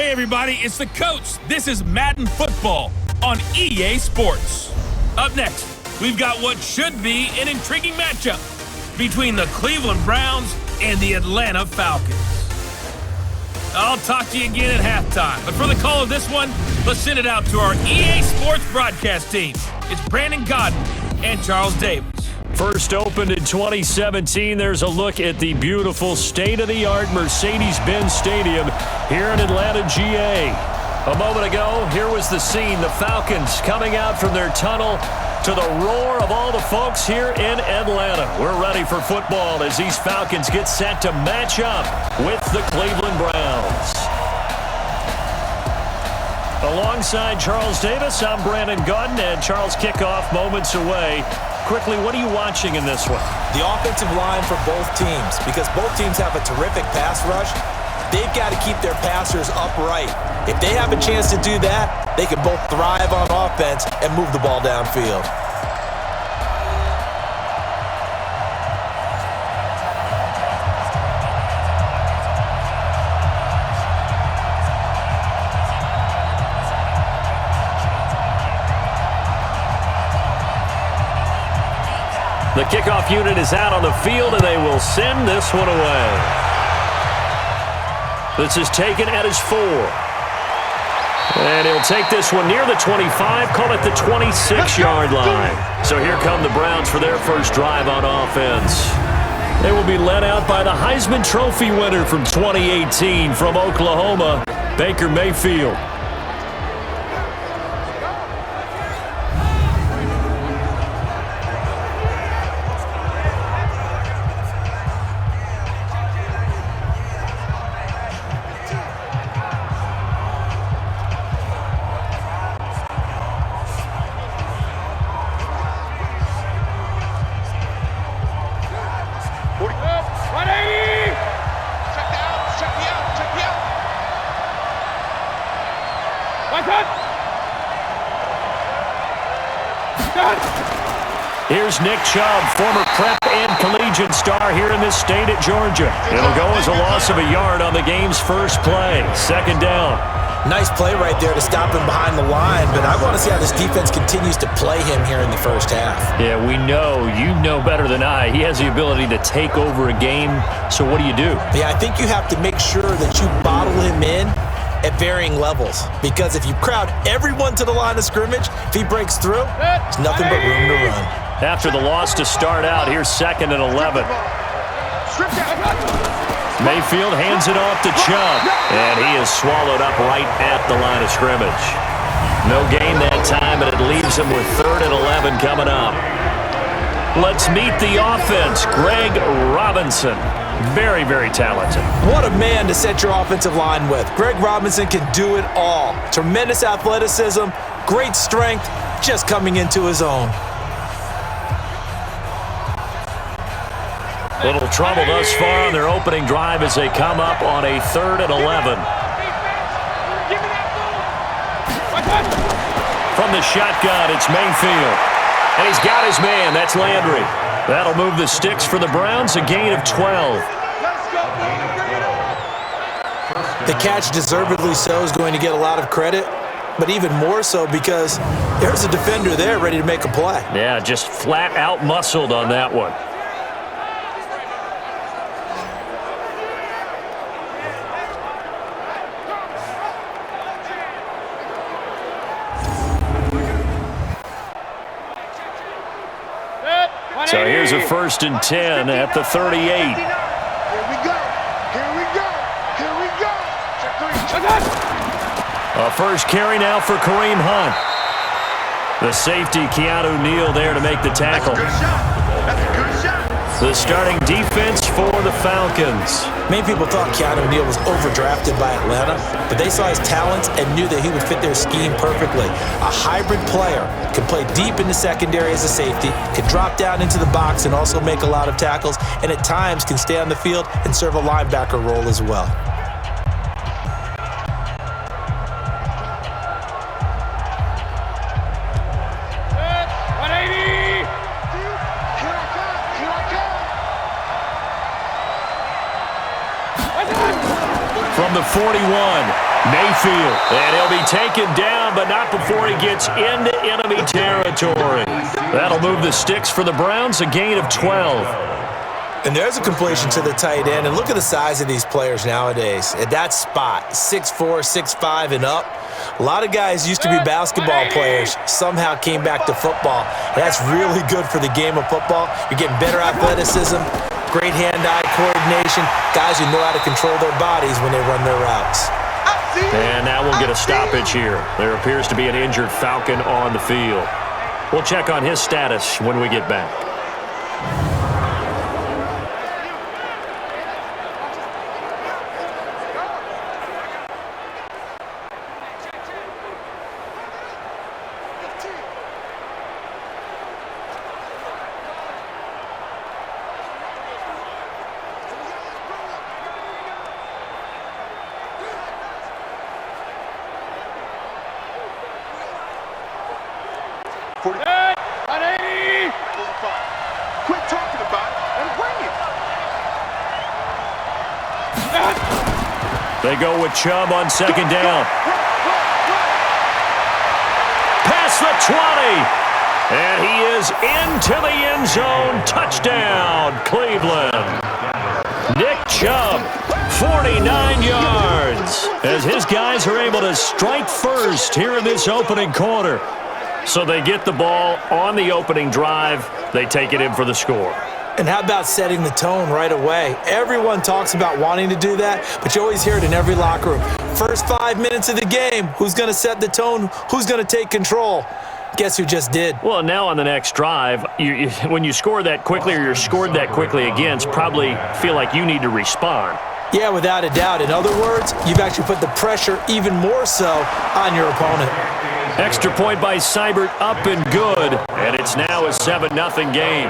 Hey everybody, it's the coach. This is Madden Football on EA Sports. Up next, we've got what should be an intriguing matchup between the Cleveland Browns and the Atlanta Falcons. I'll talk to you again at halftime, but for the call of this one, let's send it out to our EA Sports broadcast team. It's Brandon Godden and Charles Davis. First opened in 2017, there's a look at the beautiful state-of-the-art Mercedes-Benz Stadium here in Atlanta, GA. A moment ago, here was the scene. The Falcons coming out from their tunnel to the roar of all the folks here in Atlanta. We're ready for football as these Falcons get set to match up with the Cleveland Browns. Alongside Charles Davis, I'm Brandon Godden, and Charles, kickoff moments away. Quickly, what are you watching in this one? The offensive line for both teams, because both teams have a terrific pass rush. They've got to keep their passers upright. If they have a chance to do that, they can both thrive on offense and move the ball downfield. The kickoff unit is out on the field, and they will send this one away. This is taken at his 4. And he'll take this one near the 25, call it the 26-yard line. So here come the Browns for their first drive on offense. They will be led out by the Heisman Trophy winner from 2018 from Oklahoma, Baker Mayfield. Here's Nick Chubb, former prep and collegiate star here in this state at Georgia. It'll go as a loss of a yard on the game's first play. Second down. Nice play right there to stop him behind the line, but I want to see how this defense continues to play him here in the first half. Yeah, we know. You know better than I. He has the ability to take over a game, so what do you do? Yeah, I think you have to make sure that you bottle him in at varying levels, because if you crowd everyone to the line of scrimmage, if he breaks through, there's nothing but room to run. After the loss to start out, here's 2nd and 11. Mayfield hands it off to Chubb, and he is swallowed up right at the line of scrimmage. No gain that time, and it leaves him with 3rd and 11 coming up. Let's meet the offense. Greg Robinson. Very, very talented. What a man to set your offensive line with. Greg Robinson can do it all. Tremendous athleticism, great strength, just coming into his own. Little trouble thus far on their opening drive as they come up on a 3rd and 11. From the shotgun, it's Mayfield. And he's got his man. That's Landry. That'll move the sticks for the Browns, a gain of 12. The catch, deservedly so, is going to get a lot of credit, but even more so because there's a defender there ready to make a play. Yeah, just flat out muscled on that one. So here's a 1st and 10 at the 38. Here we go. Here we go. Here we go. A first carry now for Kareem Hunt. The safety, Keanu Neal, there to make the tackle. That's a good shot. That's a good shot. The starting defense for the Falcons. Many people thought Keanu Neal was overdrafted by Atlanta, but they saw his talents and knew that he would fit their scheme perfectly. A hybrid player, can play deep in the secondary as a safety, can drop down into the box and also make a lot of tackles, and at times can stay on the field and serve a linebacker role as well. From the 41, Mayfield, and he'll be taken down, but not before he gets into enemy territory. That'll move the sticks for the Browns, a gain of 12. And there's a completion to the tight end. And look at the size of these players nowadays. At that spot, 6'4", 6'5", and up. A lot of guys used to be basketball players, somehow came back to football. And that's really good for the game of football. You're getting better athleticism, great hand-eye coordination, guys who know how to control their bodies when they run their routes. And now we'll get a stoppage here. There appears to be an injured Falcon on the field. We'll check on his status when we get back. Quit talking about it and bring it. They go with Chubb on second down. Past the 20. And he is into the end zone. Touchdown, Cleveland. Nick Chubb, 49 yards. As his guys are able to strike first here in this opening quarter. So they get the ball on the opening drive. They take it in for the score. And how about setting the tone right away? Everyone talks about wanting to do that, but you always hear it in every locker room. First 5 minutes of the game, who's going to set the tone? Who's going to take control? Guess who just did? Well, now on the next drive, when you score that quickly or you're scored that quickly against, probably feel like you need to respond. Yeah, without a doubt. In other words, you've actually put the pressure even more so on your opponent. Extra point by Seibert, up and good, and it's now a 7-0 game.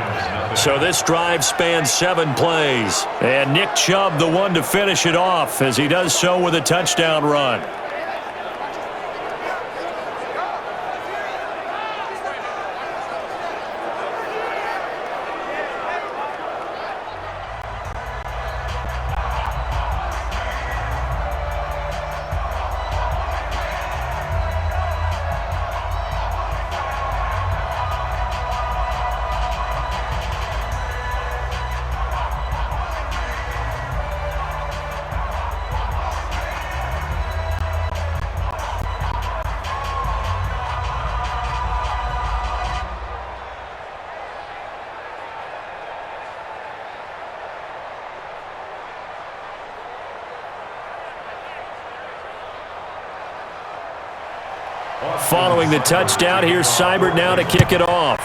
So this drive spans 7 plays, and Nick Chubb the one to finish it off as he does so with a touchdown run. Following the touchdown, here's Seibert now to kick it off.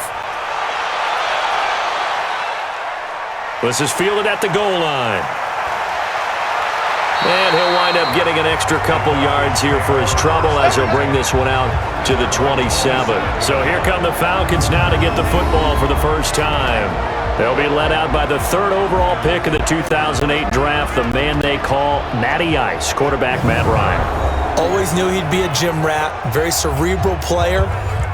This is fielded at the goal line. And he'll wind up getting an extra couple yards here for his trouble as he'll bring this one out to the 27. So here come the Falcons now to get the football for the first time. They'll be led out by the 3rd overall pick of the 2008 draft, the man they call Matty Ice, quarterback Matt Ryan. Always knew he'd be a gym rat, very cerebral player,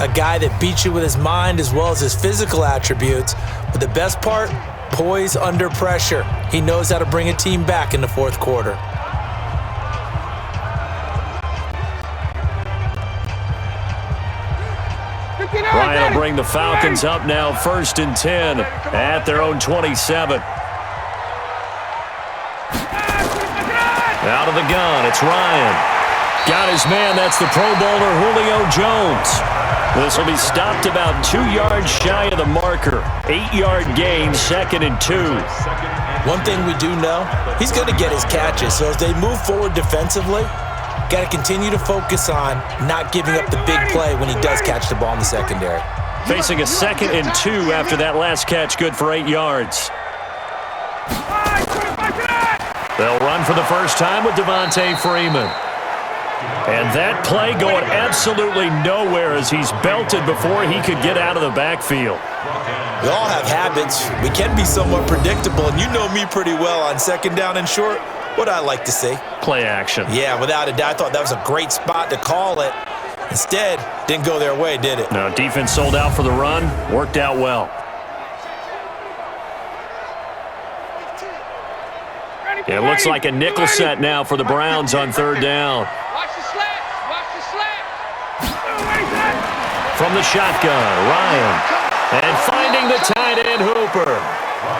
a guy that beats you with his mind as well as his physical attributes. But the best part, poise under pressure. He knows how to bring a team back in the 4th quarter. Ryan will bring the Falcons up now 1st and 10 at their own 27. Out of the gun, it's Ryan. Got his man, that's the Pro Bowler Julio Jones. This will be stopped about 2 yards shy of the marker. 8-yard gain, 2nd and 2. One thing we do know, he's going to get his catches. So as they move forward defensively, got to continue to focus on not giving up the big play when he does catch the ball in the secondary. Facing a 2nd and 2 after that last catch, good for 8 yards. They'll run for the first time with Devontae Freeman. And that play going absolutely nowhere as he's belted before he could get out of the backfield. We all have habits. We can be somewhat predictable, and you know me pretty well on 2nd down and short. What I like to see. Play action. Yeah, without a doubt. I thought that was a great spot to call it. Instead, didn't go their way, did it? No, defense sold out for the run. Worked out well. It looks like a nickel set now for the Browns on 3rd down. from the shotgun. Ryan. And finding the tight end Hooper.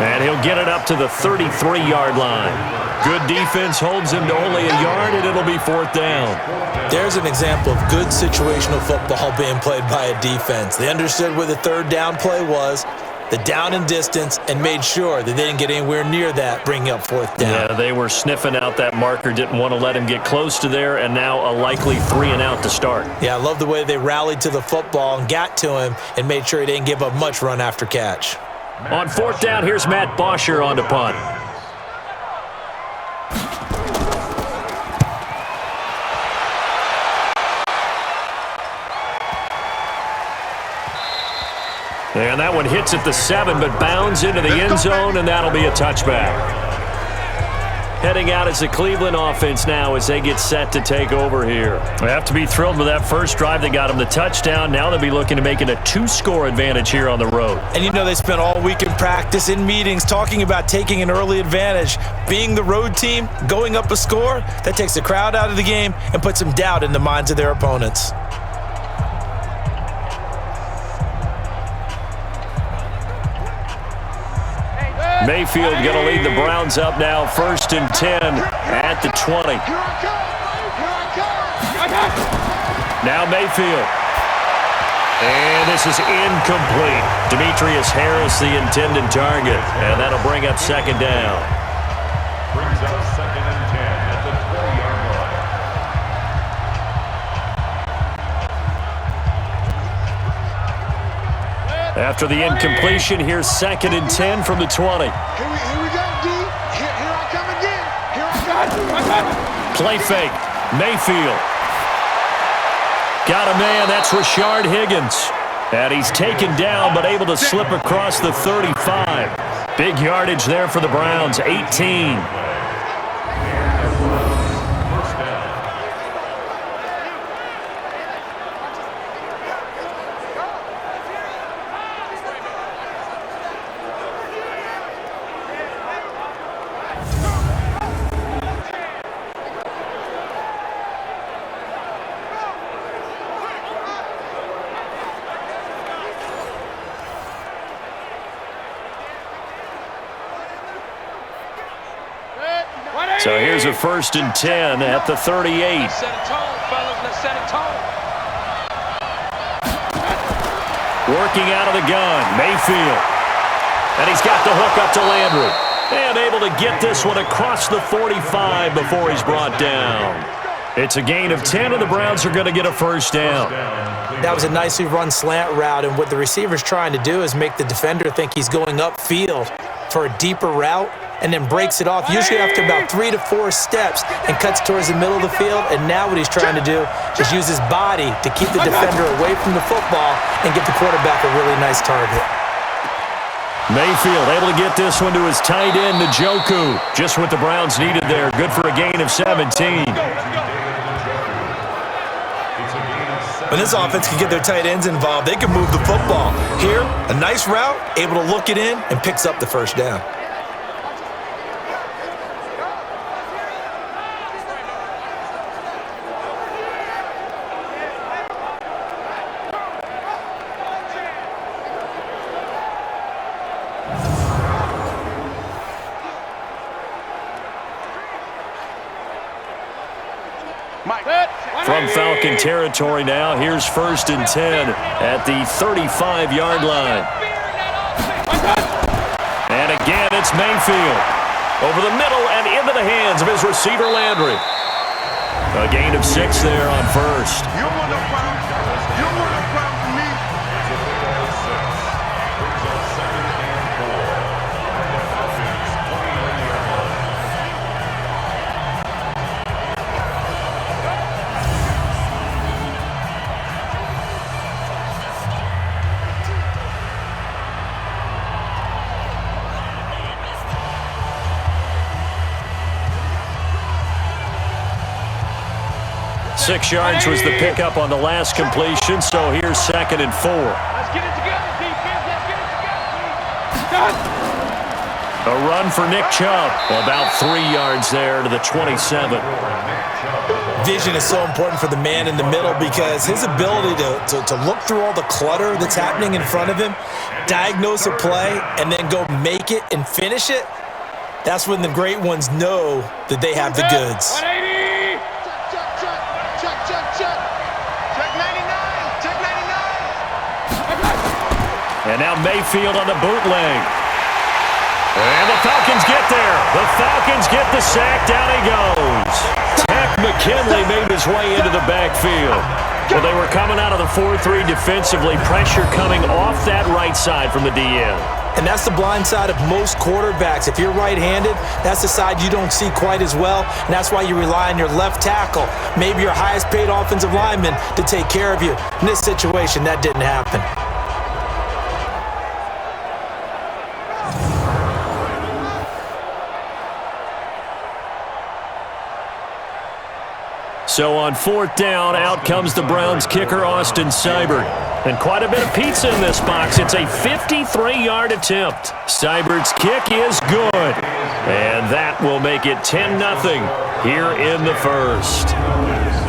And he'll get it up to the 33-yard line. Good defense holds him to only a yard, and it'll be 4th down. There's an example of good situational football being played by a defense. They understood where the 3rd down play was, the down and distance, and made sure that they didn't get anywhere near that, bringing up 4th down. Yeah, they were sniffing out that marker, didn't want to let him get close to there, and now a likely 3-and-out to start. Yeah, I love the way they rallied to the football and got to him and made sure he didn't give up much run after catch. On 4th down, here's Matt Bosher on to punt. And that one hits at the 7, but bounds into the end zone, and that'll be a touchback. Heading out as the Cleveland offense now as they get set to take over here. They have to be thrilled with that first drive that got them the touchdown. Now they'll be looking to make it a 2-score advantage here on the road. And you know they spent all week in practice, in meetings, talking about taking an early advantage. Being the road team, going up a score, that takes the crowd out of the game and puts some doubt in the minds of their opponents. Mayfield going to lead the Browns up now, 1st and 10 at the 20. Now Mayfield. And this is incomplete. Demetrius Harris, the intended target. And that'll bring up 2nd down. Brings up 2nd and 10 at the 20-yard line. After the incompletion, here's 2nd and 10 from the 20. Here we go, D. Here I come again. Here I come. Play fake. Mayfield. Got a man. That's Rashard Higgins. And he's taken down, but able to slip across the 35. Big yardage there for the Browns, 18. So here's a 1st and 10 at the 38. Let's set a tone, fellas. Let's set a tone. Working out of the gun, Mayfield. And he's got the hook up to Landry. And able to get this one across the 45 before he's brought down. It's a gain of 10, and the Browns are going to get a 1st down. That was a nicely run slant route, and what the receiver's trying to do is make the defender think he's going upfield for a deeper route, and then breaks it off, usually after about 3 to 4 steps, and cuts towards the middle of the field. And now what he's trying to do is use his body to keep the defender away from the football and get the quarterback a really nice target. Mayfield able to get this one to his tight end, Njoku. Just what the Browns needed there. Good for a gain of 17. When this offense can get their tight ends involved, they can move the football. Here, a nice route, able to look it in, and picks up the 1st down. From Falcon territory now, here's 1st and 10 at the 35-yard line. And again, it's Mayfield. Over the middle and into the hands of his receiver, Landry. A gain of 6 there on 1st. You want no problem? You want no problem for me? Brings up 2nd and 4 at the Falcons' 29-yard line. Six yards was the pickup on the last completion, so here's 2nd and 4. Let's get it together, defense. Let's get it together. A run for Nick Chubb. About 3 yards there to the 27. Vision is so important for the man in the middle because his ability to look through all the clutter that's happening in front of him, diagnose a play, and then go make it and finish it, that's when the great ones know that they have the goods. 180. Check 99. Check 99. And now Mayfield on the bootleg. And the Falcons get there. The Falcons get the sack. Down he goes. McKinley made his way into the backfield. Well, they were coming out of the 4-3 defensively. Pressure coming off that right side from the DN. And that's the blind side of most quarterbacks. If you're right-handed, that's the side you don't see quite as well, and that's why you rely on your left tackle, maybe your highest-paid offensive lineman, to take care of you. In this situation, that didn't happen. So on 4th down, out comes the Browns kicker, Austin Seibert. And quite a bit of pizza in this box. It's a 53-yard attempt. Seibert's kick is good. And that will make it 10-0 here in the first.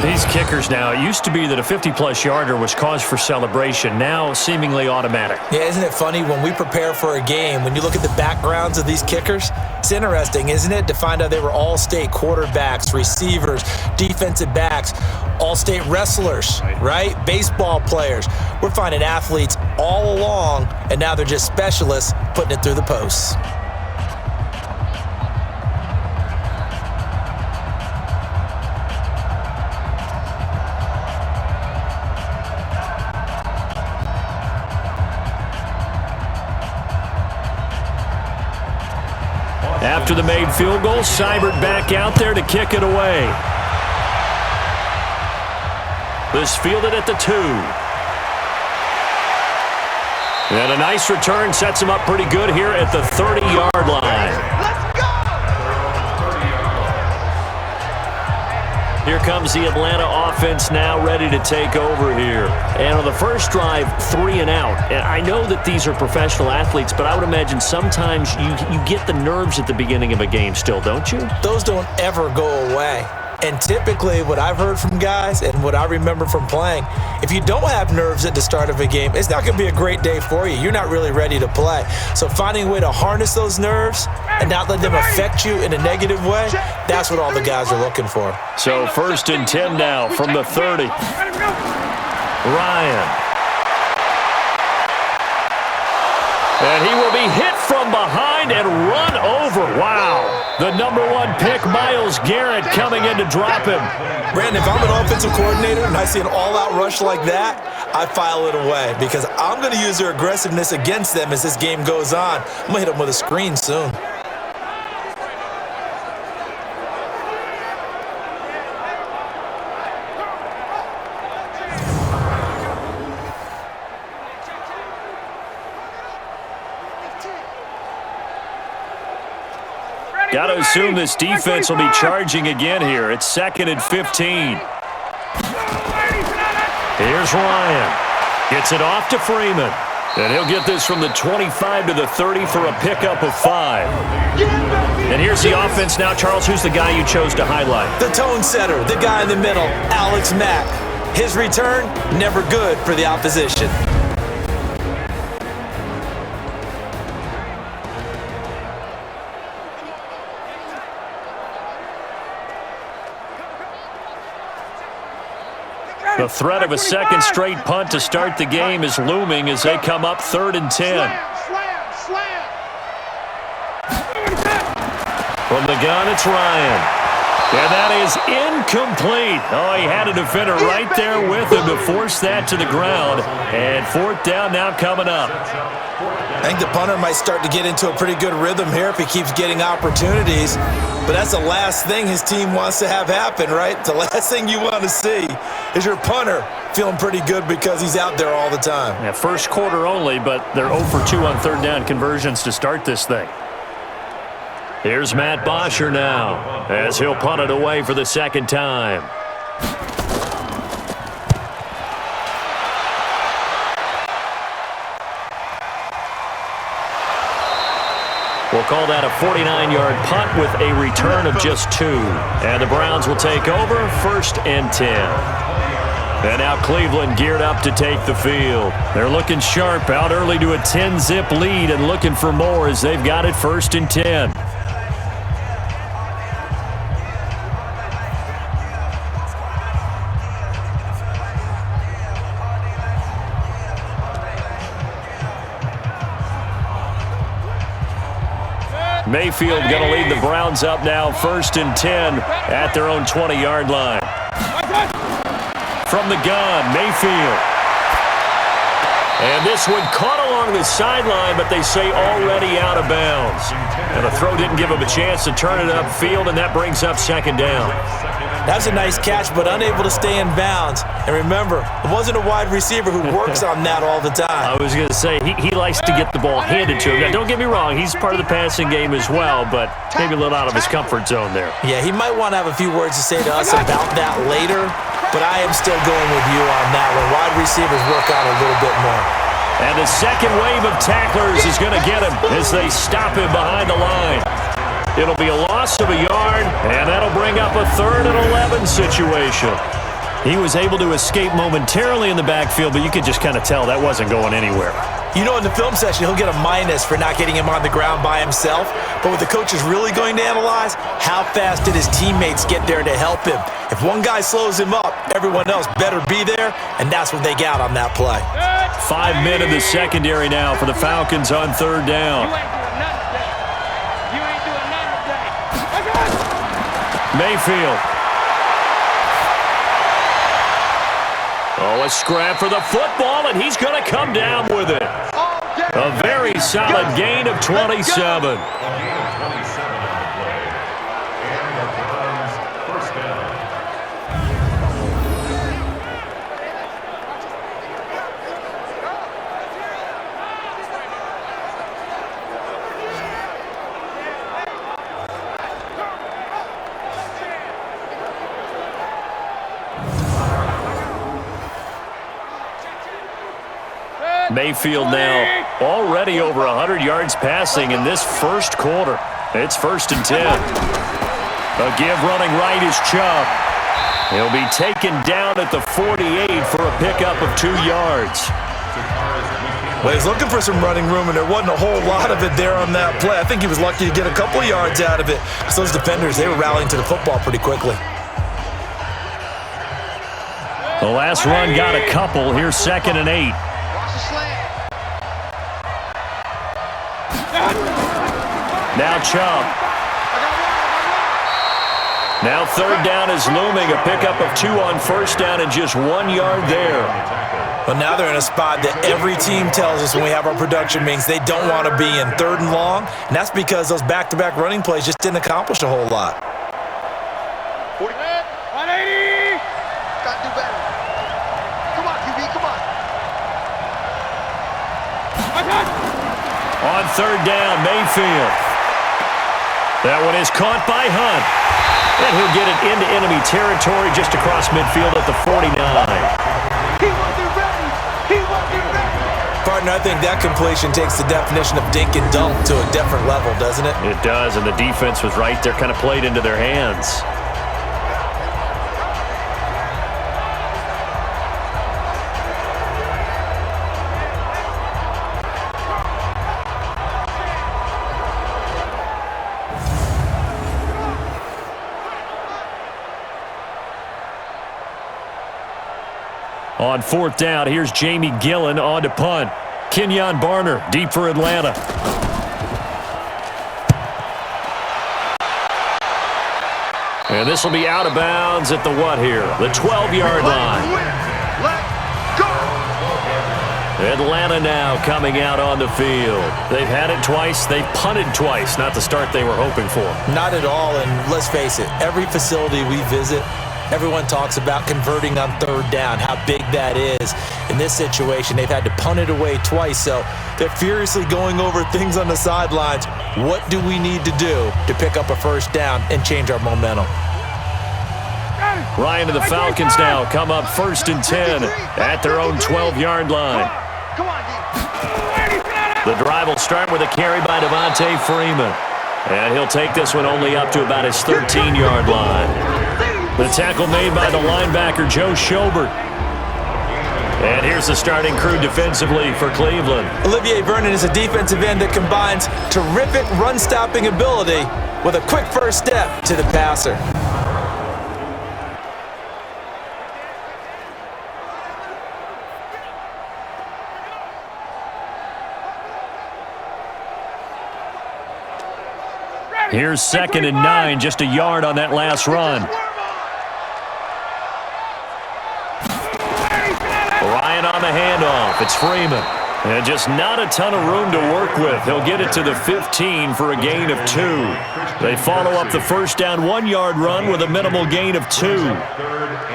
These kickers now, it used to be that a 50-plus yarder was cause for celebration. Now seemingly automatic. Yeah, isn't it funny when we prepare for a game, when you look at the backgrounds of these kickers, it's interesting, isn't it, to find out they were all-state quarterbacks, receivers, defensive backs, all-state wrestlers, right? Baseball players. We're finding athletes all along, and now they're just specialists putting it through the posts. After the made field goal, Seibert back out there to kick it away. This fielded at the 2. And a nice return sets him up pretty good here at the 30-yard line. Let's go! Here comes the Atlanta offense now ready to take over here. And on the first drive, 3 and out. And I know that these are professional athletes, but I would imagine sometimes you get the nerves at the beginning of a game still, don't you? Those don't ever go away. And typically what I've heard from guys and what I remember from playing, if you don't have nerves at the start of a game, it's not going to be a great day for you. You're not really ready to play. So finding a way to harness those nerves and not let them affect you in a negative way, that's what all the guys are looking for. So 1st and 10 now from the 30. Ryan. And he will be hit from behind and run over. Wow. The #1 pick, Myles Garrett, coming in to drop him. Brandon, if I'm an offensive coordinator and I see an all-out rush like that, I file it away because I'm going to use their aggressiveness against them as this game goes on. I'm going to hit them with a screen soon. Got to assume this defense will be charging again here. It's 2nd and 15. Here's Ryan. Gets it off to Freeman. And he'll get this from the 25 to the 30 for a pickup of 5. And here's the offense now. Charles, who's the guy you chose to highlight? The tone setter, the guy in the middle, Alex Mack. His return, never good for the opposition. The threat of a second straight punt to start the game is looming as they come up 3rd and 10. Slam. From the gun, it's Ryan. And that is incomplete. Oh, he had a defender right there with him to force that to the ground. And 4th down now coming up. I think the punter might start to get into a pretty good rhythm here if he keeps getting opportunities. But that's the last thing his team wants to have happen, right? The last thing you want to see is your punter feeling pretty good because he's out there all the time. Yeah, first quarter only, but they're 0 for 2 on 3rd down conversions to start this thing. Here's Matt Bosher now as he'll punt it away for the 2nd time. Well, We'll call that a 49-yard punt with a return of just 2. And the Browns will take over 1st and 10. And now Cleveland geared up to take the field. They're looking sharp, out early to a 10-zip lead and looking for more as they've got it 1st and 10. Mayfield going to lead the Browns up now 1st and 10 at their own 20-yard line. From the gun, Mayfield. And this one caught along the sideline, but they say already out of bounds. And the throw didn't give him a chance to turn it upfield, and that brings up 2nd down. That's a nice catch, but unable to stay in bounds. And remember, it wasn't a wide receiver who works on that all the time. I was going to say, he likes to get the ball handed to him. Now, don't get me wrong, he's part of the passing game as well, but maybe a little out of his comfort zone there. Yeah, he might want to have a few words to say to us about that later, but I am still going with you on that one. Wide receivers work out a little bit more. And the second wave of tacklers is going to get him as they stop him behind the line. It'll be a loss of a yard, and that'll bring up a 3rd and 11 situation. He was able to escape momentarily in the backfield, but you could just kind of tell that wasn't going anywhere. You know, in the film session, he'll get a minus for not getting him on the ground by himself. But what the coach is really going to analyze, how fast did his teammates get there to help him? If one guy slows him up, everyone else better be there, and that's what they got on that play. 5 men in the secondary now for the Falcons on 3rd down. Mayfield. Oh, a scrap for the football, and he's going to come down with it. A very solid gain of 27. Mayfield now already over 100 yards passing in this 1st quarter. It's 1st and 10. A give running right is Chubb. He'll be taken down at the 48 for a pickup of 2 yards. Well, he's looking for some running room, and there wasn't a whole lot of it there on that play. I think he was lucky to get a couple of yards out of it. So those defenders, they were rallying to the football pretty quickly. The last run got a couple. Here's 2nd and 8. Now Chubb. Now 3rd down is looming. A pickup of 2 on 1st down and just 1 yard there. But now they're in a spot that every team tells us when we have our production meetings they don't want to be in 3rd and long. And that's because those back-to-back running plays just didn't accomplish a whole lot. 180! Got to do better. Come on, QB, come on. On 3rd down, Mayfield. That one is caught by Hunt. And he'll get it into enemy territory just across midfield at the 49. He wasn't ready. He wasn't ready. Partner, I think that completion takes the definition of dink and dunk to a different level, doesn't it? It does, and the defense was right there, kind of played into their hands. On 4th down, here's Jamie Gillen on to punt. Kenyon Barner deep for Atlanta. And this will be out of bounds at the what here? The 12-yard line. Let's go. Atlanta now coming out on the field. They've had it twice. They've punted twice. Not the start they were hoping for. Not at all, and let's face it, every facility we visit, everyone talks about converting on 3rd down, how big that is. In this situation, they've had to punt it away twice, so they're furiously going over things on the sidelines. What do we need to do to pick up a 1st down and change our momentum? Ryan to the Falcons now come up 1st and 10 at their own 12-yard line. Come on, D. The drive will start with a carry by Devontae Freeman. And he'll take this one only up to about his 13-yard line. The tackle made by the linebacker, Joe Schobert. And here's the starting crew defensively for Cleveland. Olivier Vernon is a defensive end that combines terrific run-stopping ability with a quick first step to the passer. Here's 2nd and 9, just a yard on that last run. Ryan on the handoff. It's Freeman. And just not a ton of room to work with. He'll get it to the 15 for a gain of 2. They follow up the first down 1-yard run with a minimal gain of 2.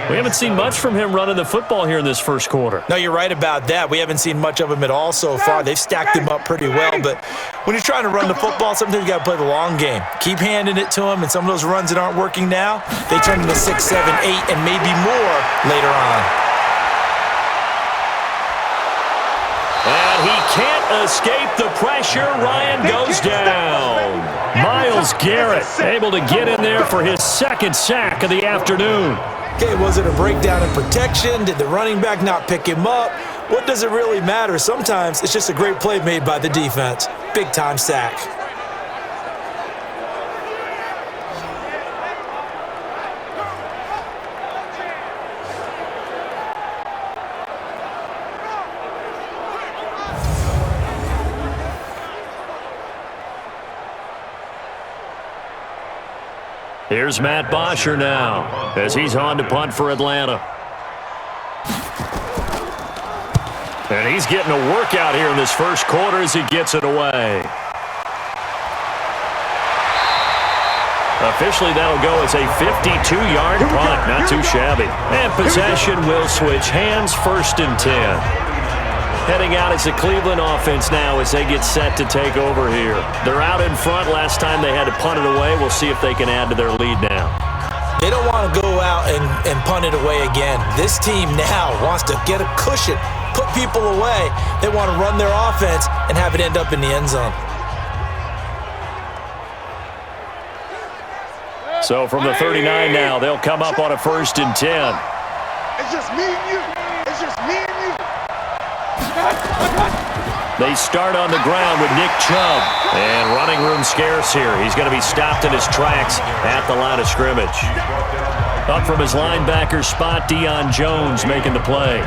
We haven't seen much from him running the football here in this first quarter. No, you're right about that. We haven't seen much of him at all so far. They've stacked him up pretty well, but when you're trying to run the football, sometimes you got to play the long game. Keep handing it to him, and some of those runs that aren't working now, they turn into 6, 7, 8, and maybe more later on. And he can't escape the pressure. Ryan goes down. Myles Garrett able to get in there for his 2nd sack of the afternoon. Okay, was it a breakdown in protection? Did the running back not pick him up? What does it really matter? Sometimes it's just a great play made by the defense. Big-time sack. Here's Matt Bosher now as he's on to punt for Atlanta. And he's getting a workout here in this first quarter as he gets it away. Officially, that'll go as a 52-yard punt. Not too shabby. And possession will switch hands, 1st and 10. Heading out is the Cleveland offense now as they get set to take over here. They're out in front. Last time they had to punt it away. We'll see if they can add to their lead now. They don't want to go out and punt it away again. This team now wants to get a cushion, put people away. They want to run their offense and have it end up in the end zone. So from the 39 now, they'll come up on a 1st and 10. It's just me and you. It's just me and you. They start on the ground with Nick Chubb. And running room scarce here. He's going to be stopped in his tracks at the line of scrimmage. Up from his linebacker spot, Deion Jones making the play.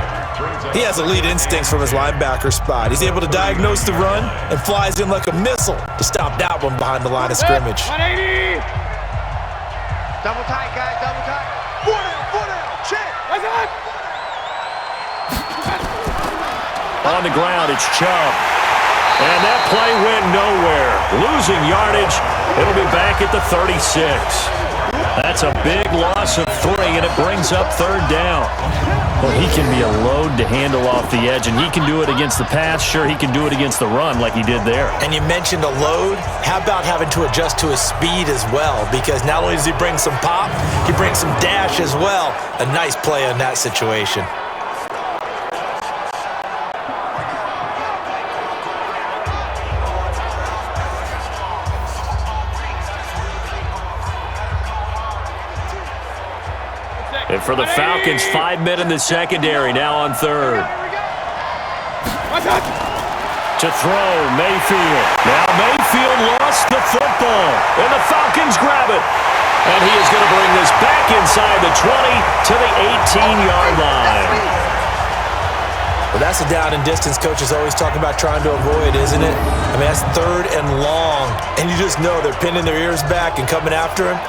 He has elite instincts from his linebacker spot. He's able to diagnose the run and flies in like a missile to stop that one behind the line of scrimmage. 180. Double tight, guys, double tight. Foot out, check. That's it. On the ground, it's Chubb. And that play went nowhere. Losing yardage. It'll be back at the 36. That's a big loss of 3, and it brings up 3rd down. Well, he can be a load to handle off the edge, and he can do it against the pass. Sure, he can do it against the run like he did there. And you mentioned a load. How about having to adjust to his speed as well? Because not only does he bring some pop, he brings some dash as well. A nice play on that situation. And for the Falcons, 5 men in the secondary, now on 3rd. To throw, Mayfield. Now Mayfield lost the football, and the Falcons grab it. And he is going to bring this back inside the 20 to the 18-yard line. Well, that's a down and distance coach is always talking about trying to avoid, isn't it? I mean, that's 3rd and long, and you just know they're pinning their ears back and coming after him.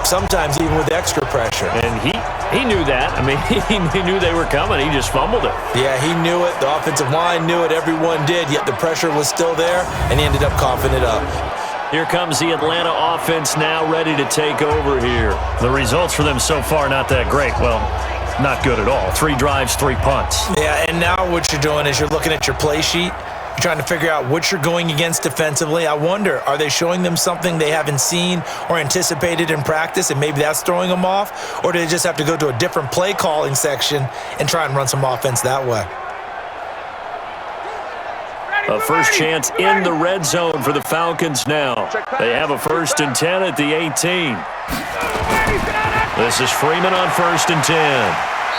Sometimes even with extra pressure. And he knew that. I mean, he knew they were coming. He just fumbled it. Yeah, he knew it. The offensive line knew it. Everyone did, yet the pressure was still there, and he ended up coughing it up. Here comes the Atlanta offense now ready to take over here. The results for them so far not that great. Well, not good at all. 3 drives, 3 punts. Yeah, and now what you're doing is you're looking at your play sheet. You're trying to figure out what you're going against defensively. I wonder, are they showing them something they haven't seen or anticipated in practice, and maybe that's throwing them off? Or do they just have to go to a different play calling section and try and run some offense that way? A first chance in the red zone for the Falcons now. They have a 1st and 10 at the 18. This is Freeman on 1st and 10.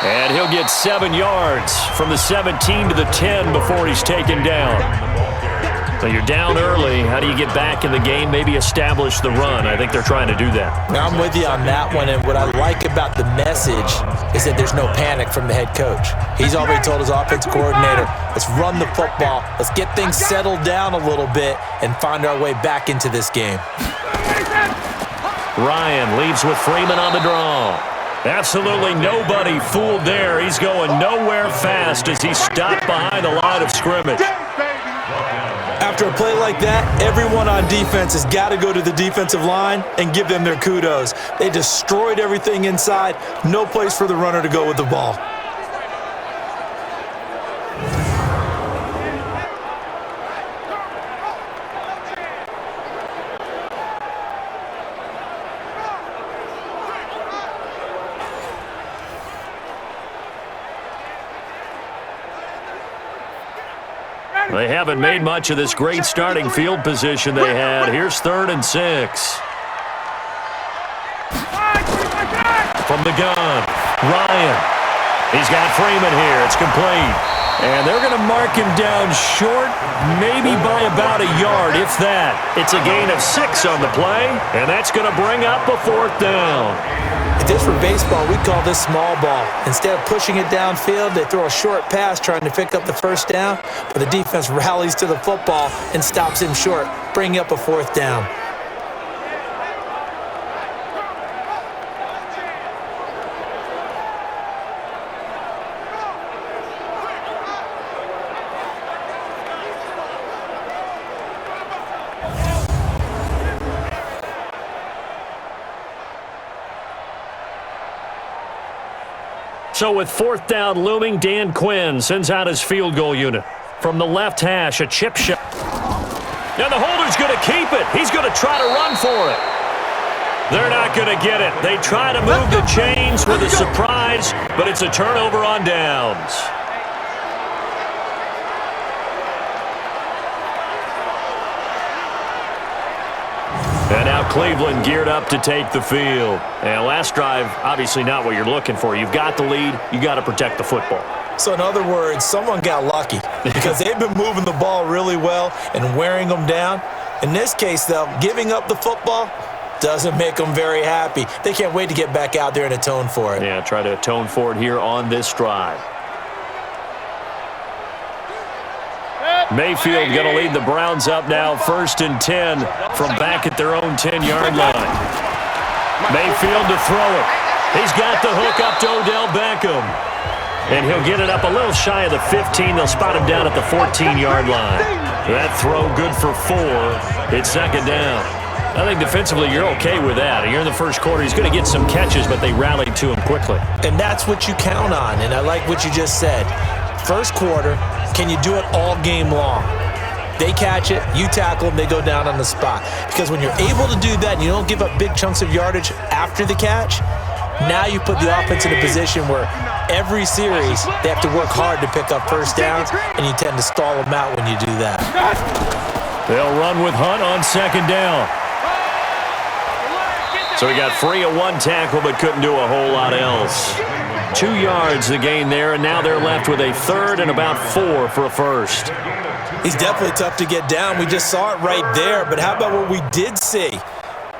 And he'll get 7 yards from the 17 to the 10 before he's taken down. So you're down early. How do you get back in the game? Maybe establish the run. I think they're trying to do that. I'm with you on that one, and what I like about the message is that there's no panic from the head coach. He's already told his offense coordinator, let's run the football, let's get things settled down a little bit and find our way back into this game. Ryan leaves with Freeman on the draw. Absolutely nobody fooled there. He's going nowhere fast as he stopped behind the line of scrimmage. After a play like that, everyone on defense has got to go to the defensive line and give them their kudos. They destroyed everything inside. No place for the runner to go with the ball. They haven't made much of this great starting field position they had. Here's 3rd and 6. From the gun, Ryan. He's got Freeman here. It's complete. And they're going to mark him down short, maybe by about a yard, if that. It's a gain of 6 on the play, and that's going to bring up a 4th down. If this were baseball, we'd call this small ball. Instead of pushing it downfield, they throw a short pass trying to pick up the 1st down, but the defense rallies to the football and stops him short, bringing up a 4th down. So with 4th down looming, Dan Quinn sends out his field goal unit. From the left hash, a chip shot. And the holder's going to keep it. He's going to try to run for it. They're not going to get it. They try to move the chains with a surprise, but it's a turnover on downs. And now Cleveland geared up to take the field. And last drive, obviously not what you're looking for. You've got the lead. You got to protect the football. So in other words, someone got lucky because they've been moving the ball really well and wearing them down. In this case, though, giving up the football doesn't make them very happy. They can't wait to get back out there and atone for it. Yeah, try to atone for it here on this drive. Mayfield going to lead the Browns up now, 1st and 10 from back at their own 10-yard line. Mayfield to throw it. He's got the hook up to Odell Beckham. And he'll get it up a little shy of the 15. They'll spot him down at the 14-yard line. That throw good for 4. It's 2nd down. I think defensively you're okay with that. You're in the 1st quarter. He's going to get some catches, but they rallied to him quickly. And that's what you count on, and I like what you just said. 1st quarter, can you do it all game long? They catch it, you tackle them, they go down on the spot. Because when you're able to do that and you don't give up big chunks of yardage after the catch, now you put the offense in a position where every series they have to work hard to pick up 1st downs, and you tend to stall them out when you do that. They'll run with Hunt on 2nd down. So he got free of 1 tackle but couldn't do a whole lot else. 2 yards the gain there, and now they're left with a 3rd and about 4 for a 1st. He's definitely tough to get down. We just saw it right there, but how about what we did see?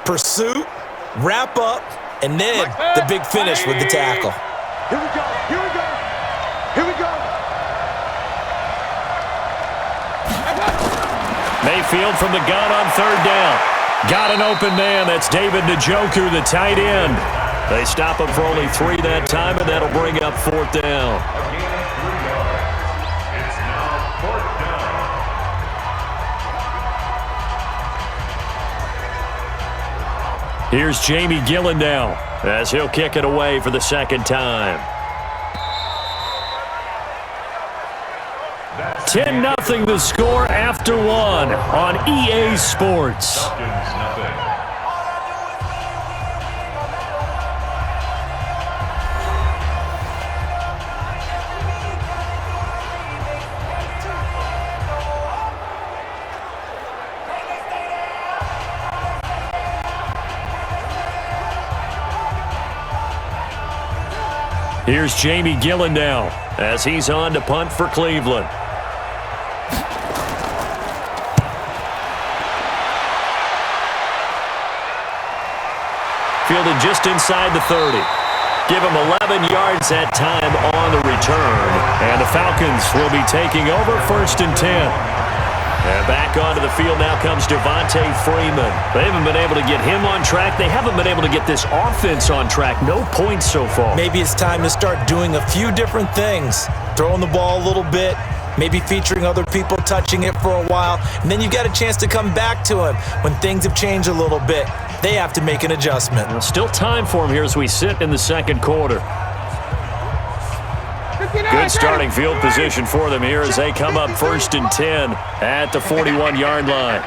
Pursuit, wrap up, and then the big finish with the tackle. Here we go. Here we go. Here we go. Mayfield from the gun on 3rd down. Got an open man. That's David Njoku, the tight end. They stop him for only 3 that time, and that'll bring up 4th down. It's now 4th down. Here's Jamie Gillen now as he'll kick it away for the 2nd time. 10-0 the score after 1 on EA Sports. Falcons, nothing. Here's Jamie Gillen now as he's on to punt for Cleveland. Fielded just inside the 30. Give him 11 yards that time on the return. And the Falcons will be taking over 1st and 10. And back onto the field now comes Devontae Freeman. They haven't been able to get him on track. They haven't been able to get this offense on track. No points so far. Maybe it's time to start doing a few different things. Throwing the ball a little bit, maybe featuring other people touching it for a while, and then you've got a chance to come back to him when things have changed a little bit. They have to make an adjustment. Well, still time for him here as we sit in the second quarter. Good starting field position for them here as they come up 1st and 10 at the 41-yard line.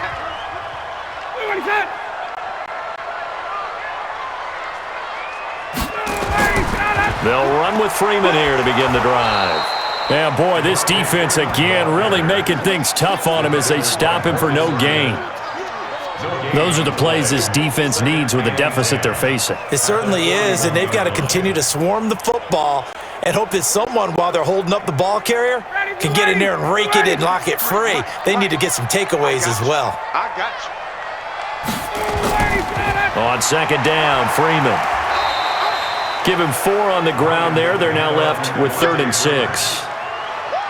They'll run with Freeman here to begin the drive. Yeah, boy, this defense again really making things tough on him as they stop him for no gain. Those are the plays this defense needs with the deficit they're facing. It certainly is, and they've got to continue to swarm the football and hope that someone, while they're holding up the ball carrier, can get in there and rake it and lock it free. They need to get some takeaways as well. I got you. On 2nd down, Freeman. Give him 4 on the ground there. They're now left with 3rd and 6.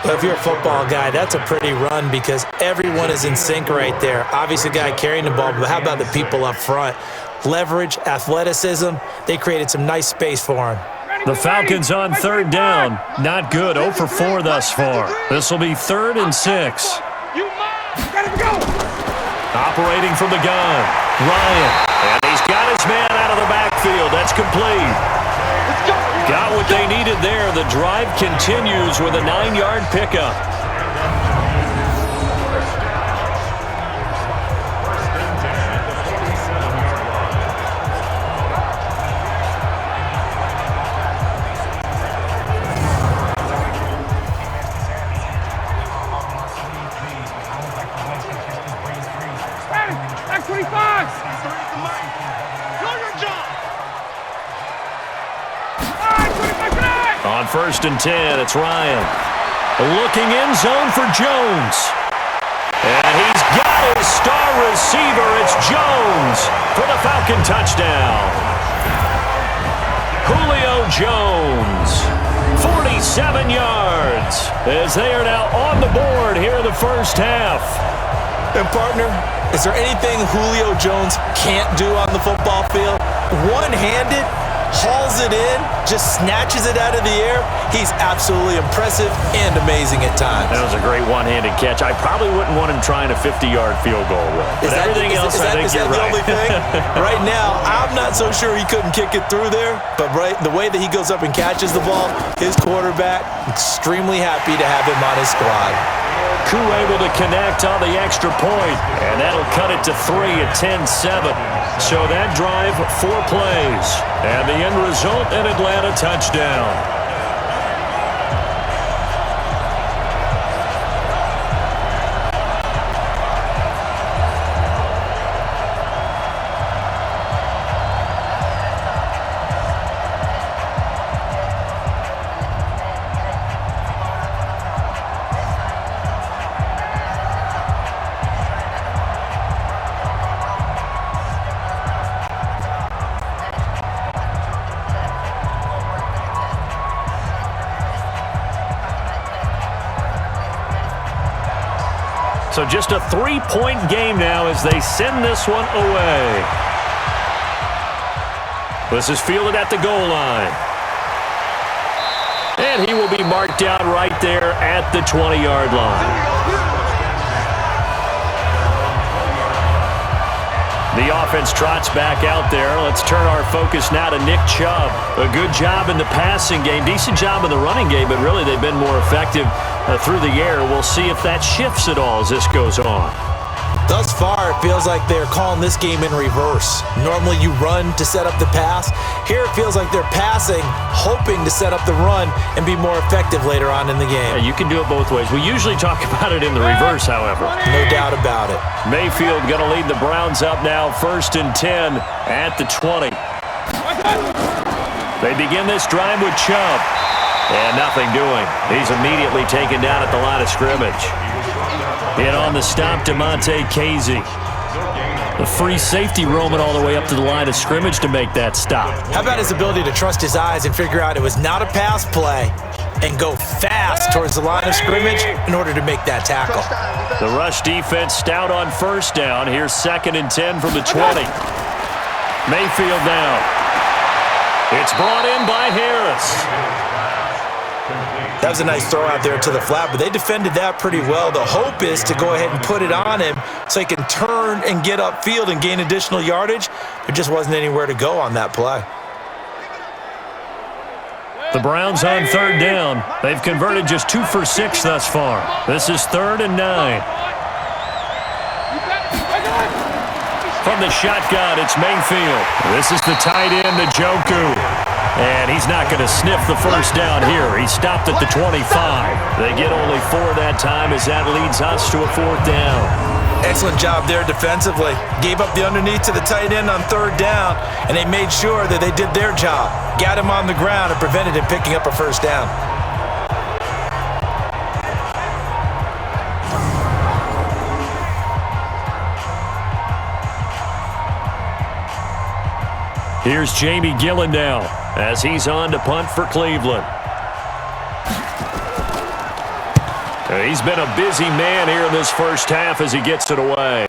Well, if you're a football guy, that's a pretty run because everyone is in sync right there. Obviously, the guy carrying the ball, but how about the people up front? Leverage, athleticism, they created some nice space for him. The Falcons on 3rd down. Not good. 0 for 4 thus far. This will be 3rd and 6. Operating from the gun, Ryan. And he's got his man out of the backfield. That's complete. Got what they needed there. The drive continues with a 9-yard pickup. Back 25. On 1st and 10, it's Ryan. Looking in zone for Jones. And he's got his star receiver. It's Jones for the Falcon touchdown. Julio Jones, 47 yards, as they are now on the board here in the first half. And partner, is there anything Julio Jones can't do on the football field? One-handed, hauls it in, just snatches it out of the air. He's absolutely impressive and amazing at times. That was a great one-handed catch. I probably wouldn't want him trying a 50-yard field goal with. But everything else, I think you're right. Is that the only thing? Right now, I'm not so sure he couldn't kick it through there, but the way that he goes up and catches the ball, his quarterback, extremely happy to have him on his squad. Koo able to connect on the extra point, and that'll cut it to 3 at 10-7. So that drive, 4 plays, and the end result, an Atlanta touchdown. So just a 3-point game now as they send this one away. This is fielded at the goal line. And he will be marked down right there at the 20-yard line. The offense trots back out there. Let's turn our focus now to Nick Chubb. A good job in the passing game, decent job in the running game, but really they've been more effective through the air. We'll see if that shifts at all as this goes on. Thus far, it feels like they're calling this game in reverse. Normally you run to set up the pass. Here it feels like they're passing, hoping to set up the run and be more effective later on in the game. Yeah, you can do it both ways. We usually talk about it in the reverse, however. No doubt about it. Mayfield going to lead the Browns up now, 1st and 10 at the 20. They begin this drive with Chubb. And nothing doing. He's immediately taken down at the line of scrimmage. In on the stop, Demonte Casey. The free safety roaming all the way up to the line of scrimmage to make that stop. How about his ability to trust his eyes and figure out it was not a pass play and go fast towards the line of scrimmage in order to make that tackle. The rush defense stout on first down. Here's 2nd and 10 from the 20. Mayfield now. It's brought in by Harris. That was a nice throw out there to the flat, but they defended that pretty well. The hope is to go ahead and put it on him so he can turn and get upfield and gain additional yardage. There just wasn't anywhere to go on that play. The Browns on 3rd down. They've converted just 2 for 6 thus far. This is 3rd and 9. From the shotgun, it's Mayfield. This is the tight end, Njoku. And he's not going to sniff the first down here. He stopped at the 25. They get only 4 that time as that leads us to a 4th down. Excellent job there defensively. Gave up the underneath to the tight end on 3rd down, and they made sure that they did their job. Got him on the ground and prevented him picking up a first down. Here's Jamie Gillen now as he's on to punt for Cleveland. He's been a busy man here in this first half as he gets it away.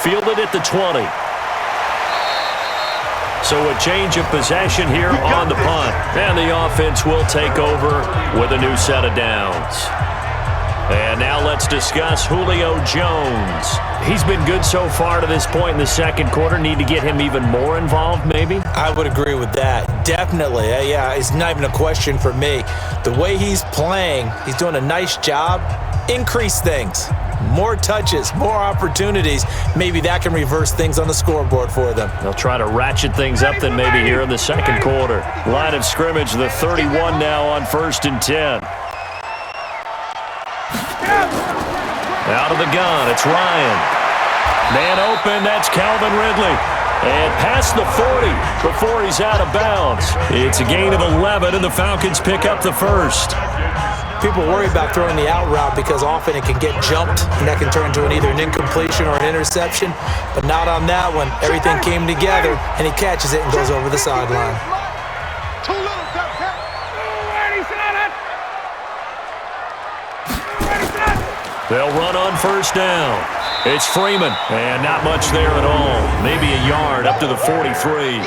Fielded at the 20. So a change of possession here on the punt. And the offense will take over with a new set of downs. And now let's discuss Julio Jones. He's been good so far to this point in the second quarter. Need to get him even more involved, maybe? I would agree with that. Definitely. Yeah, it's not even a question for me. The way he's playing, he's doing a nice job. Increase things. More touches, more opportunities. Maybe that can reverse things on the scoreboard for them. They'll try to ratchet things up then maybe here in the second quarter. Line of scrimmage, the 31 now on 1st and 10. Out of the gun, it's Ryan. Man open, that's Calvin Ridley. And past the 40 before he's out of bounds. It's a gain of 11, and the Falcons pick up the first. People worry about throwing the out route because often it can get jumped, and that can turn into either an incompletion or an interception. But not on that one. Everything came together, and he catches it and goes over the sideline. They'll run on first down. It's Freeman, and not much there at all. Maybe a yard up to the 43.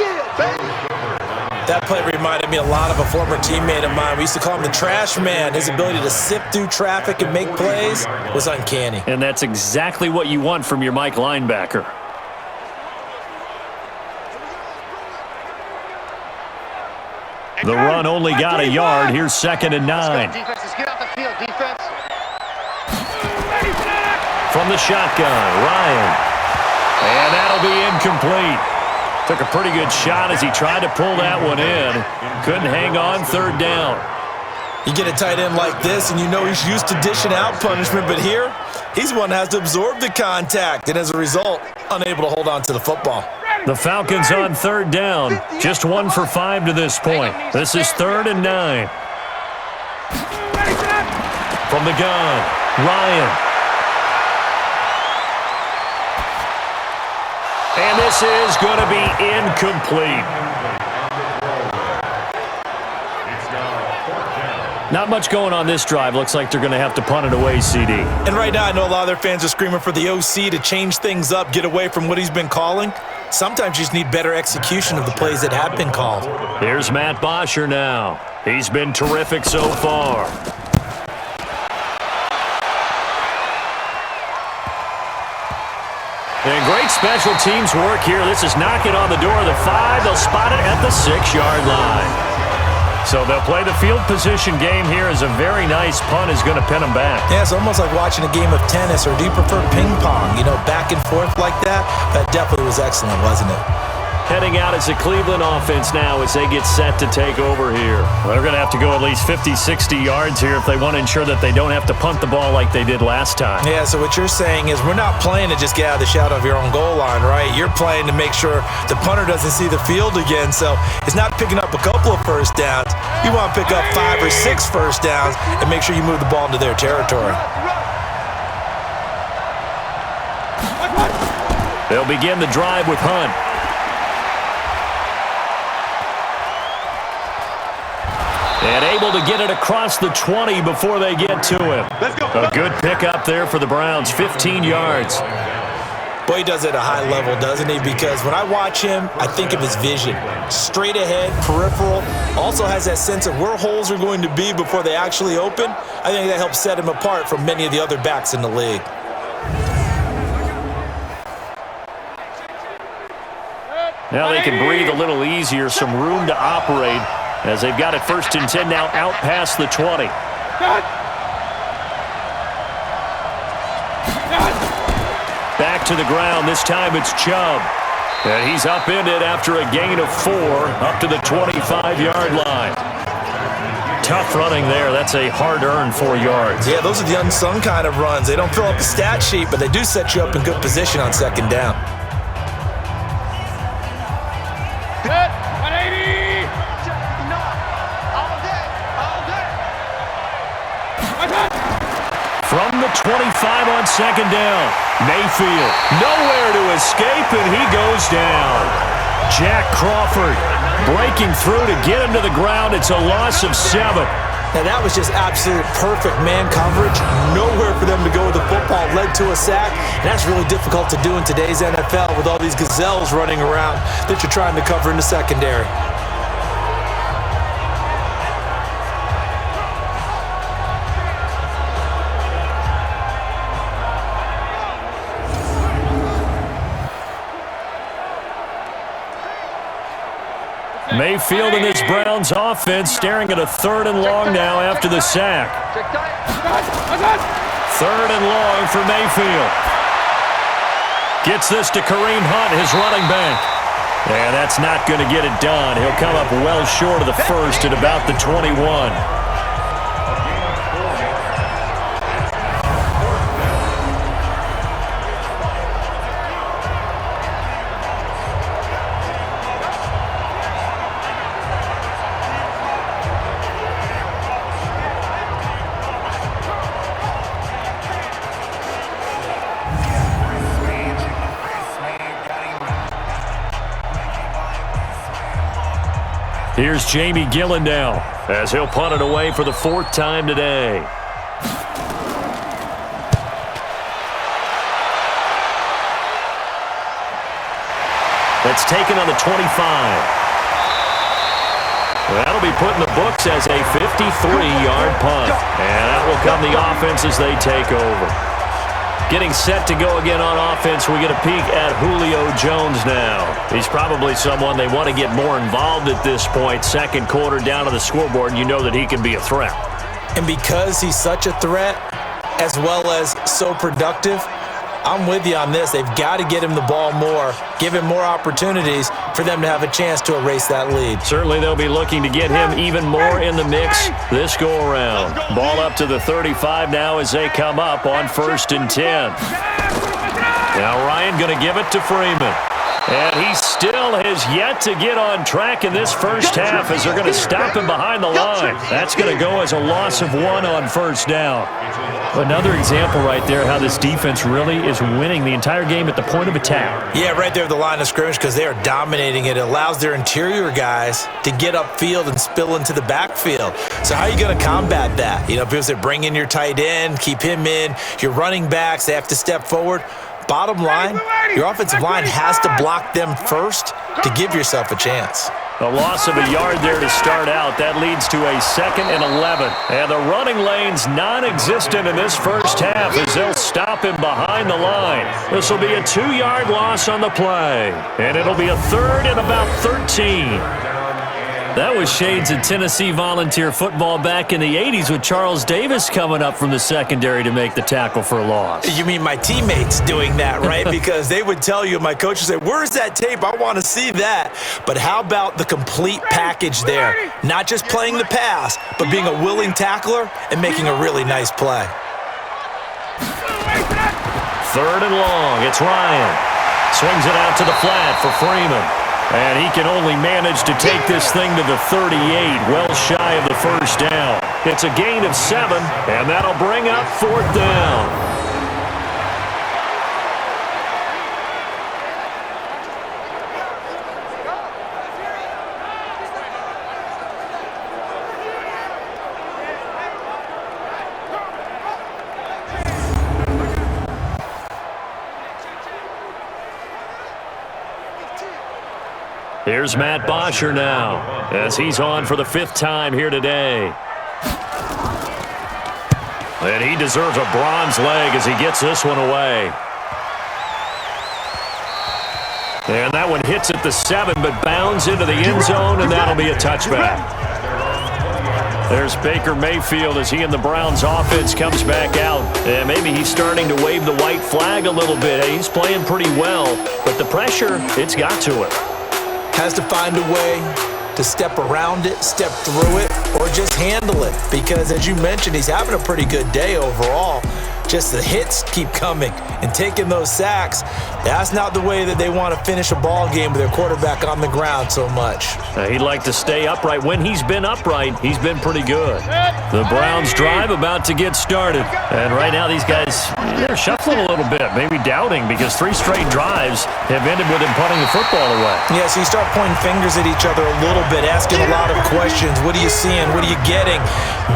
That play reminded me a lot of a former teammate of mine. We used to call him the trash man. His ability to sift through traffic and make plays was uncanny. And that's exactly what you want from your Mike linebacker. The run only got a yard. Here's 2nd and 9. Defense, get off the field, defense. From the shotgun, Ryan. And that'll be incomplete. Took a pretty good shot as he tried to pull that one in. Couldn't hang on 3rd down. You get a tight end like this, and you know he's used to dishing out punishment, but here, he's the one that has to absorb the contact, and as a result, unable to hold on to the football. The Falcons on 3rd down. Just 1 for 5 to this point. This is 3rd and 9. From the gun, Ryan. And this is going to be incomplete. Not much going on this drive. Looks like they're going to have to punt it away, CD. And right now, I know a lot of their fans are screaming for the OC to change things up, get away from what he's been calling. Sometimes you just need better execution of the plays that have been called. Here's Matt Bosher now. He's been terrific so far. And great special teams work here. This is knocking on the door of the 5. They'll spot it at the 6-yard line. So they'll play the field position game here as a very nice punt is going to pin them back. Yeah, it's almost like watching a game of tennis, or do you prefer ping pong? You know, back and forth like that? That definitely was excellent, wasn't it? heading out as a Cleveland offense now as they get set to take over here. Well, they're going to have to go at least 50, 60 yards here if they want to ensure that they don't have to punt the ball like they did last time. Yeah, so what you're saying is we're not playing to just get out of the shadow of your own goal line, right? You're playing to make sure the punter doesn't see the field again. So it's not picking up a couple of first downs. You want to pick up 5 or 6 first downs and make sure you move the ball into their territory. They'll begin the drive with Hunt. And able to get it across the 20 before they get to him. A good pickup there for the Browns, 15 yards. Boy, he does it at a high level, doesn't he? Because when I watch him, I think of his vision. Straight ahead, peripheral. Also has that sense of where holes are going to be before they actually open. I think that helps set him apart from many of the other backs in the league. Now they can breathe a little easier, some room to operate as they've got it 1st and 10 now out past the 20. Back to the ground. This time it's Chubb. And he's upended after a gain of 4 up to the 25-yard line. Tough running there. That's a hard-earned 4 yards. Yeah, those are the unsung kind of runs. They don't fill up the stat sheet, but they do set you up in good position on 2nd down. From the 25 on 2nd down. Mayfield nowhere to escape, and he goes down. Jack Crawford breaking through to get him to the ground. It's a loss of 7. Now that was just absolute perfect man coverage. Nowhere for them to go with the football. Led to a sack. And that's really difficult to do in today's NFL with all these gazelles running around that you're trying to cover in the secondary. Mayfield and this Browns offense staring at a 3rd and long now after the sack. 3rd and long for Mayfield. Gets this to Kareem Hunt, his running back. And that's not going to get it done. He'll come up well short of the 1st at about the 21. Here's Jamie Gillen now as he'll punt it away for the 4th time today. That's taken on the 25. That'll be put in the books as a 53-yard punt. And that will come the offense as they take over. Getting set to go again on offense, we get a peek at Julio Jones now. He's probably someone they want to get more involved at this point. 2nd quarter down to the scoreboard, and you know that he can be a threat. And because he's such a threat, as well as so productive, I'm with you on this. They've got to get him the ball more, give him more opportunities for them to have a chance to erase that lead. Certainly they'll be looking to get him even more in the mix this go-around. Ball up to the 35 now as they come up on 1st and 10. Now Ryan going to give it to Freeman. And he still has yet to get on track in this first half as they're going to stop him behind the line. That's going to go as a loss of 1 on 1st down. Another example right there how this defense really is winning the entire game at the point of attack. Yeah, right there at the line of scrimmage because they are dominating it. It allows their interior guys to get upfield and spill into the backfield. So how are you going to combat that? You know, because they bring in your tight end, keep him in, your running backs, they have to step forward. Bottom line, your offensive line has to block them first to give yourself a chance. A loss of a yard there to start out. That leads to a 2nd and 11. And the running lane's non-existent in this first half as they'll stop him behind the line. This will be a 2-yard loss on the play. And it'll be a 3rd and about 13. That was shades of Tennessee volunteer football back in the 80s with Charles Davis coming up from the secondary to make the tackle for a loss. You mean my teammates doing that, right? Because they would tell you, my coach would say, where's that tape? I want to see that. But how about the complete package there? Not just playing the pass, but being a willing tackler and making a really nice play. 3rd and long. It's Ryan. Swings it out to the flat for Freeman. And he can only manage to take this thing to the 38, well shy of the first down. It's a gain of 7, and that'll bring up 4th down. Here's Matt Bosher now, as he's on for the 5th time here today. And he deserves a bronze leg as he gets this one away. And that one hits at the 7, but bounds into the end zone, and that'll be a touchback. There's Baker Mayfield as he and the Browns offense comes back out. And maybe he's starting to wave the white flag a little bit. He's playing pretty well, but the pressure, it's got to it. Has to find a way to step around it, step through it, or just handle it. Because as you mentioned, he's having a pretty good day overall. Just the hits keep coming and taking those sacks. That's not the way that they want to finish a ball game with their quarterback on the ground so much. He'd like to stay upright. When he's been upright, he's been pretty good. The Browns drive about to get started. And right now these guys, they're shuffling a little bit, maybe doubting, because 3 straight drives have ended with him punting the football away. Yeah, so you start pointing fingers at each other a little bit, asking a lot of questions. What are you seeing? What are you getting?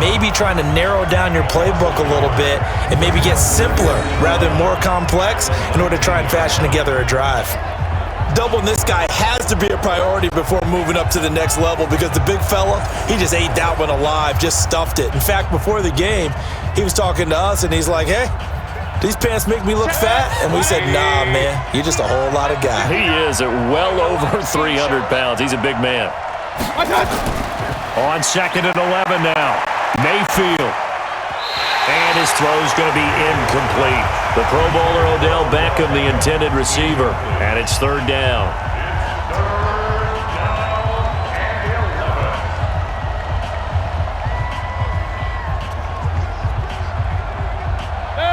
Maybe trying to narrow down your playbook a little bit and maybe get simpler rather than more complex in order to try and fashion together a drive. Doubling this guy has to be a priority before moving up to the next level, because the big fella, he just ate that one alive, just stuffed it. In fact, before the game, he was talking to us and he's like, hey, these pants make me look fat? And we said, nah, man, you're just a whole lot of guy. He is at well over 300 pounds. He's a big man. On 2nd and 11 now, Mayfield. And his throw's going to be incomplete. The Pro Bowler Odell Beckham, the intended receiver. And it's 3rd down.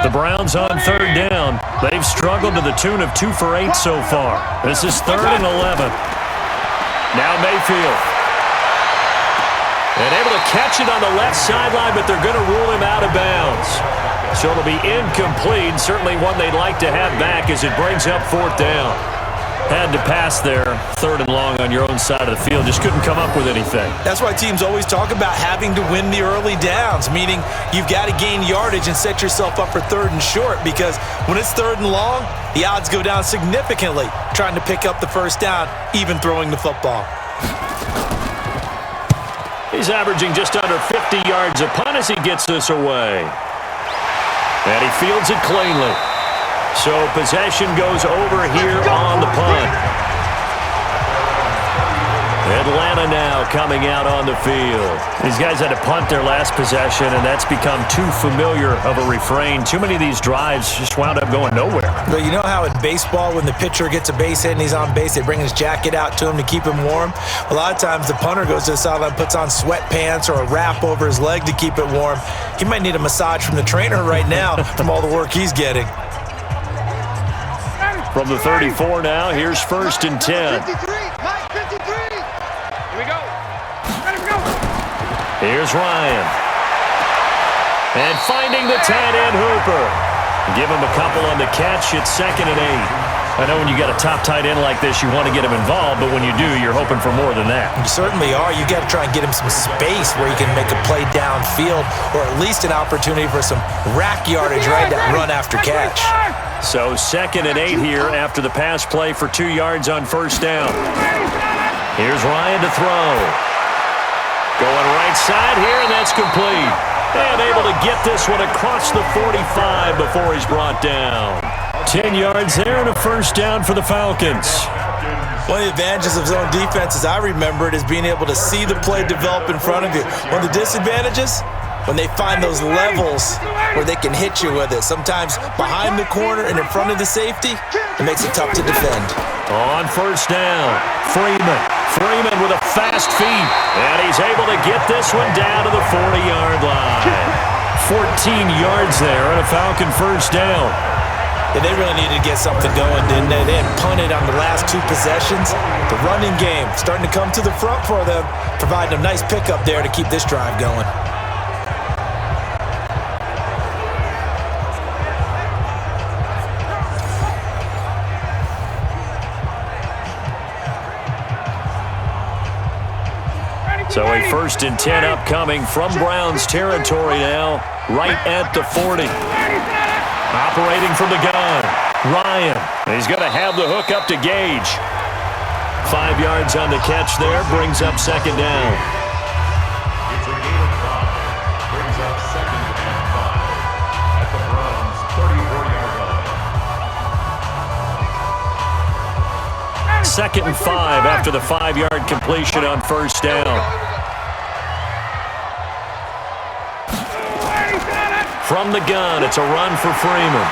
The Browns on 3rd down. They've struggled to the tune of 2 for 8 so far. This is 3rd and 11. Now Mayfield. And able to catch it on the left sideline, but they're going to rule him out of bounds. So it'll be incomplete. Certainly one they'd like to have back as it brings up 4th down. Had to pass there, 3rd and long on your own side of the field. Just couldn't come up with anything. That's why teams always talk about having to win the early downs, meaning you've got to gain yardage and set yourself up for 3rd and short, because when it's 3rd and long, the odds go down significantly trying to pick up the 1st down, even throwing the football. He's averaging just under 50 yards a punt as he gets this away. And he fields it cleanly. So possession goes over here on the punt. Atlanta now coming out on the field. These guys had to punt their last possession, and that's become too familiar of a refrain. Too many of these drives just wound up going nowhere. But you know how in baseball, when the pitcher gets a base hit and he's on base, they bring his jacket out to him to keep him warm? A lot of times the punter goes to the sideline, puts on sweatpants or a wrap over his leg to keep it warm. He might need a massage from the trainer right now from all the work he's getting. From the 34 now, here's 1st and 10. 53, Mike, 53. Here we go. Let him go. Here's Ryan. And finding the tight end Hooper. Give him a couple on the catch. It's 2nd and 8. I know when you got a top tight end like this, you want to get him involved, but when you do, you're hoping for more than that. You certainly are. You got to try and get him some space where he can make a play downfield, or at least an opportunity for some rack yardage, right? That run after catch. So 2nd and 8 here after the pass play for 2 yards on 1st down. Here's Ryan to throw. Going right side here, and that's complete. And able to get this one across the 45 before he's brought down. 10 yards there and a 1st down for the Falcons. One of the advantages of zone defense, as I remember it, is being able to see the play develop in front of you. One of the disadvantages, when they find those levels where they can hit you with it. Sometimes behind the corner and in front of the safety, it makes it tough to defend. On first down, Freeman with a fast feet, and he's able to get this one down to the 40-yard line. 14 yards there and a Falcon first down. Yeah, they really needed to get something going, didn't they? They had punted on the last 2 possessions. The running game starting to come to the front for them, providing a nice pickup there to keep this drive going. So a 1st and 10 upcoming from Browns territory now, right at the 40. Operating from the gun, Ryan. He's going to have the hook up to Gage. 5 yards on the catch there, brings up second down. It's a gain of 5. Brings up 2nd and 5 at the Browns' 34-yard line. 2nd and 5 after the 5-yard completion on first down. From the gun, it's a run for Freeman.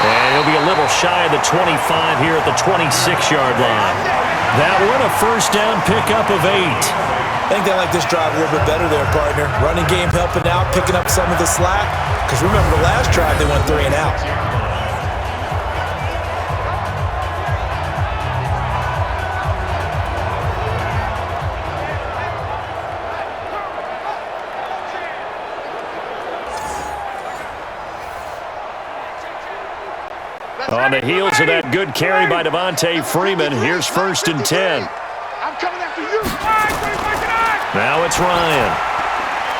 And he'll be a little shy of the 25 here at the 26-yard line. That one, a first down pickup of 8. I think they like this drive a little bit better there, partner. Running game helping out, picking up some of the slack. Because remember the last drive, they went 3 and out. On the heels of that good carry by Devontae Freeman, here's 1st and 10. I'm coming after you. Now it's Ryan.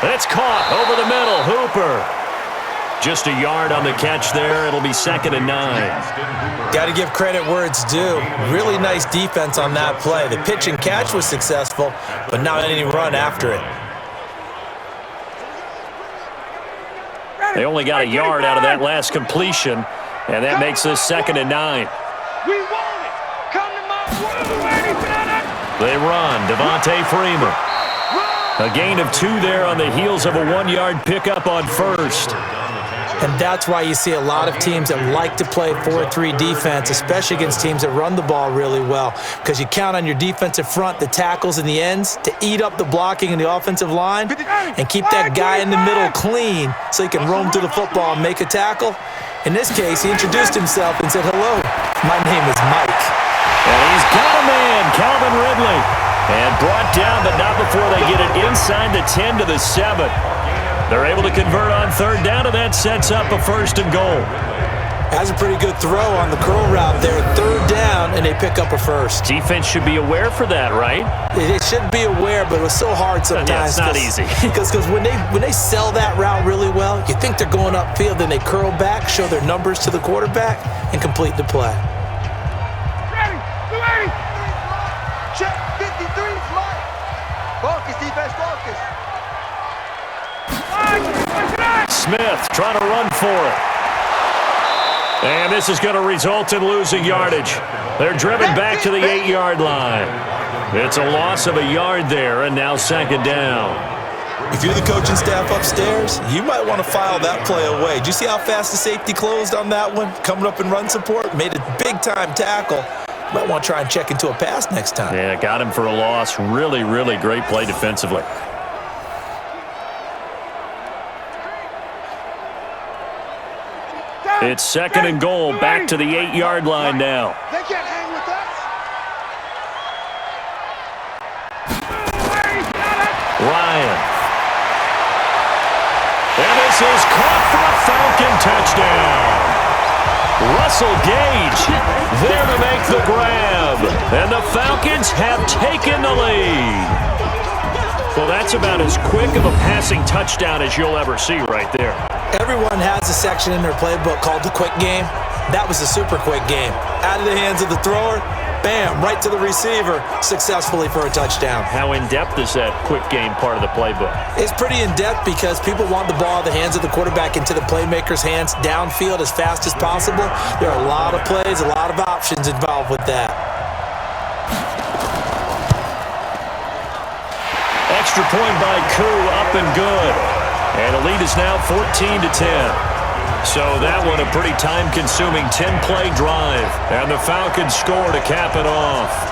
It's caught over the middle. Hooper. Just a yard on the catch there. It'll be 2nd and 9. Got to give credit where it's due. Really nice defense on that play. The pitch and catch was successful, but not any run after it. They only got a yard out of that last completion. And that makes this 2nd and 9. We want it. Come to my way. They run. Devontae Freeman. A gain of 2 there on the heels of a 1-yard pickup on first. And that's why you see a lot of teams that like to play 4-3 defense, especially against teams that run the ball really well. Because you count on your defensive front, the tackles and the ends, to eat up the blocking in the offensive line and keep that guy in the middle clean so he can roam to the football and make a tackle. In this case, he introduced himself and said, "Hello, my name is Mike." And he's got a man, Calvin Ridley. And brought down, but not before they get it inside the 10 to the 7. They're able to convert on 3rd down, and that sets up a 1st and goal. Has a pretty good throw on the curl route there. 3rd down, and they pick up a 1st. Defense should be aware for that, right? They should be aware, but it was so hard sometimes. Yeah, it's not easy. Because when they sell that route really well, you think they're going upfield, then they curl back, show their numbers to the quarterback, and complete the play. Ready. 280. Check 53. Smart. Focus, defense, focus. Smith trying to run for it. And this is going to result in losing yardage. They're driven back to the 8-yard line. It's a loss of a yard there, and now 2nd down. If you're the coaching staff upstairs, you might want to file that play away. Did you see how fast the safety closed on that one? Coming up in run support, made a big-time tackle. Might want to try and check into a pass next time. Yeah, got him for a loss. Really, really great play defensively. It's 2nd and goal, back to the 8-yard line now. They can't hang with us. Ryan. And this is caught for a Falcon touchdown. Russell Gage there to make the grab. And the Falcons have taken the lead. Well, that's about as quick of a passing touchdown as you'll ever see right there. Everyone has a section in their playbook called the quick game. That was a super quick game. Out of the hands of the thrower, bam, right to the receiver, successfully for a touchdown. How in-depth is that quick game part of the playbook? It's pretty in-depth because people want the ball out of the hands of the quarterback into the playmaker's hands downfield as fast as possible. There are a lot of plays, a lot of options involved with that. extra point by Koo, up and good. And the lead is now 14-10. So that one a pretty time-consuming 10-play drive. And the Falcons score to cap it off.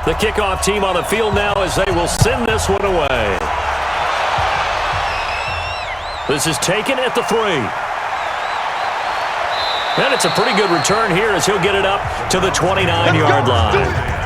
The kickoff team on the field now as they will send this one away. This is taken at the 3. And it's a pretty good return here as he'll get it up to the 29-yard line.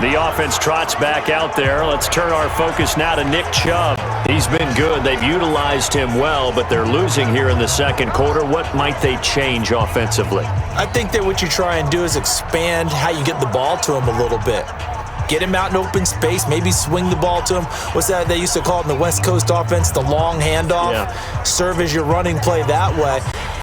The offense trots back out there. Let's turn our focus now to Nick Chubb. He's been good. They've utilized him well, but they're losing here in the second quarter. What might they change offensively? I think that what you try and do is expand how you get the ball to him a little bit. Get him out in open space, maybe swing the ball to him. What's that they used to call it in the West Coast offense, the long handoff? Yeah. Serve as your running play that way,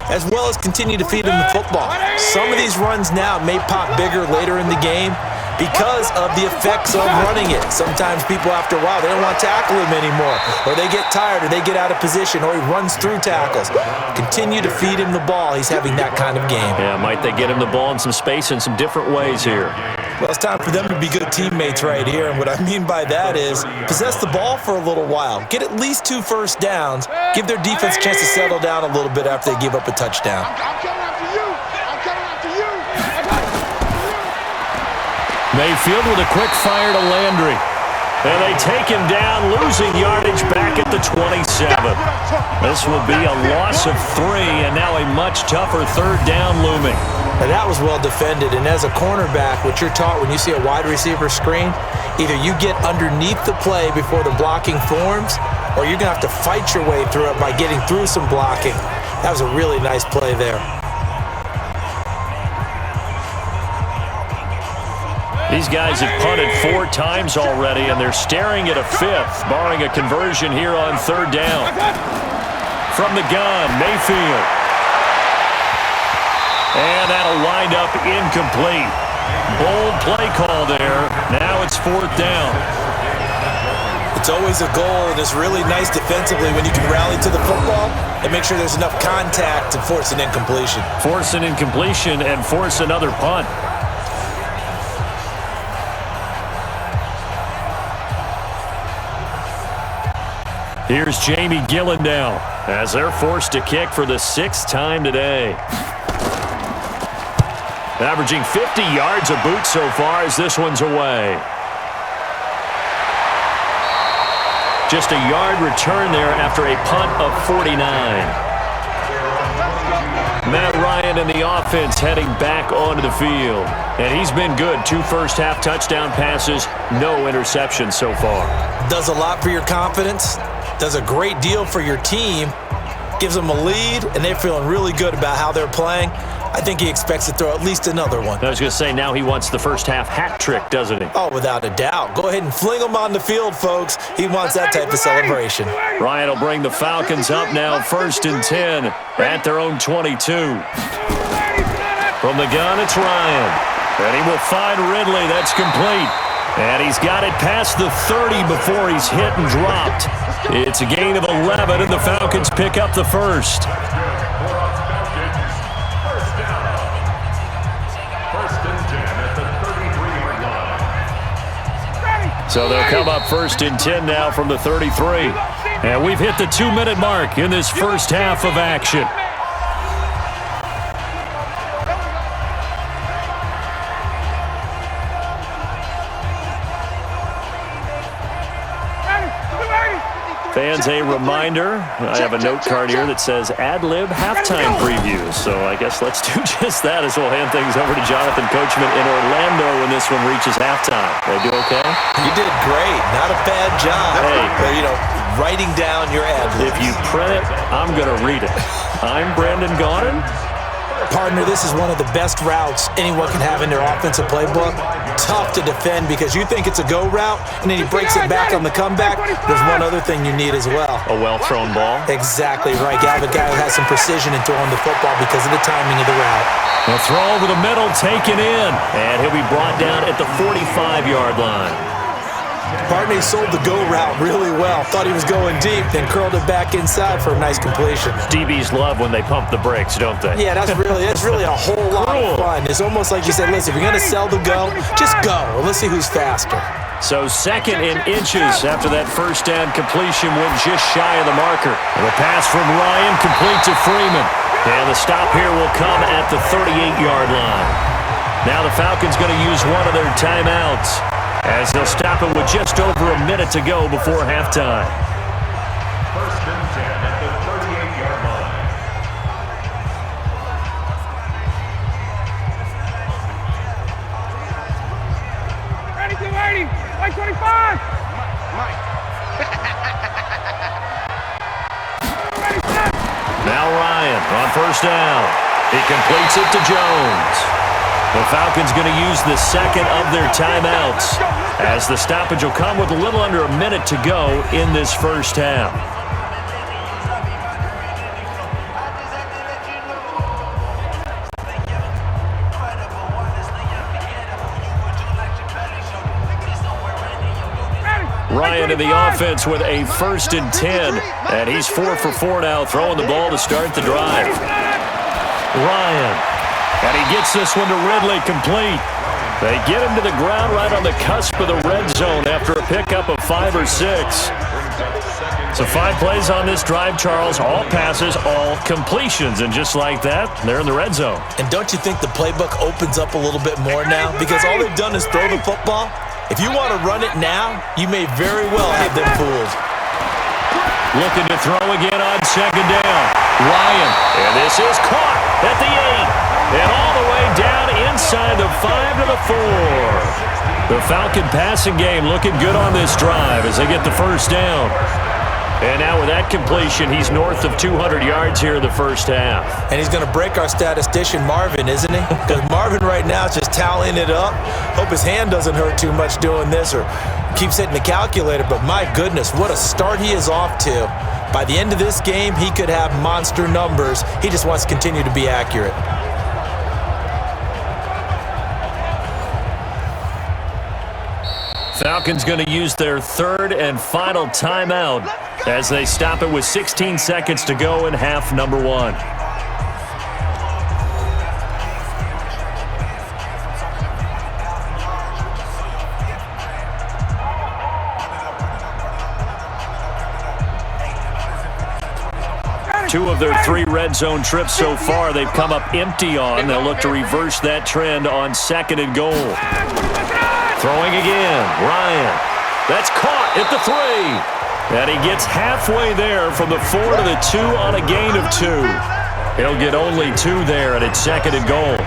as well as continue to feed him the football. Some of these runs now may pop bigger later in the game because of the effects of running it. Sometimes people, after a while, they don't want to tackle him anymore, or they get tired, or they get out of position, or he runs through tackles. Continue to feed him the ball. He's having that kind of game. Yeah, might they get him the ball in some space in some different ways here? Well, it's time for them to be good teammates right here, and what I mean by that is possess the ball for a little while. Get at least 2 first downs. Give their defense a chance to settle down a little bit after they give up a touchdown. I'm coming after you. I'm coming after you. Mayfield with a quick fire to Landry. And they take him down, losing yardage back at the 27. This will be a loss of 3, and now a much tougher third down looming. And that was well defended, and as a cornerback, what you're taught when you see a wide receiver screen, either you get underneath the play before the blocking forms, or you're going to have to fight your way through it by getting through some blocking. That was a really nice play there. These guys have punted 4 times already, and they're staring at a 5th, barring a conversion here on third down. From the gun, Mayfield. And that'll wind up incomplete. Bold play call there. Now it's 4th down. It's always a goal, and it's really nice defensively when you can rally to the football and make sure there's enough contact to force an incompletion. Force an incompletion and force another punt. Here's Jamie Gillen now as they're forced to kick for the 6th time today. Averaging 50 yards a boot so far as this one's away. Just a yard return there after a punt of 49. Matt Ryan and the offense heading back onto the field. And he's been good. 2 first-half touchdown passes, no interceptions so far. Does a lot for your confidence. Does a great deal for your team. Gives them a lead, and they're feeling really good about how they're playing. I think he expects to throw at least another one. I was going to say, now he wants the first-half hat trick, doesn't he? Oh, without a doubt. Go ahead and fling him on the field, folks. He wants that type of celebration. Ryan will bring the Falcons up now, 1st and 10 at their own 22. From the gun, it's Ryan. And he will find Ridley. That's complete. And he's got it past the 30 before he's hit and dropped. It's a gain of 11, and the Falcons pick up the first. So they'll come up 1st and 10 now from the 33. And we've hit the 2-minute mark in this first half of action. Fans, a reminder, I have a note card here that says ad-lib halftime previews. So I guess let's do just that as we'll hand things over to Jonathan Coachman in Orlando when this one reaches halftime. Did I do okay? You did great. Not a bad job. Hey. But, writing down your ad-libs. If you print it, I'm going to read it. I'm Brandon Gaudin. Partner, this is one of the best routes anyone can have in their offensive playbook. Tough to defend because you think it's a go route, and then he breaks it back on the comeback. There's one other thing you need as well. A well-thrown ball. Exactly right. You have a guy who has some precision in throwing the football because of the timing of the route. A throw over the middle, taken in, and he'll be brought down at the 45-yard line. Partner, he sold the go route really well. Thought he was going deep, then curled it back inside for a nice completion. DBs love when they pump the brakes, don't they? Yeah, that's really a whole lot of fun. It's almost like you said, listen, if you're going to sell the go, just go. Let's see who's faster. So second in inches after that first down completion went just shy of the marker. And the pass from Ryan complete to Freeman. And the stop here will come at the 38-yard line. Now the Falcons going to use one of their timeouts, as they'll stop it with just over a minute to go before halftime. First and 10 at the 38-yard line. Ready, get ready. Like 25. Mike. Ready, set. Now Ryan on first down. He completes it to Jones. The Falcons going to use the second of their timeouts, as the stoppage will come with a little under a minute to go in this first half. Ryan in the offense with a 1st and 10, and he's 4 for 4 now, throwing the ball to start the drive. Ryan, and he gets this one to Ridley, complete. They get him to the ground right on the cusp of the red zone after a pickup of 5 or 6. So 5 plays on this drive, Charles, all passes, all completions, and just like that, they're in the red zone. And don't you think the playbook opens up a little bit more now? Because all they've done is throw the football. If you want to run it now, you may very well have them fooled. Looking to throw again on second down. Ryan, and this is caught at the 8. And all the way down inside the 5 to the 4. The Falcon passing game looking good on this drive as they get the first down. And now with that completion, he's north of 200 yards here in the first half. And he's going to break our statistician Marvin, isn't he? Because Marvin right now is just tallying it up. Hope his hand doesn't hurt too much doing this or keeps hitting the calculator. But my goodness, what a start he is off to. By the end of this game, he could have monster numbers. He just wants to continue to be accurate. Falcons going to use their 3rd and final timeout as they stop it with 16 seconds to go in half number 1. Two of their 3 red zone trips so far they've come up empty on. They'll look to reverse that trend on 2nd and goal. Throwing again, Ryan. That's caught at the 3. And he gets halfway there from the 4 to the 2 on a gain of 2. He'll get only 2 there, and it's 2nd and goal.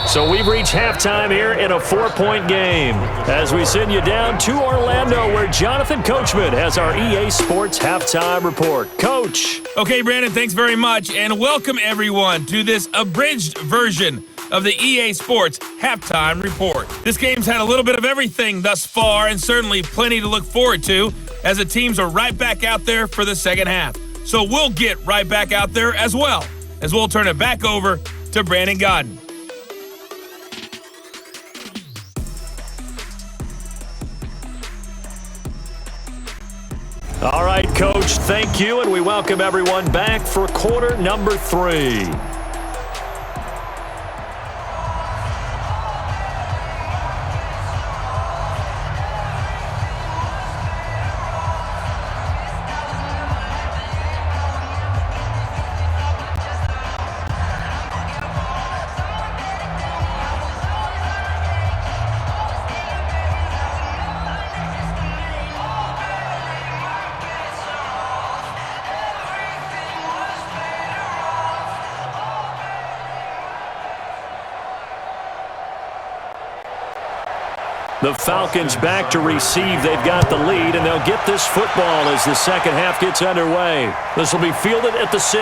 So we've reached halftime here in a 4-point game as we send you down to Orlando, where Jonathan Coachman has our EA Sports Halftime Report. Coach. Okay, Brandon, thanks very much, and welcome everyone to this abridged version of the EA Sports Halftime Report. This game's had a little bit of everything thus far, and certainly plenty to look forward to, as the teams are right back out there for the second half. So we'll get right back out there as well, as we'll turn it back over to Brandon Gaudin. All right, Coach, thank you, and we welcome everyone back for quarter number 3. The Falcons back to receive. They've got the lead, and they'll get this football as the second half gets underway. This will be fielded at the 6.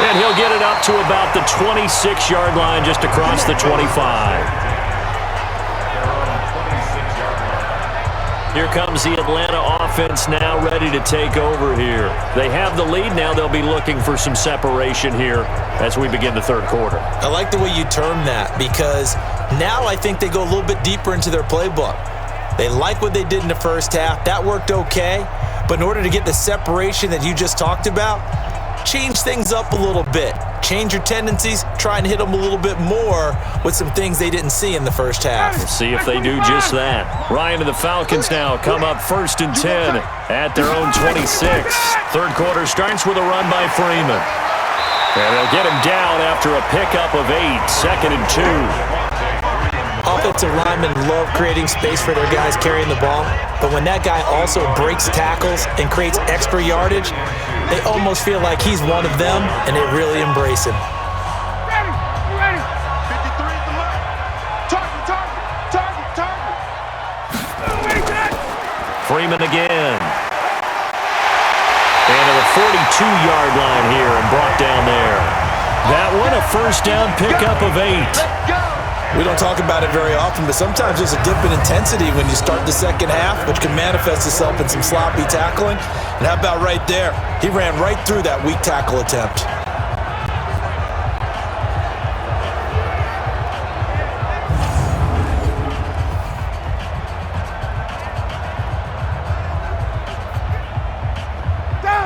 And he'll get it up to about the 26-yard line, just across the 25. Here comes the Atlanta offense now ready to take over here. They have the lead now. They'll be looking for some separation here as we begin the third quarter. I like the way you term that, because now I think they go a little bit deeper into their playbook. They like what they did in the first half. That worked okay. But in order to get the separation that you just talked about, change things up a little bit. Change your tendencies, try and hit them a little bit more with some things they didn't see in the first half. We'll see if they do just that. Ryan and the Falcons now come up 1st and 10 at their own 26. Third quarter starts with a run by Freeman. And they'll get him down after a pickup of 8, 2nd and 2. Offensive linemen love creating space for their guys carrying the ball, but when that guy also breaks tackles and creates extra yardage, they almost feel like he's one of them, and they really embrace him. Ready, you ready? 53 is the line. Target. Freeman again. And to the 42-yard line here and brought down there. That one a first down pickup of 8. We don't talk about it very often, but sometimes there's a dip in intensity when you start the second half, which can manifest itself in some sloppy tackling. And how about right there? He ran right through that weak tackle attempt.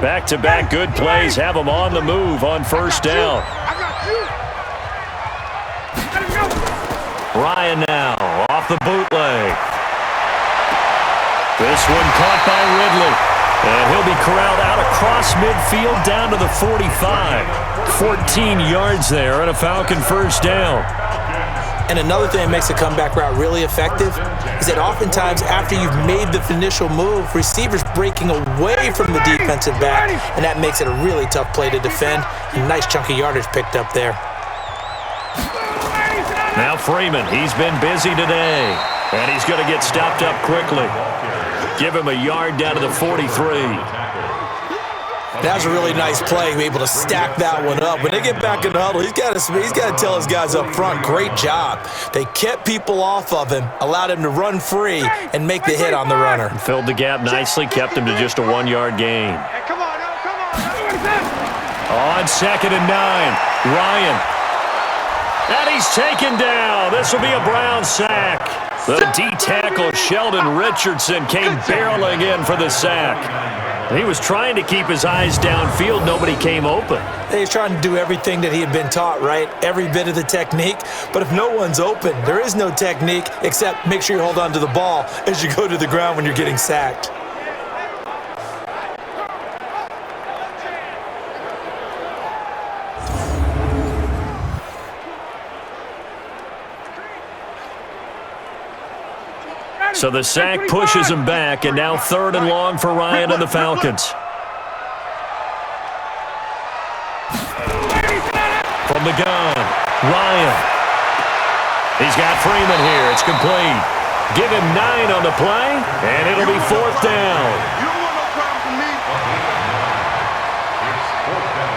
Back-to-back good plays have them on the move on first down. I got you. Let him go. Ryan now off the bootleg. This one caught by Ridley. And he'll be corralled out across midfield down to the 45. 14 yards there and a Falcon first down. And another thing that makes a comeback route really effective is that oftentimes after you've made the initial move, receivers breaking away from the defensive back, and that makes it a really tough play to defend. A nice chunk of yardage picked up there. Now Freeman, he's been busy today, and he's going to get stopped up quickly. Give him a yard down to the 43. That was a really nice play, able to stack that one up. When they get back in the huddle, he's got to tell his guys up front, great job. They kept people off of him, allowed him to run free and make the hit on the runner. Filled the gap nicely, kept him to just a 1-yard gain. Hey, come on, now, come on. On 2nd and 9, Ryan. And he's taken down. This will be a Brown sack. The D-tackle, Sheldon Richardson, came barreling in for the sack. He was trying to keep his eyes downfield. Nobody came open. He's trying to do everything that he had been taught, right? Every bit of the technique. But if no one's open, there is no technique except make sure you hold on to the ball as you go to the ground when you're getting sacked. So the sack pushes him back, and now 3rd and long for Ryan and the Falcons. From the gun, Ryan. He's got Freeman here. It's complete. Give him 9 on the play, and it'll be 4th down. You don't want no problem from me. It's 4th down.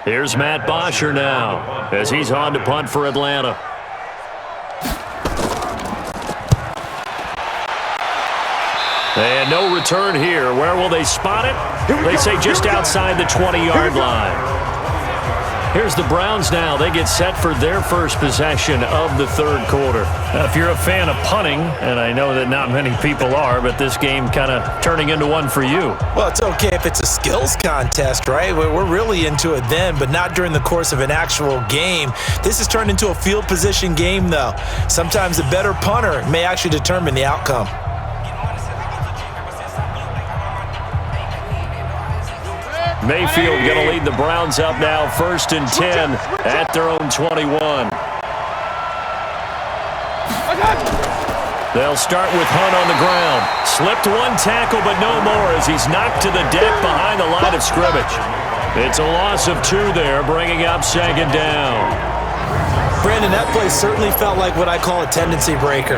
Here's Matt Bosher now as he's on to punt for Atlanta. And no return here. Where will they spot it? They say just outside the 20-yard line. Here's the Browns now. They get set for their first possession of the third quarter. If you're a fan of punting, and I know that not many people are, but this game kind of turning into one for you. Well, it's okay if it's a skills contest, right? We're really into it then, but not during the course of an actual game. This has turned into a field position game, though. Sometimes a better punter may actually determine the outcome. Mayfield going to lead the Browns up now, 1st and 10 at their own 21. They'll start with Hunt on the ground. Slipped one tackle, but no more as he's knocked to the deck behind the line of scrimmage. It's a loss of 2 there, bringing up 2nd down. Brandon, that play certainly felt like what I call a tendency breaker.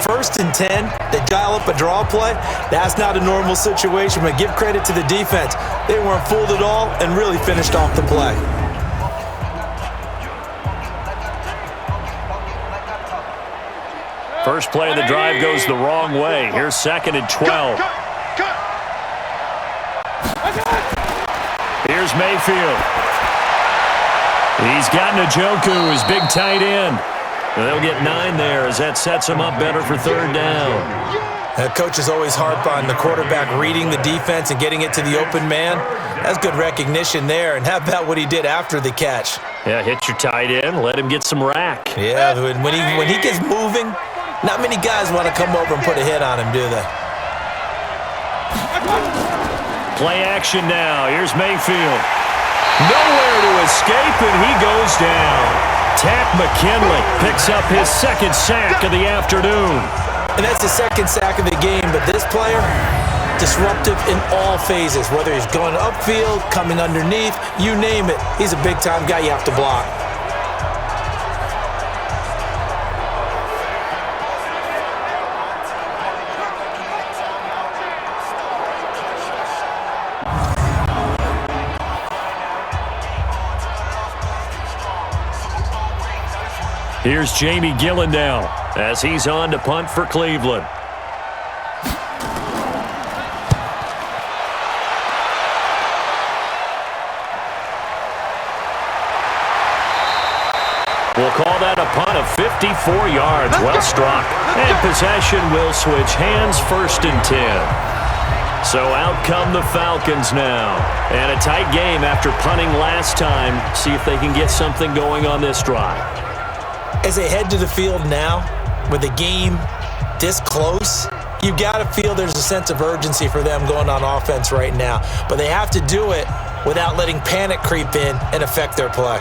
1st and 10, they dial up a draw play. That's not a normal situation, but give credit to the defense. They weren't fooled at all and really finished off the play. First play of the drive goes the wrong way. Here's 2nd and 12. Here's Mayfield. He's got Njoku, his big tight end. They'll get 9 there as that sets him up better for 3rd down. Coaches always harp on the quarterback reading the defense and getting it to the open man. That's good recognition there. And how about what he did after the catch? Yeah, hit your tight end, let him get some rack. Yeah, when he gets moving, not many guys want to come over and put a hit on him, do they? Play action now. Here's Mayfield. Nowhere to escape, and he goes down. Tack McKinley picks up his 2nd sack of the afternoon. And that's the 2nd sack of the game, but this player, disruptive in all phases, whether he's going upfield, coming underneath, you name it. He's a big-time guy you have to block. Here's Jamie Gillen now as he's on to punt for Cleveland. We'll call that a punt of 54 yards. Well struck. And possession will switch hands, 1st and 10. So out come the Falcons now. And a tight game after punting last time. See if they can get something going on this drive. As they head to the field now, with the game this close, you got to feel there's a sense of urgency for them going on offense right now. But they have to do it without letting panic creep in and affect their play.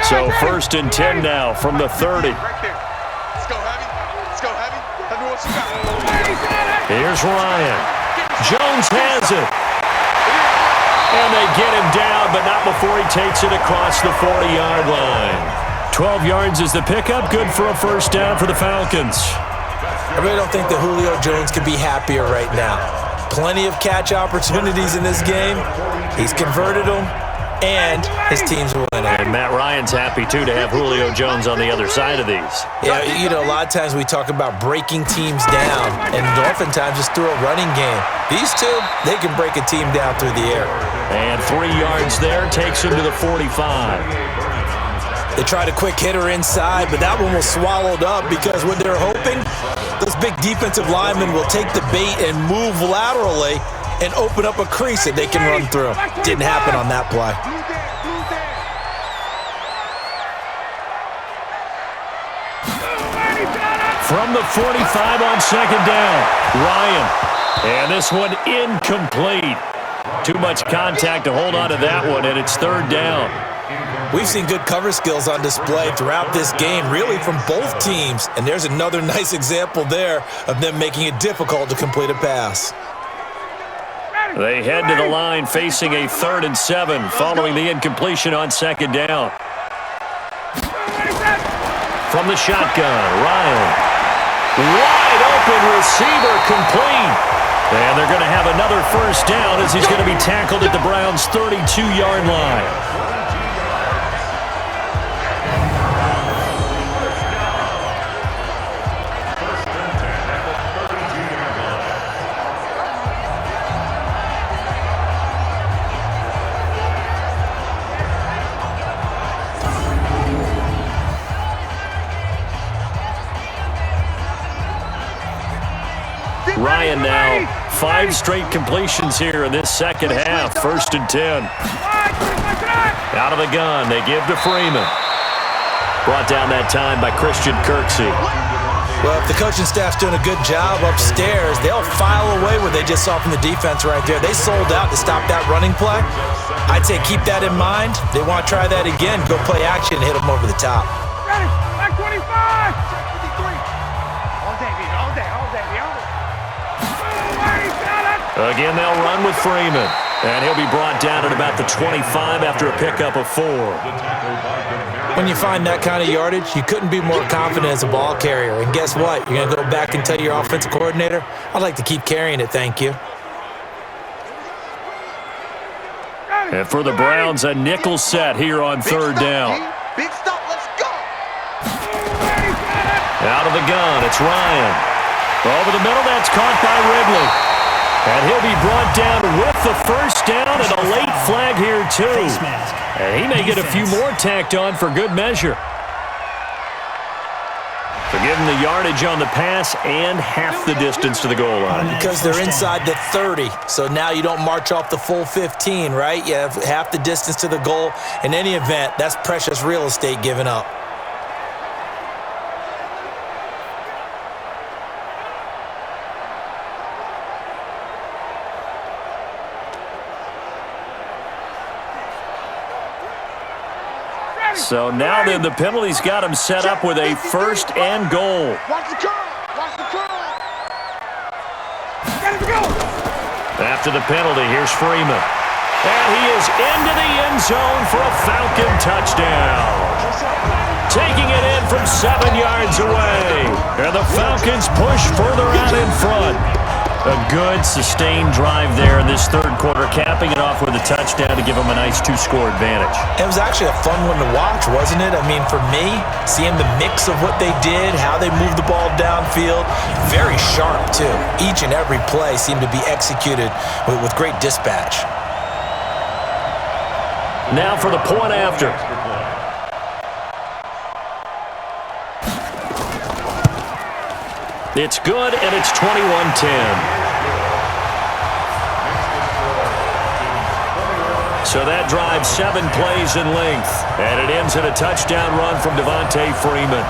So 1st and 10 now from the 30. Let's go, Heavy. Let's go, Heavy. Heavy, what you got? Here's Ryan. Jones has it. And they get him down, but not before he takes it across the 40-yard line. 12 yards is the pickup. Good for a 1st down for the Falcons. I really don't think that Julio Jones could be happier right now. Plenty of catch opportunities in this game. He's converted them, and his team's winning. And Matt Ryan's happy, too, to have Julio Jones on the other side of these. Yeah, you know, a lot of times we talk about breaking teams down, and oftentimes just through a running game. These two, they can break a team down through the air. And 3 yards there takes him to the 45. They tried a quick hitter inside, but that one was swallowed up because what they're hoping, those big defensive linemen will take the bait and move laterally and open up a crease that they can run through. Didn't happen on that play. From the 45 on 2nd down, Ryan. And this one incomplete. Too much contact to hold on to that one, and it's 3rd down. We've seen good cover skills on display throughout this game, really from both teams. And there's another nice example there of them making it difficult to complete a pass. They head to the line facing a 3rd and 7 following the incompletion on 2nd down. From the shotgun, Ryan. Wide open receiver complete. And they're going to have another 1st down as he's going to be tackled at the Browns' 32-yard line. Ryan now, 5 straight completions here in this 2nd half. 1st and 10. Out of the gun, they give to Freeman. Brought down that time by Christian Kirksey. Well, if the coaching staff's doing a good job upstairs, they'll file away what they just saw from the defense right there. They sold out to stop that running play. I'd say keep that in mind. They want to try that again, go play action and hit them over the top. Ready, back 25! 53. All day, baby, all day, all day, all day. Again, they'll run with Freeman. And he'll be brought down at about the 25 after a pickup of 4. When you find that kind of yardage, you couldn't be more confident as a ball carrier. And guess what? You're going to go back and tell your offensive coordinator, I'd like to keep carrying it, thank you. And for the Browns, a nickel set here on third down. Big stop, let's go. Out of the gun, it's Ryan. Over the middle, that's caught by Ridley. And he'll be brought down with the first down and a late flag here, too. And he may get a few more tacked on for good measure. So give him the yardage on the pass and half the distance to the goal line. Because they're inside the 30, so now you don't march off the full 15, right? You have half the distance to the goal. In any event, that's precious real estate given up. So now then, the penalty's got him set up with a first and goal. Watch the curl, watch the curl. Ready to go! After the penalty, here's Freeman. And he is into the end zone for a Falcon touchdown. Taking it in from 7 yards away. And the Falcons push further out in front. A good, sustained drive there in this third quarter, capping it off with a touchdown to give them a nice 2-score advantage. It was actually a fun one to watch, wasn't it? I mean, for me, seeing the mix of what they did, how they moved the ball downfield, very sharp, too. Each and every play seemed to be executed with great dispatch. Now for the point after. It's good, and it's 21-10. So that drives 7 plays in length, and it ends in a touchdown run from Devontae Freeman.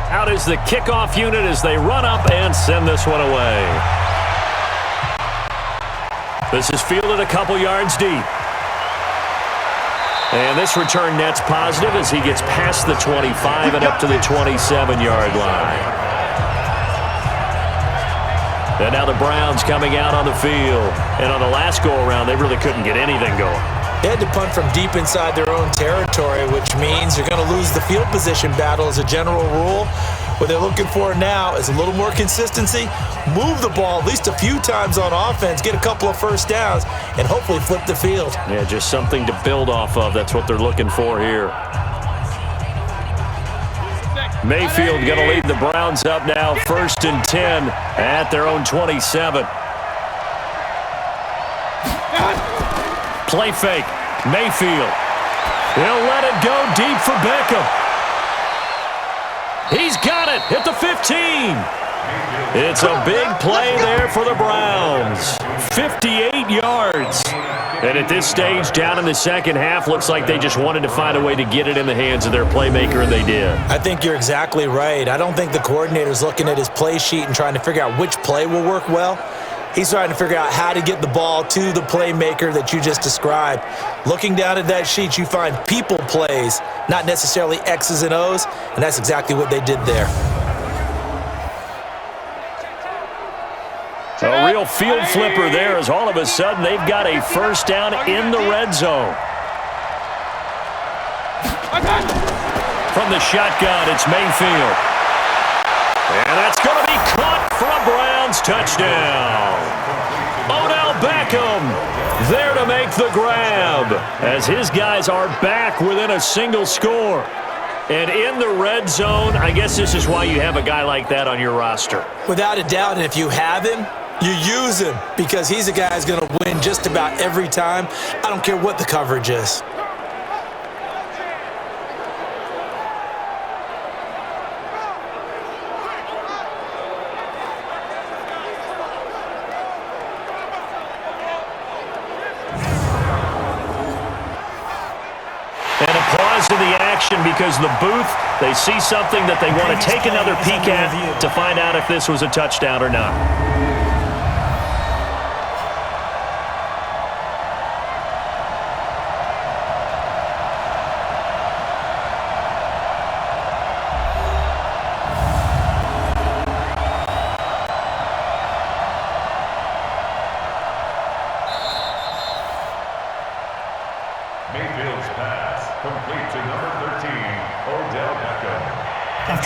Out is the kickoff unit as they run up and send this one away. This is fielded a couple yards deep. And this return net's positive as he gets past the 25 and up to the 27-yard line. And now the Browns coming out on the field. And on the last go-around, they really couldn't get anything going. They had to punt from deep inside their own territory, which means you're going to lose the field position battle as a general rule. What they're looking for now is a little more consistency, move the ball at least a few times on offense, get a couple of first downs, and hopefully flip the field. Yeah, just something to build off of. That's what they're looking for here. Mayfield going to lead the Browns up now, 1st and 10 at their own 27. Play fake. Mayfield. He'll let it go deep for Beckham. He's got it at the 15. It's a big play there for the Browns. 58 yards. And at this stage, down in the second half, looks like they just wanted to find a way to get it in the hands of their playmaker, and they did. I think you're exactly right. I don't think the coordinator's looking at his play sheet and trying to figure out which play will work well. He's trying to figure out how to get the ball to the playmaker that you just described. Looking down at that sheet, you find people plays, not necessarily X's and O's, and that's exactly what they did there. A real field flipper there as all of a sudden they've got a first down in the red zone. From the shotgun, it's Mayfield. And that's going to be caught for a Browns touchdown. Odell Beckham. There to make the grab as his guys are back within a single score. And in the red zone, I guess this is why you have a guy like that on your roster. Without a doubt, and if you have him, you use him because he's a guy who's going to win just about every time. I don't care what the coverage is. And a pause in the action because the booth, they see something that they want to take another peek at to find out if this was a touchdown or not. Mayfield's pass complete to number 13, Odell Beckham.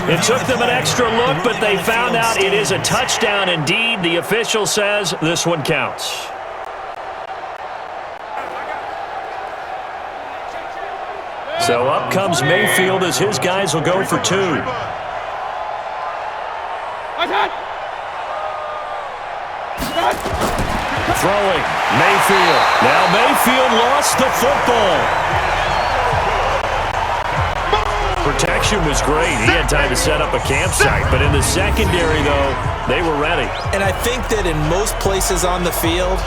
It took them an extra look, but they found out it is a touchdown indeed. The official says this one counts. So up comes Mayfield as his guys will go for two. Throwing, Mayfield. Now Mayfield lost the football. Protection was great. He had time to set up a campsite, but in the secondary, though, they were ready. And I think that in most places on the field,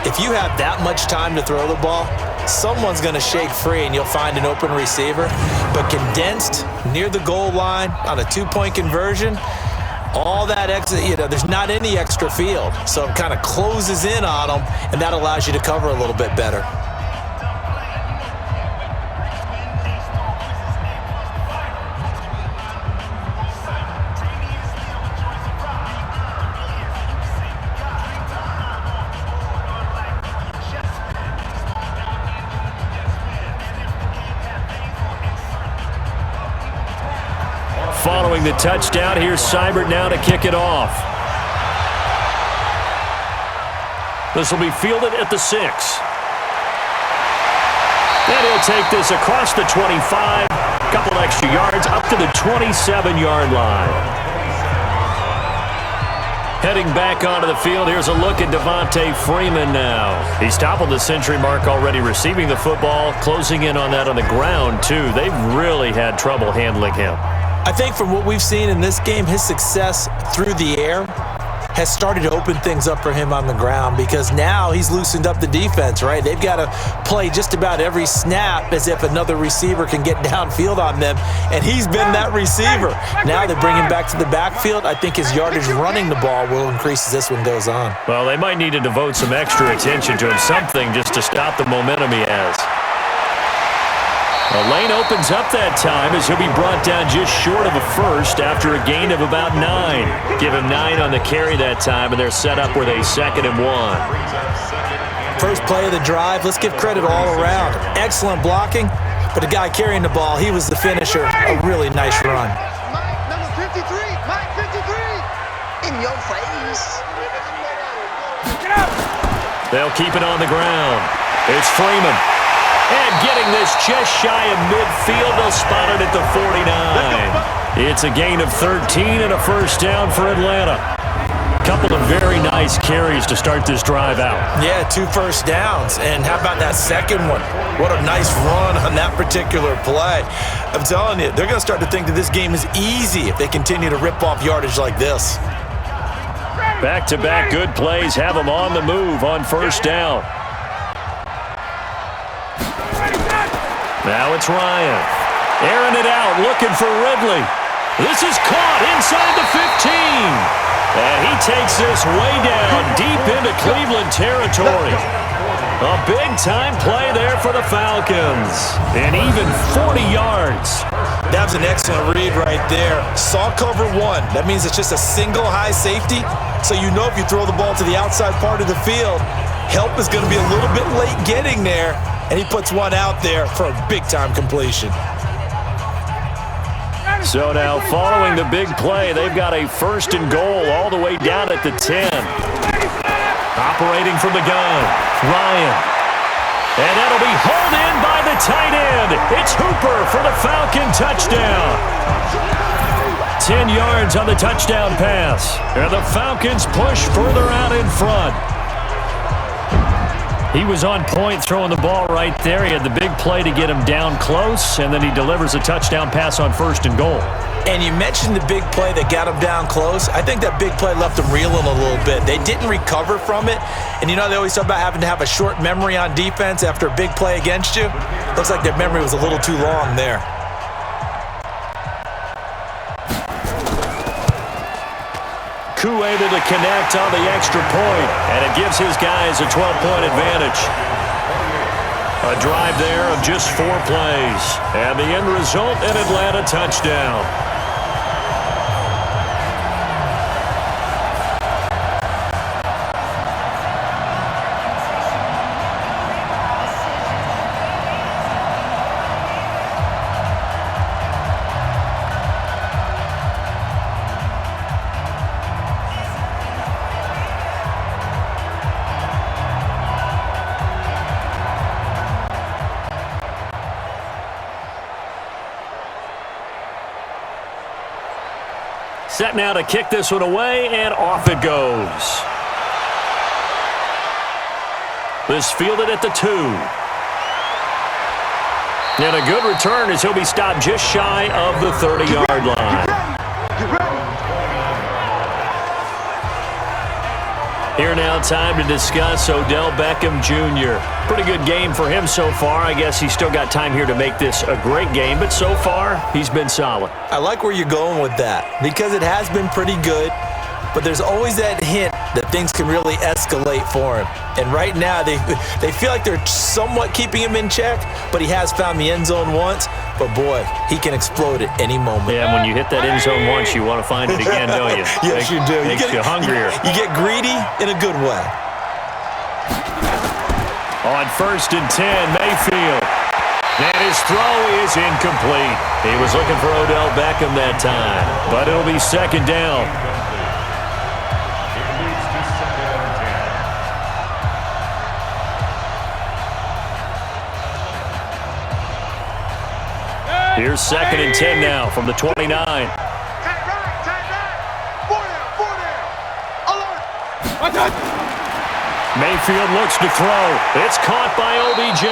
if you have that much time to throw the ball, someone's going to shake free and you'll find an open receiver. But condensed near the goal line on a two-point conversion, all that extra, there's not any extra field. So it kind of closes in on them, and that allows you to cover a little bit better. Following the touchdown, here's Seibert now to kick it off. This will be fielded at the 6. And he'll take this across the 25, a couple extra yards up to the 27-yard line. Heading back onto the field, here's a look at Devontae Freeman now. He's toppled the century mark already receiving the football, closing in on that on the ground, too. They've really had trouble handling him. I think from what we've seen in this game, his success through the air has started to open things up for him on the ground because now he's loosened up the defense, right? They've got to play just about every snap as if another receiver can get downfield on them, and he's been that receiver. Now they bring him back to the backfield. I think his yardage running the ball will increase as this one goes on. Well, they might need to devote some extra attention to him, something just to stop the momentum he has. A lane opens up that time as he'll be brought down just short of a first after a gain of about 9. Give him 9 on the carry that time, and they're set up with a 2nd and 1. First play of the drive, let's give credit all around. Excellent blocking, but the guy carrying the ball, he was the finisher. A really nice run. Mike, number 53, Mike 53, in your face. They'll keep it on the ground. It's Freeman. And getting this just shy of midfield, they'll spot it at the 49. It's a gain of 13 and a first down for Atlanta. Couple of very nice carries to start this drive out. Yeah, 2 first downs. And how about that second one? What a nice run on that particular play. I'm telling you, they're going to start to think that this game is easy if they continue to rip off yardage like this. Back-to-back good plays have them on the move on first down. Now it's Ryan. Airing it out, looking for Ridley. This is caught inside the 15. And he takes this way down, deep into Cleveland territory. A big-time play there for the Falcons. And even 40 yards. That was an excellent read right there. Saw cover 1. That means it's just a single high safety. So you know if you throw the ball to the outside part of the field, help is going to be a little bit late getting there. And he puts one out there for a big-time completion. So now, following the big play, they've got a 1st and goal all the way down at the 10. Operating from the gun, Ryan. And that'll be hauled in by the tight end. It's Hooper for the Falcon touchdown. 10 yards on the touchdown pass. And the Falcons push further out in front. He was on point throwing the ball right there. He had the big play to get him down close, and then he delivers a touchdown pass on 1st and goal. And you mentioned the big play that got him down close. I think that big play left him reeling a little bit. They didn't recover from it. And you know they always talk about having to have a short memory on defense after a big play against you? Looks like their memory was a little too long there. Koo able to connect on the extra point, and it gives his guys a 12-point advantage. A drive there of just 4 plays, and the end result, an Atlanta touchdown. Set now to kick this one away, and off it goes. This fielded at the 2. And a good return as he'll be stopped just shy of the 30-yard line. Here now, time to discuss Odell Beckham Jr. Pretty good game for him so far. I guess he's still got time here to make this a great game, but so far, he's been solid. I like where you're going with that because it has been pretty good, but there's always that hint that things can really escalate for him. And right now, they feel like they're somewhat keeping him in check, but he has found the end zone once. But, boy, he can explode at any moment. Yeah, when you hit that end zone once, you want to find it again, don't you? Yes, you do. Makes you hungrier. You get greedy in a good way. On 1st and 10, Mayfield. And his throw is incomplete. He was looking for Odell Beckham that time, but it'll be 2nd down. Here's 2nd and 10 now from the 29. Tight right. 4 down. Alert. Mayfield looks to throw. It's caught by OBJ.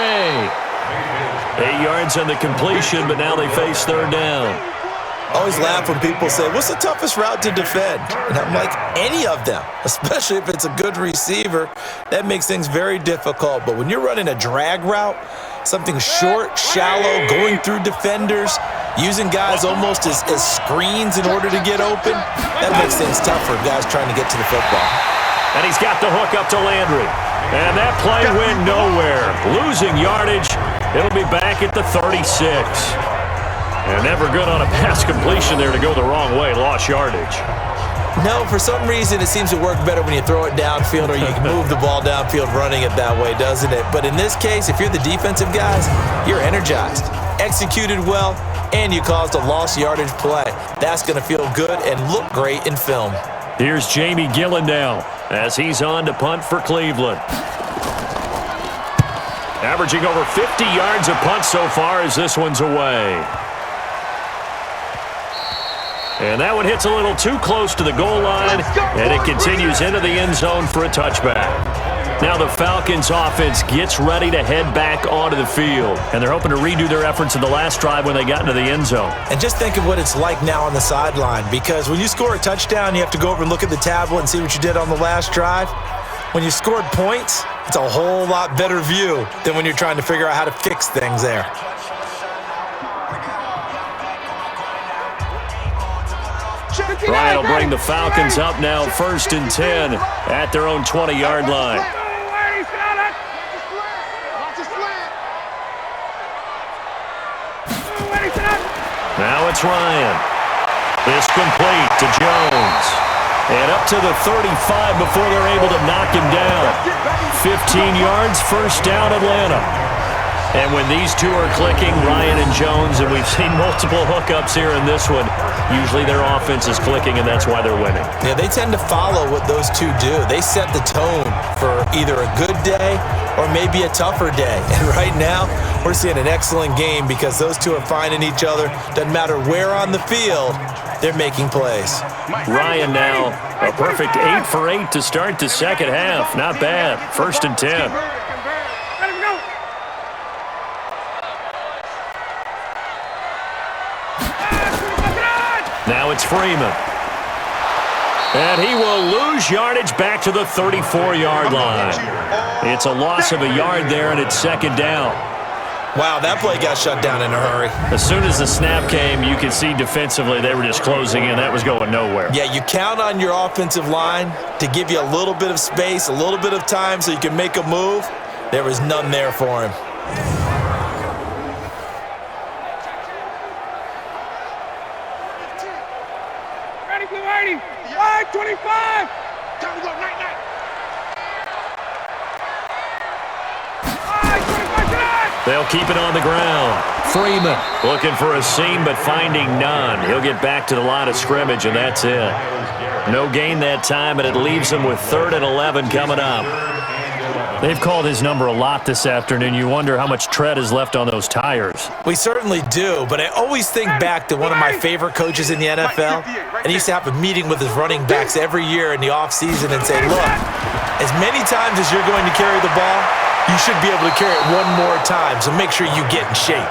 8 yards on the completion, but now they face 3rd down. I always laugh when people say, what's the toughest route to defend? And I'm like, any of them, especially if it's a good receiver. That makes things very difficult. But when you're running a drag route, something short, shallow, going through defenders, using guys almost as screens in order to get open, that makes things tough for guys trying to get to the football. And he's got the hook up to Landry. And that play went nowhere. Losing yardage. It'll be back at the 36. And never good on a pass completion there to go the wrong way. Lost yardage. No, for some reason it seems to work better when you throw it downfield or you can move the ball downfield running it that way, doesn't it? But in this case, if you're the defensive guys, you're energized, executed well, and you caused a lost yardage play. That's going to feel good and look great in film. Here's Jamie Gillen now as he's on to punt for Cleveland. Averaging over 50 yards a punt so far as this one's away. And that one hits a little too close to the goal line, and it continues into the end zone for a touchback. Now the Falcons offense gets ready to head back onto the field, and they're hoping to redo their efforts in the last drive when they got into the end zone. And just think of what it's like now on the sideline, because when you score a touchdown, you have to go over and look at the tablet and see what you did on the last drive. When you scored points, it's a whole lot better view than when you're trying to figure out how to fix things there. Ryan will bring the Falcons up now 1st and 10 at their own 20-yard line. Now it's Ryan. This complete to Jones. And up to the 35 before they're able to knock him down. 15 yards, 1st down Atlanta. And when these two are clicking, Ryan and Jones, and we've seen multiple hookups here in this one, usually their offense is clicking, and that's why they're winning. Yeah, they tend to follow what those two do. They set the tone for either a good day or maybe a tougher day. And right now, we're seeing an excellent game because those two are finding each other. Doesn't matter where on the field, they're making plays. Ryan now, a perfect 8 for 8 to start the second half. Not bad. 1st and 10. Now it's Freeman. And he will lose yardage back to the 34-yard line. It's a loss of a yard there, and it's 2nd down. Wow, that play got shut down in a hurry. As soon as the snap came, you could see defensively they were just closing in. That was going nowhere. Yeah, you count on your offensive line to give you a little bit of space, a little bit of time so you can make a move. There was none there for him. Ready, blue 80. 25. Time to go, night, night. They'll keep it on the ground. Freeman looking for a seam but finding none. He'll get back to the line of scrimmage, and that's it. No gain that time, and it leaves him with 3rd and 11 coming up. They've called his number a lot this afternoon. You wonder how much tread is left on those tires. We certainly do, but I always think back to one of my favorite coaches in the NFL, and he used to have a meeting with his running backs every year in the offseason and say, look, as many times as you're going to carry the ball, you should be able to carry it one more time, so make sure you get in shape.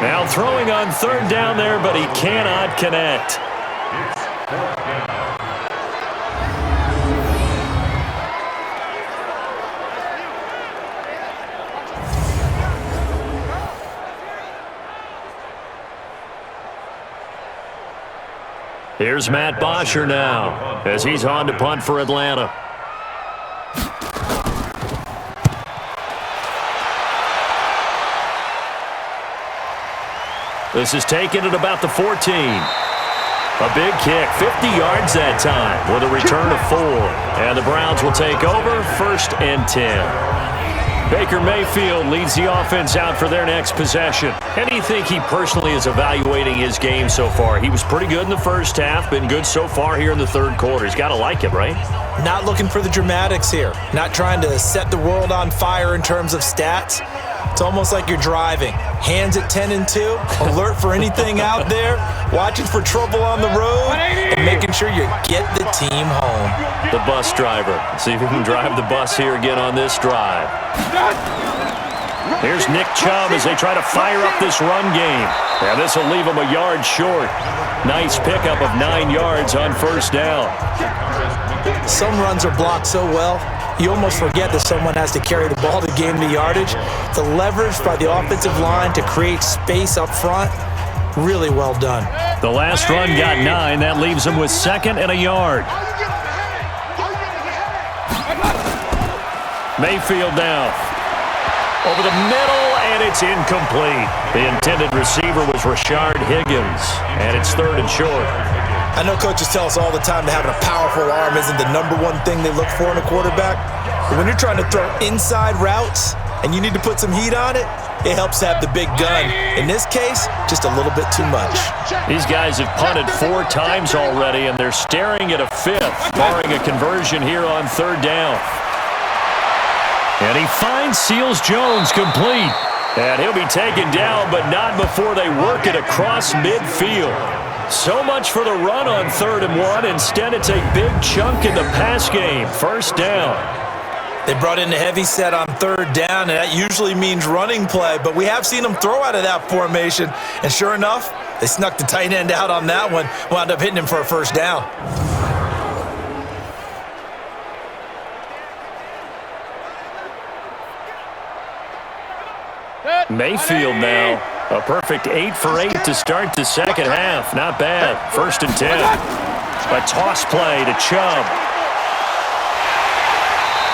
Now throwing on 3rd down there, but he cannot connect. Here's Matt Bosher now as he's on to punt for Atlanta. This is taken at about the 14. A big kick, 50 yards that time with a return of 4. And the Browns will take over 1st and 10. Baker Mayfield leads the offense out for their next possession. How do you think he personally is evaluating his game so far? He was pretty good in the first half, been good so far here in the 3rd quarter. He's got to like it, right? Not looking for the dramatics here. Not trying to set the world on fire in terms of stats. It's almost like you're driving. Hands at 10 and 2, alert for anything out there, watching for trouble on the road, and making sure you get the team home. The bus driver. See if he can drive the bus here again on this drive. Here's Nick Chubb as they try to fire up this run game. And this will leave him a yard short. Nice pickup of 9 yards on 1st down. Some runs are blocked so well, you almost forget that someone has to carry the ball to gain the yardage. The leverage by the offensive line to create space up front, really well done. The last run got 9. That leaves him with 2nd and a yard. Mayfield now. Over the middle, and it's incomplete. The intended receiver was Rashard Higgins, and it's 3rd and short. I know coaches tell us all the time that having a powerful arm isn't the #1 thing they look for in a quarterback. But when you're trying to throw inside routes and you need to put some heat on it, it helps to have the big gun. In this case, just a little bit too much. These guys have punted 4 times already, and they're staring at a 5th, barring a conversion here on 3rd down. And he finds Seals-Jones complete. And he'll be taken down, but not before they work it across midfield. So much for the run on 3rd and 1. Instead, it's a big chunk in the pass game. 1st down. They brought in the heavy set on 3rd down, and that usually means running play. But we have seen them throw out of that formation. And sure enough, they snuck the tight end out on that one. Wound up hitting him for a 1st down. Mayfield now. A perfect 8 for 8 to start the second half. Not bad. 1st and 10. A toss play to Chubb.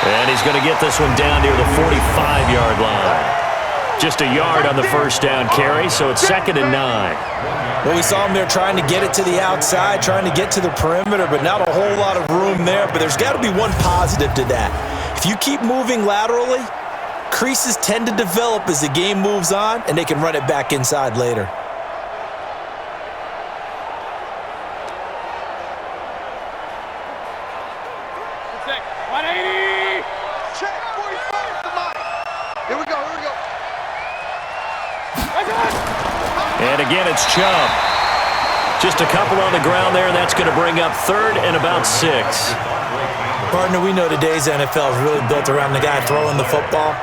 And he's going to get this one down near the 45-yard line. Just a yard on the 1st down carry, so it's 2nd and 9. Well, we saw him there trying to get it to the outside, trying to get to the perimeter, but not a whole lot of room there. But there's got to be one positive to that. If you keep moving laterally, Creases tend to develop as the game moves on, and they can run it back inside later. Check. 180. Check. 45 to mine. Here we go. Here we go. And again, it's Chubb. Just a couple on the ground there, and that's going to bring up 3rd and about 6. Partner, we know today's NFL is really built around the guy throwing the football.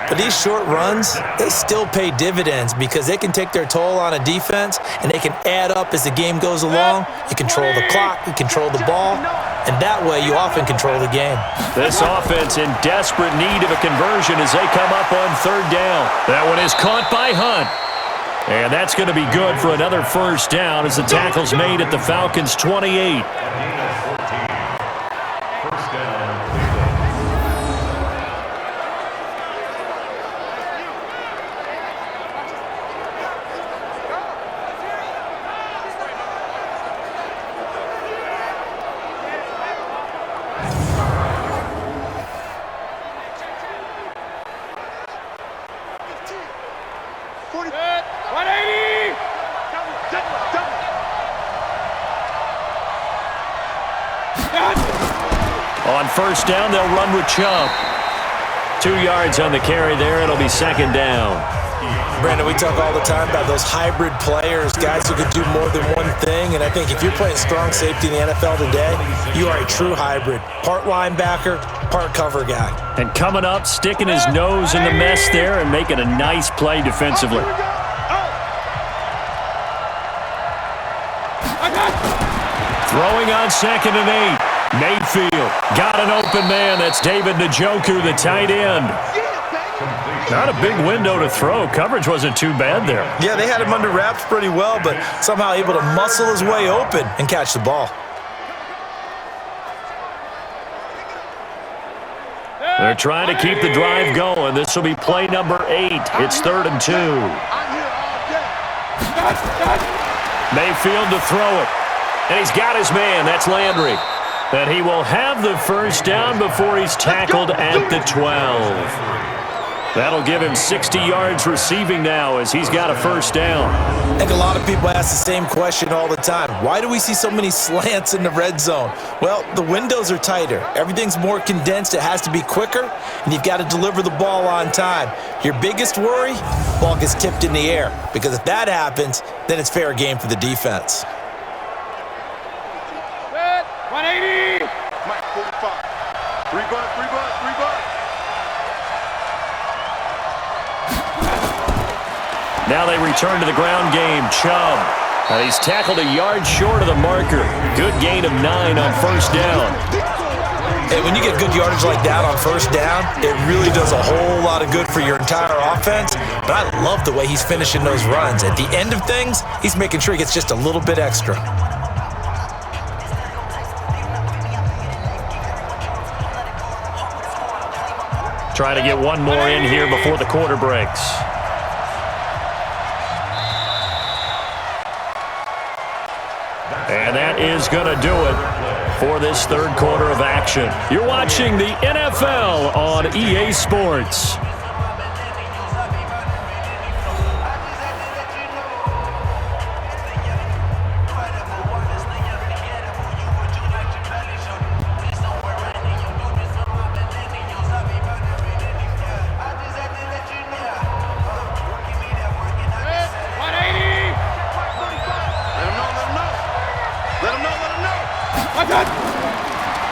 But these short runs, they still pay dividends because they can take their toll on a defense, and they can add up as the game goes along. You control the clock, you control the ball, and that way you often control the game. This offense in desperate need of a conversion as they come up on 3rd down. That one is caught by Hunt. And that's going to be good for another first down as the tackle's made at the Falcons' 28. On first down, they'll run with Chubb. 2 yards on the carry there. It'll be 2nd down. Brandon, we talk all the time about those hybrid players, guys who could do more than one thing. And I think if you're playing strong safety in the NFL today, you are a true hybrid. Part linebacker, part cover guy. And coming up, sticking his nose in the mess there and making a nice play defensively. Throwing on 2nd and 8. Mayfield got an open man. That's David Njoku, the tight end. Not a big window to throw. Coverage wasn't too bad there. Yeah, they had him under wraps pretty well, but somehow able to muscle his way open and catch the ball. They're trying to keep the drive going. This will be play number 8. It's 3rd and 2. Mayfield to throw it. And he's got his man. That's Landry. And he will have the first down before he's tackled at the 12. That'll give him 60 yards receiving now as he's got a first down. I think a lot of people ask the same question all the time. Why do we see so many slants in the red zone? Well, the windows are tighter. Everything's more condensed. It has to be quicker, and you've got to deliver the ball on time. Your biggest worry, ball gets tipped in the air, because if that happens, then it's fair game for the defense. 180. Mike, 45. 3 butt, 3 butt, 3 butt. Now they return to the ground game. Chubb. And he's tackled a yard short of the marker. Good gain of 9 on first down. And when you get good yardage like that on first down, it really does a whole lot of good for your entire offense. But I love the way he's finishing those runs. At the end of things, he's making sure he gets just a little bit extra. Trying to get one more in here before the quarter breaks. And that is going to do it for this 3rd quarter of action. You're watching the NFL on EA Sports.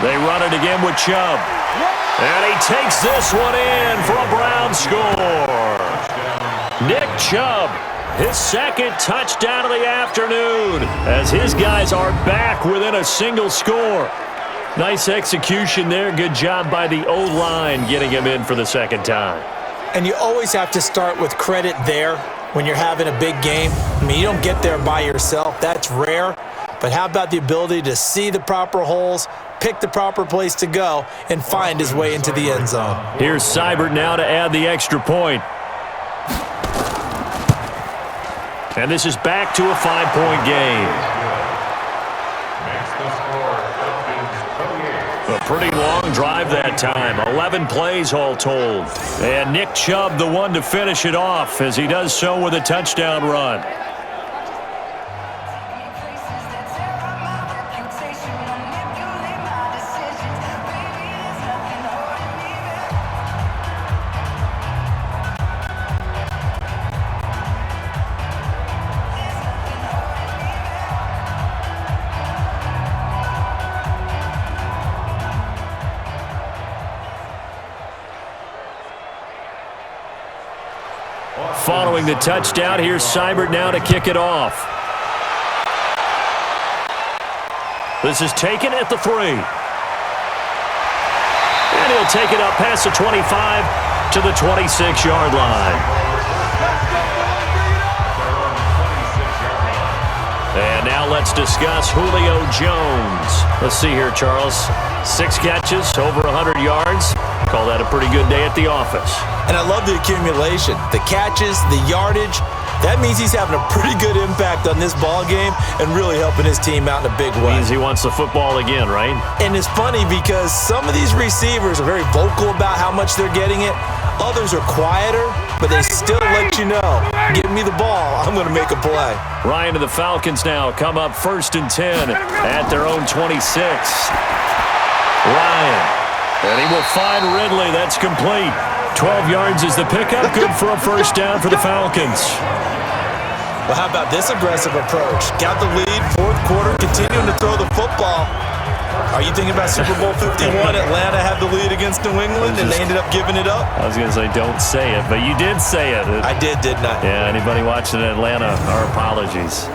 They run it again with Chubb. And he takes this one in for a Brown score. Nick Chubb, his 2nd touchdown of the afternoon, as his guys are back within a single score. Nice execution there. Good job by the O-line getting him in for the 2nd time. And you always have to start with credit there when you're having a big game. I mean, you don't get there by yourself. That's rare. But how about the ability to see the proper holes, pick the proper place to go, and find his way into the end zone? Here's Seibert now to add the extra point. And this is back to a 5-point game. Makes the score, Falcons 28. The pretty long drive that time. 11 plays all told. And Nick Chubb, the one to finish it off, as he does so with a touchdown run. Following the touchdown, here's Seibert now to kick it off. This is taken at the 3. And he'll take it up past the 25 to the 26-yard line. And now let's discuss Julio Jones. Let's see here, Charles. 6 catches, over 100 yards. Call that a pretty good day at the office. And I love the accumulation, the catches, the yardage. That means he's having a pretty good impact on this ball game and really helping his team out in a big way. Means he wants the football again, right? And it's funny because some of these receivers are very vocal about how much they're getting it. Others are quieter, but they still let you know, give me the ball, I'm going to make a play. Ryan and the Falcons now come up 1st and 10 at their own 26. Ryan, and he will find Ridley. That's complete. 12 yards is the pickup. Good for a first down for the Falcons. Well, how about this aggressive approach? Got the lead, 4th quarter, continuing to throw the football. Are you thinking about Super Bowl 51? Atlanta had the lead against New England, and they ended up giving it up? I was going to say don't say it, but you did say it. I did, didn't I? Yeah, anybody watching in Atlanta, our apologies.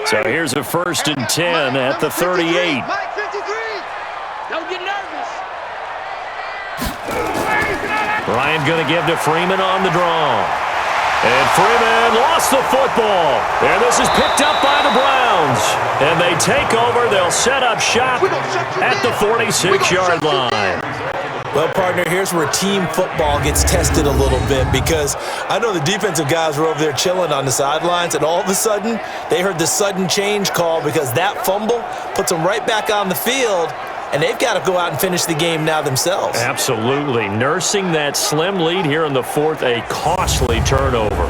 So here's a 1st and 10 at the 38. Mike 53. Don't get nervous. Ryan going to give to Freeman on the draw. And Freeman lost the football. And this is picked up by the Browns. And they take over. They'll set up shop at the 46-yard line. Well, partner, here's where team football gets tested a little bit because I know the defensive guys were over there chilling on the sidelines, and all of a sudden, they heard the sudden change call because that fumble puts them right back on the field, and they've got to go out and finish the game now themselves. Absolutely. Nursing that slim lead here in the 4th, a costly turnover.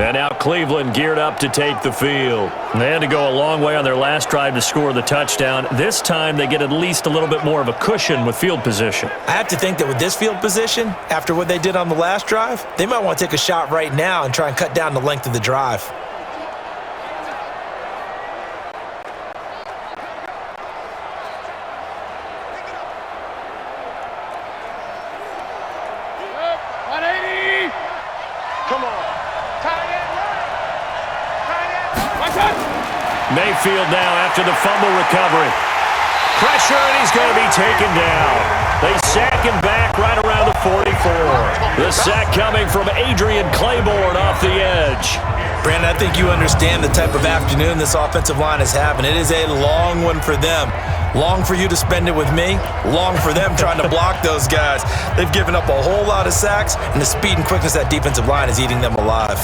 And now Cleveland geared up to take the field. They had to go a long way on their last drive to score the touchdown. This time they get at least a little bit more of a cushion with field position. I have to think that with this field position, after what they did on the last drive, they might want to take a shot right now and try and cut down the length of the drive. Mayfield now after the fumble recovery. Pressure, and he's going to be taken down. They sack him back right around the 44. The sack coming from Adrian Claiborne off the edge. Brandon, I think you understand the type of afternoon this offensive line is having. It is a long one for them. Long for you to spend it with me. Long for them trying to block those guys. They've given up a whole lot of sacks, and the speed and quickness of that defensive line is eating them alive.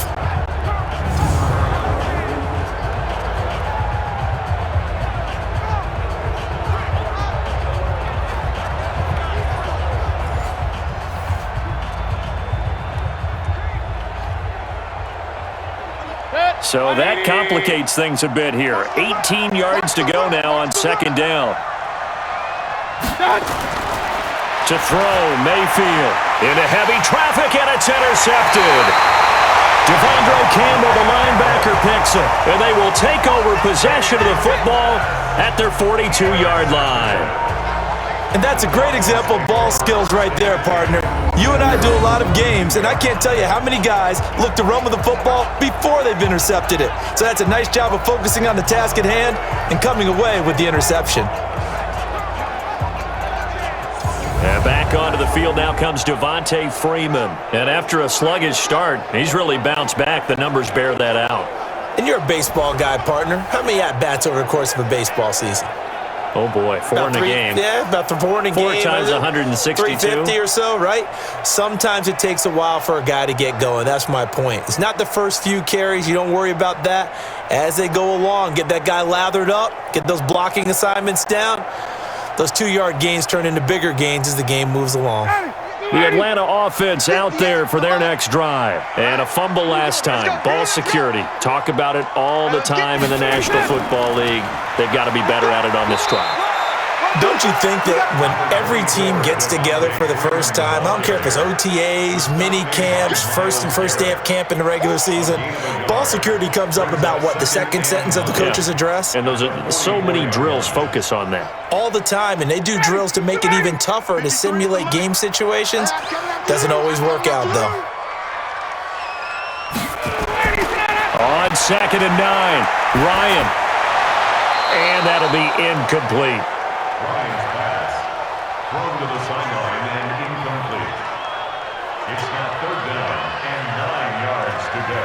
So that complicates things a bit here. 18 yards to go now on 2nd down. To throw, Mayfield into heavy traffic, and it's intercepted. Devondre Campbell, the linebacker, picks it, and they will take over possession of the football at their 42-yard line. And that's a great example of ball skills right there, partner. You and I do a lot of games, and I can't tell you how many guys look to run with the football before they've intercepted it. So that's a nice job of focusing on the task at hand and coming away with the interception. And back onto the field now comes Devontae Freeman. And after a sluggish start, he's really bounced back. The numbers bear that out. And you're a baseball guy, partner. How many at-bats over the course of a baseball season? Oh, boy, four in a game. Yeah, about 4 in a game. 4 times 162. 350 or so, right? Sometimes it takes a while for a guy to get going. That's my point. It's not the first few carries. You don't worry about that. As they go along, get that guy lathered up, get those blocking assignments down. Those 2-yard gains turn into bigger gains as the game moves along. The Atlanta offense out there for their next drive. And a fumble last time. Ball security. Talk about it all the time in the National Football League. They've got to be better at it on this drive. Don't you think that when every team gets together for the first time, I don't care if it's OTAs, mini camps, first day of camp in the regular season, ball security comes up about, what, the second sentence of the coach's address? And those are so many drills focus on that. All the time, and they do drills to make it even tougher to simulate game situations. Doesn't always work out, though. On 2nd and 9, Ryan. And that'll be incomplete. Ryan's pass. Thrown to the sideline and incomplete. It's now 3rd down and 9 yards to go.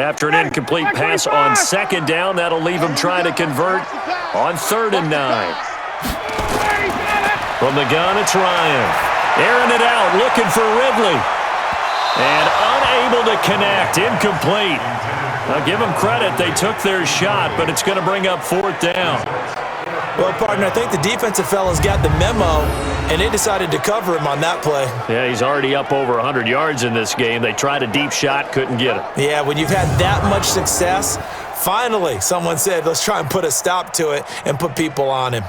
After an incomplete pass on 2nd down, that'll leave him trying to convert on 3rd and 9. From the gun, it's Ryan. Airing it out, looking for Ridley. And unable to connect, incomplete. Now give them credit, they took their shot, but it's going to bring up 4th down. Well, partner, I think the defensive fellas got the memo, and they decided to cover him on that play. Yeah, he's already up over 100 yards in this game. They tried a deep shot, couldn't get it. Yeah, when you've had that much success, finally someone said, let's try and put a stop to it and put people on him.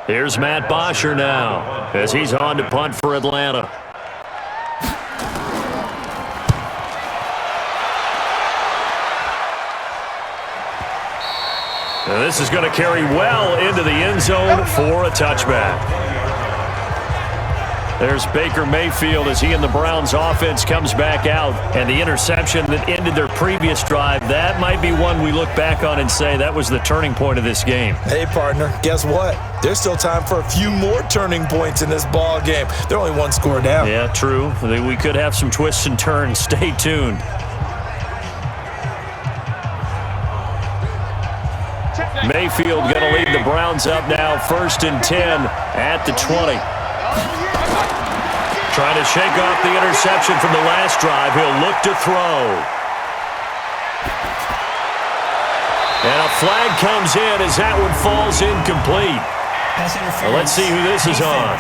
Here's Matt Bosher now as he's on to punt for Atlanta. And this is going to carry well into the end zone for a touchback. There's Baker Mayfield as he and the Browns offense comes back out. And the interception that ended their previous drive, that might be one we look back on and say that was the turning point of this game. Hey, partner, guess what? There's still time for a few more turning points in this ball game. They're only 1 score down. Yeah, true. We could have some twists and turns. Stay tuned. Mayfield going to lead the Browns up now, 1st and 10 at the 20. Trying to shake off the interception from the last drive. He'll look to throw. And a flag comes in as that one falls incomplete. Well, let's see who this is on.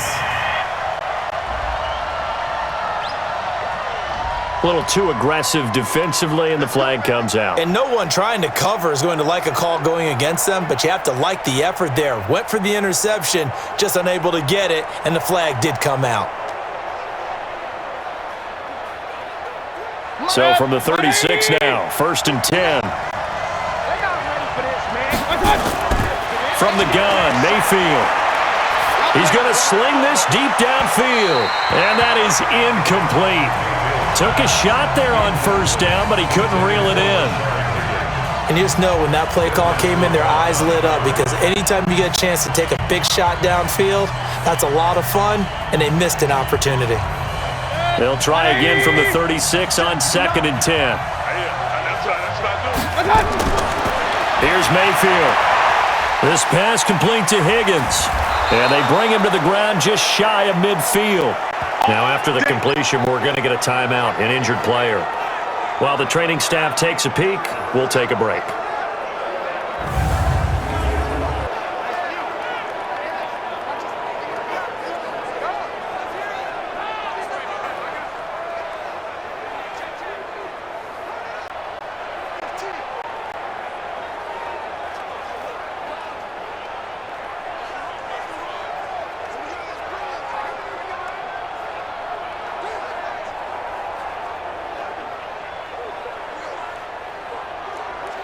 A little too aggressive defensively, and the flag comes out. And no one trying to cover is going to like a call going against them, but you have to like the effort there. Went for the interception, just unable to get it, and the flag did come out. So from the 36 now, 1st and 10. From the gun, Mayfield. He's going to sling this deep downfield, and that is incomplete. Took a shot there on 1st down, but he couldn't reel it in. And you just know when that play call came in, their eyes lit up, because anytime you get a chance to take a big shot downfield, that's a lot of fun, and they missed an opportunity. They'll try again from the 36 on 2nd and 10. Here's Mayfield. This pass complete to Higgins. And they bring him to the ground just shy of midfield. Now after the completion, we're going to get a timeout, an injured player. While the training staff takes a peek, we'll take a break.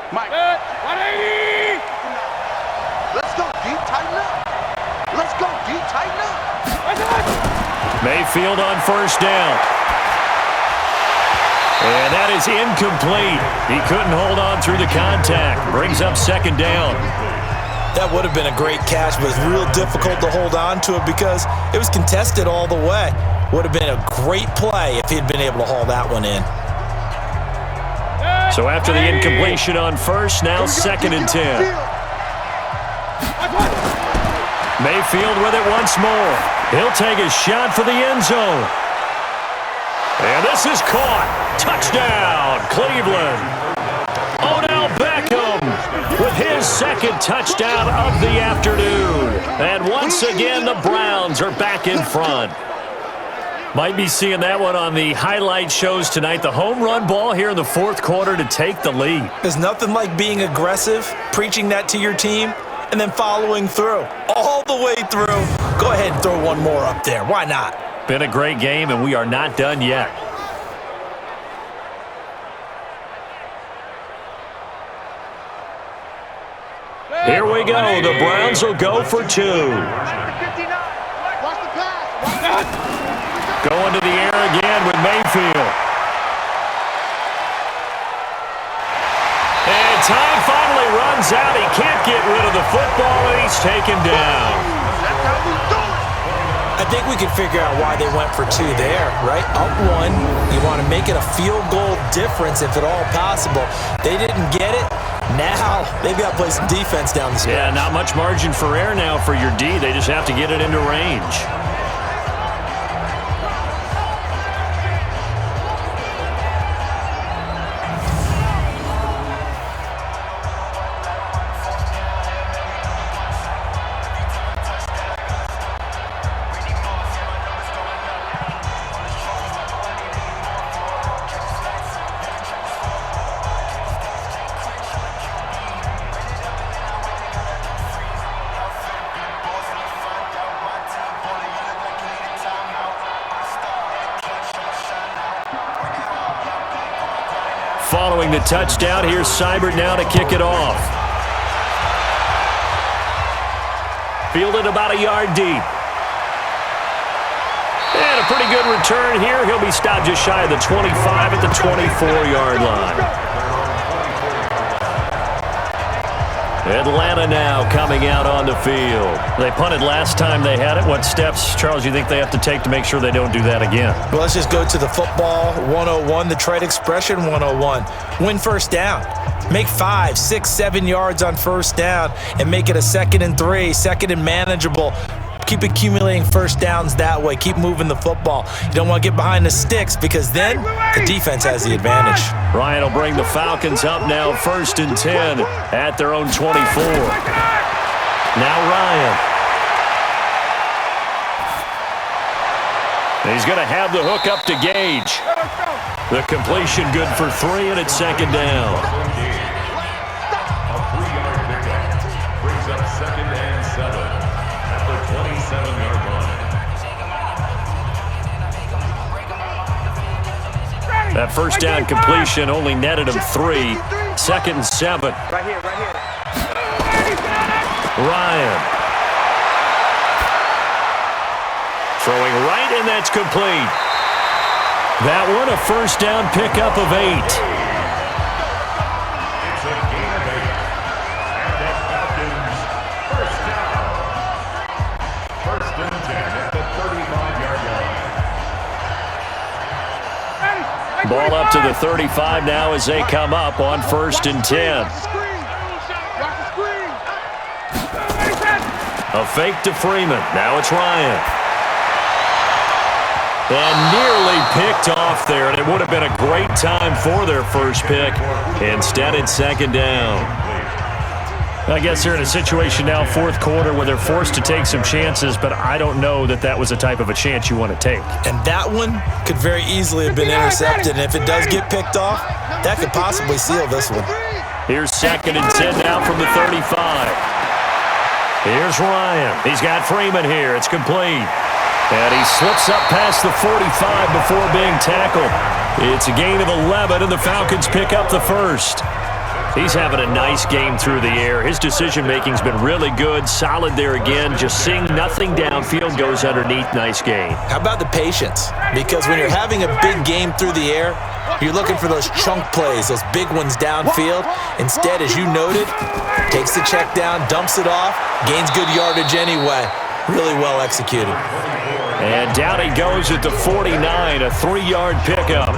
Mike. 180. Let's go deep, tighten up. Let's go deep, tighten up. Mayfield on 1st down. And that is incomplete. He couldn't hold on through the contact. Brings up 2nd down. That would have been a great catch, but it's real difficult to hold on to it because it was contested all the way. Would have been a great play if he'd been able to haul that one in. So after the incompletion on first, now 2nd and 10. Mayfield with it once more. He'll take a shot for the end zone. And this is caught. Touchdown, Cleveland. Odell Beckham with his 2nd touchdown of the afternoon. And once again, the Browns are back in front. Might be seeing that one on the highlight shows tonight. The home run ball here in the 4th quarter to take the lead. There's nothing like being aggressive, preaching that to your team, and then following through. All the way through. Go ahead and throw one more up there. Why not? Been a great game, and we are not done yet. Here we go. The Browns will go for 2. Going to the air again with Mayfield. And time finally runs out. He can't get rid of the football, and he's taken down. I think we can figure out why they went for 2 there, right? Up 1, you want to make it a field goal difference if at all possible. They didn't get it. Now, they've got to play some defense down the stretch. Yeah, not much margin for error now for your D. They just have to get it into range. Following the touchdown, here's Seibert now to kick it off. Fielded about a yard deep. And a pretty good return here. He'll be stopped just shy of the 25 at the 24-yard line. Atlanta now coming out on the field. They punted last time they had it. What steps, Charles, you think they have to take to make sure they don't do that again? Well, let's just go to the football 101, the trade expression 101. Win first down. Make 5, 6, 7 yards on first down and make it a 2nd and 3, 2nd and manageable. Keep accumulating first downs that way. Keep moving the football. You don't want to get behind the sticks because then the defense has the advantage. Ryan will bring the Falcons up now 1st and 10 at their own 24. Now Ryan. He's going to have the hook up to Gage. The completion good for 3, and it's 2nd down. A 3-yard pickup brings up 2nd and 7. 27-yard line. That first down completion only netted him 3. 2nd and 7. Right here. Ryan. Throwing right, and that's complete. That one, a first down pickup of 8. It's a gain of 8. And the Falcons first down. 1st and 10 at the 35-yard line. Ball up to the 35 now as they come up on 1st and 10. A fake to Freeman. Now it's Ryan. And nearly picked off there, and it would have been a great time for their first pick. Instead, it's 2nd down. I guess they're in a situation now, 4th quarter, where they're forced to take some chances, but I don't know that that was the type of a chance you want to take. And that one could very easily have been intercepted, and if it does get picked off, that could possibly seal this one. Here's 2nd and 10 now from the 35. Here's Ryan. He's got Freeman here. It's complete. And he slips up past the 45 before being tackled. It's a gain of 11, and the Falcons pick up the first. He's having a nice game through the air. His decision-making's been really good. Solid there again. Just seeing nothing downfield, goes underneath. Nice game. How about the patience? Because when you're having a big game through the air, you're looking for those chunk plays, those big ones downfield. Instead, as you noted, takes the check down, dumps it off, gains good yardage anyway. Really well executed. And down he goes at the 49, a 3-yard pickup.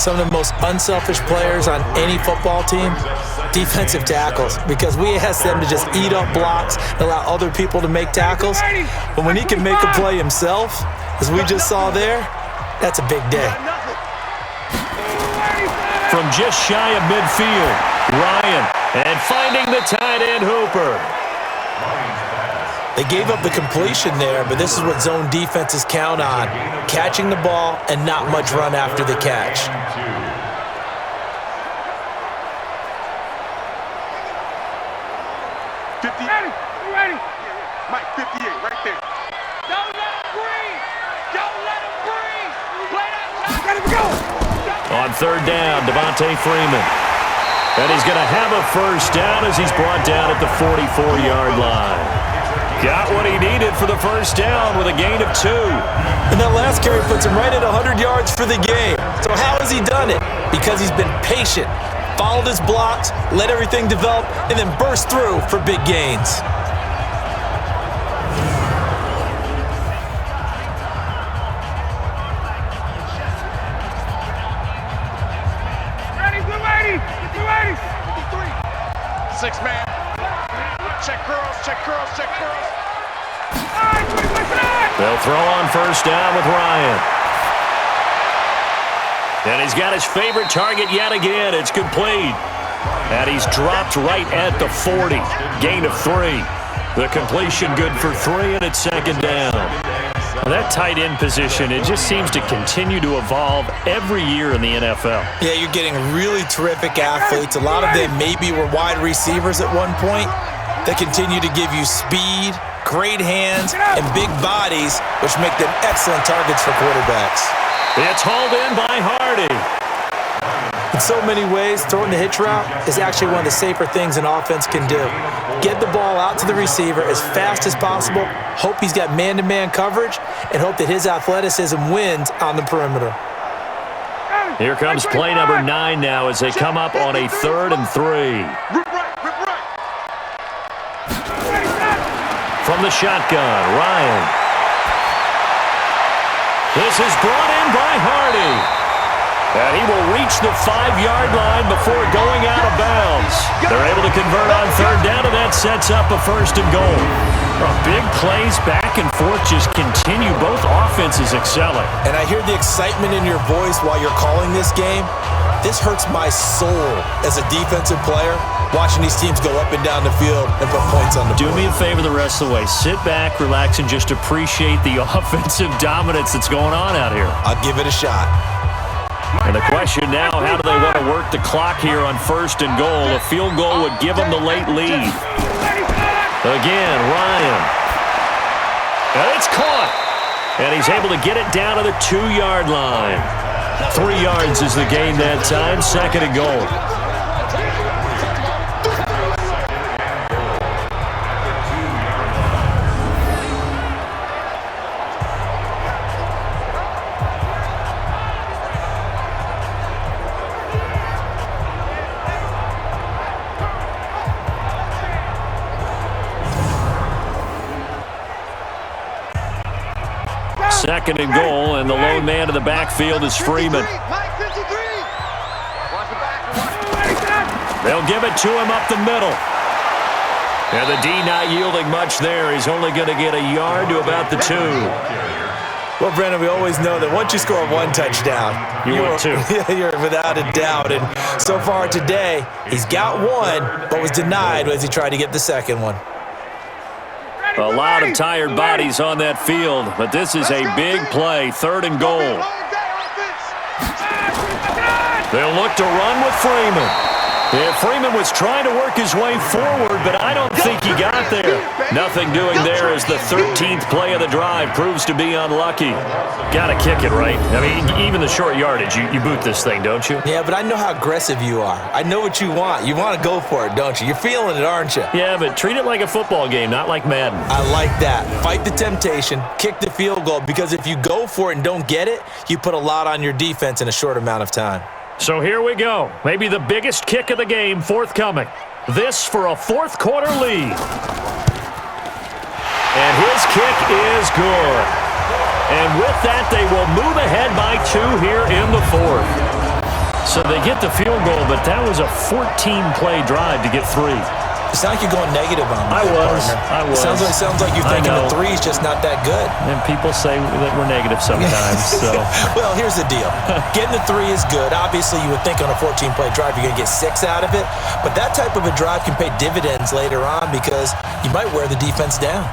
some of the most unselfish players on any football team? Defensive tackles, because we ask them to just eat up blocks and allow other people to make tackles. But when he can make a play himself, as we just saw there, that's a big day. From just shy of midfield, Ryan, and finding the tight end Hooper. They gave up the completion there, but this is what zone defenses count on, catching the ball and not much run after the catch. Ready. Mike, 58, right there. Don't let him breathe. Don't let him breathe. Play that time. Let him go. On third down, Devontae Freeman. And he's going to have a first down as he's brought down at the 44-yard line. Got what he needed for the first down with a gain of 2. And that last carry puts him right at 100 yards for the game. So how has he done it? Because he's been patient, followed his blocks, let everything develop, and then burst through for big gains. Six-man. Check curls. They'll throw on first down with Ryan. And he's got his favorite target yet again. It's complete. And he's dropped right at the 40. Gain of 3. The completion good for 3, and it's second down. Well, that tight end position, it just seems to continue to evolve every year in the NFL. Yeah, you're getting really terrific athletes. A lot of them maybe were wide receivers at one point. They continue to give you speed, great hands, and big bodies, which make them excellent targets for quarterbacks. It's hauled in by Hardy. In so many ways, throwing the hitch route is actually one of the safer things an offense can do. Get the ball out to the receiver as fast as possible, hope he's got man-to-man coverage, and hope that his athleticism wins on the perimeter. Here comes play number 9 now as they come up on a 3rd and 3. From the shotgun, Ryan. This is brought in by Hardy. And he will reach the 5-yard line before going out of bounds. They're able to convert on third down, and that sets up a 1st and goal. Big plays back and forth just continue. Both offenses excelling. And I hear the excitement in your voice while you're calling this game. This hurts my soul as a defensive player, watching these teams go up and down the field and put points on the board. Do me a favor the rest of the way. Sit back, relax, and just appreciate the offensive dominance that's going on out here. I'll give it a shot. And the question now, how do they want to work the clock here on 1st and goal? A field goal would give them the late lead. Again, Ryan. And it's caught. And he's able to get it down to the 2-yard line. 3 yards is the gain that time, 2nd and goal. Second and goal, and the lone man in the backfield is Freeman. They'll give it to him up the middle. And the D not yielding much there. He's only going to get a yard to about the 2. Well, Brendan, we always know that once you score 1 touchdown, want 2. You're without a doubt. And so far today, he's got 1, but was denied as he tried to get the 2nd one. A lot of tired bodies on that field, but this is a big play, 3rd and goal. They'll look to run with Freeman. Yeah, Freeman was trying to work his way forward, but I don't think he got there. Nothing doing there as the 13th play of the drive proves to be unlucky. Got to kick it, right? I mean, even the short yardage, you boot this thing, don't you? Yeah, but I know how aggressive you are. I know what you want. You want to go for it, don't you? You're feeling it, aren't you? Yeah, but treat it like a football game, not like Madden. I like that. Fight the temptation, kick the field goal, because if you go for it and don't get it, you put a lot on your defense in a short amount of time. So here we go. Maybe the biggest kick of the game forthcoming. This for a 4th quarter lead. And his kick is good. And with that, they will move ahead by 2 here in the 4th. So they get the field goal, but that was a 14-play drive to get 3. It's not like you're going negative on me. I was. Sounds like you're thinking the 3 is just not that good. And people say that we're negative sometimes. So. Well, here's the deal. Getting the 3 is good. Obviously, you would think on a 14-play drive you're going to get 6 out of it. But that type of a drive can pay dividends later on because you might wear the defense down.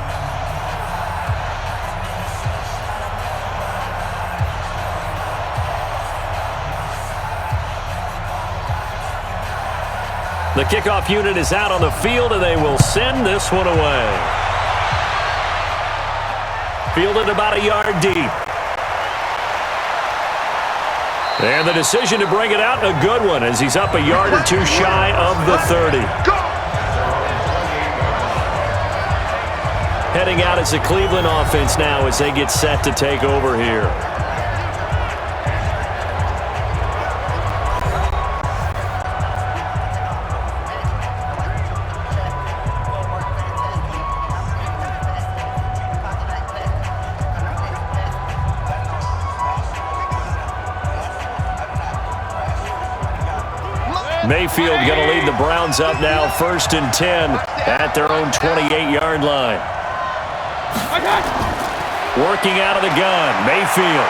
The kickoff unit is out on the field, and they will send this one away. Fielded about a yard deep. And the decision to bring it out, a good one, as he's up a yard or 2 shy of the 30. Heading out as the Cleveland offense now as they get set to take over here. Mayfield going to lead the Browns up now, 1st and 10 at their own 28-yard line. Working out of the gun, Mayfield.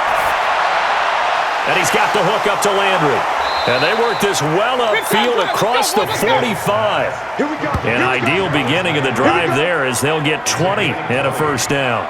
And he's got the hook up to Landry. And they work this well upfield across the 45. An ideal beginning of the drive there as they'll get 20 and a 1st down.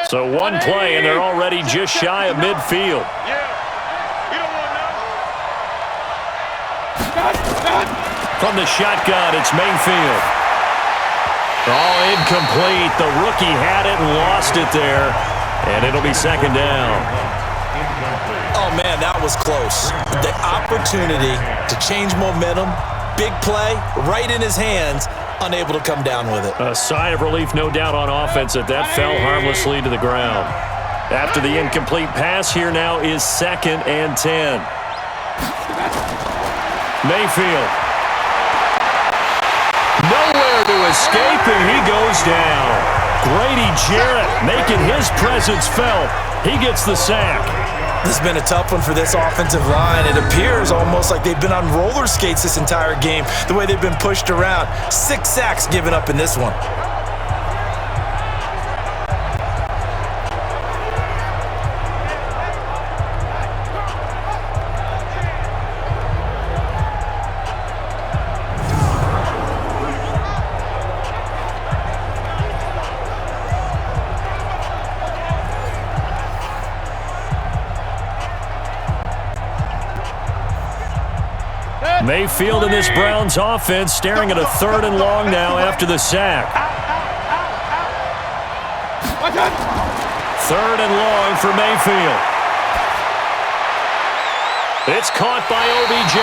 So one play, and they're already just shy of midfield. From the shotgun, it's Mayfield. Oh, incomplete. The rookie had it and lost it there, and it'll be 2nd down. Oh, man, that was close. The opportunity to change momentum, big play, right in his hands, unable to come down with it. A sigh of relief, no doubt, on offense that fell harmlessly to the ground. After the incomplete pass, here now is 2nd and 10. Mayfield. Nowhere to escape, and he goes down. Grady Jarrett making his presence felt. He gets the sack. This has been a tough one for this offensive line. It appears almost like they've been on roller skates this entire game, the way they've been pushed around. 6 sacks given up in this one. Mayfield in this Browns offense staring at a 3rd and long now after the sack. 3rd and long for Mayfield. It's caught by OBJ.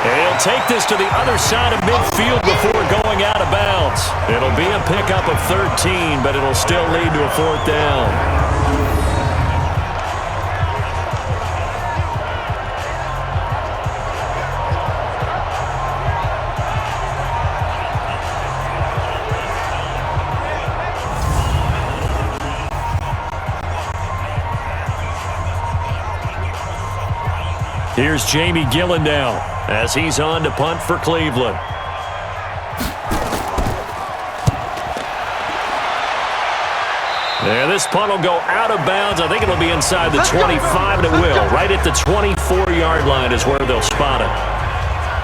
And he'll take this to the other side of midfield before going out of bounds. It'll be a pickup of 13, but it'll still lead to a 4th down. Here's Jamie Gillen now as he's on to punt for Cleveland. And this punt will go out of bounds. I think it'll be inside the 25, and it will. Right at the 24-yard line is where they'll spot it.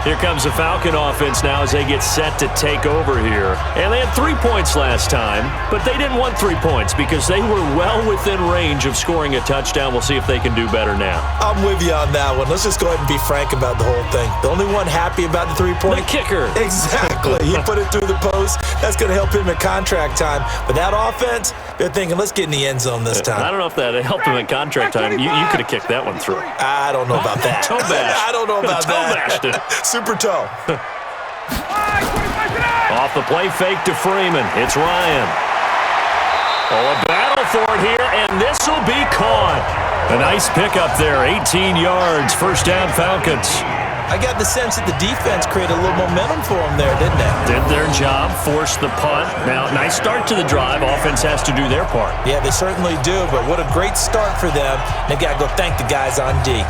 Here comes the Falcon offense now as they get set to take over here. And they had 3 points last time, but they didn't want 3 points because they were well within range of scoring a touchdown. We'll see if they can do better now. I'm with you on that one. Let's just go ahead and be frank about the whole thing. The only one happy about the 3-point? The kicker. Exactly. He put it through the post. That's going to help him at contract time. But that offense, they're thinking, let's get in the end zone this time. I don't know if that helped him at contract time. You could have kicked that one through. I don't know about that. Toe bash. I don't know about that. Toe bashed it. Super toe. Off the play fake to Freeman. It's Ryan. Oh, a battle for it here, and this will be caught. A nice pickup there, 18 yards, first down Falcons. I got the sense that the defense created a little momentum for them there, didn't they? Did their job, forced the punt. Now, nice start to the drive. Offense has to do their part. Yeah, they certainly do, but what a great start for them. They got to go thank the guys on D.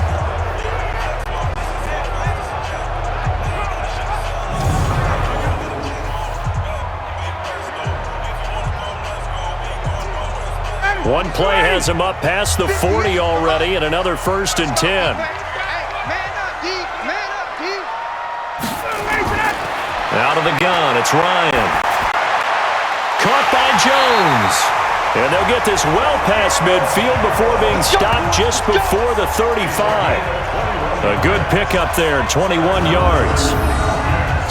One play has him up past the 40 already, and another 1st and 10. Out of the gun, it's Ryan. Caught by Jones. And they'll get this well past midfield before being stopped just before the 35. A good pickup there, 21 yards.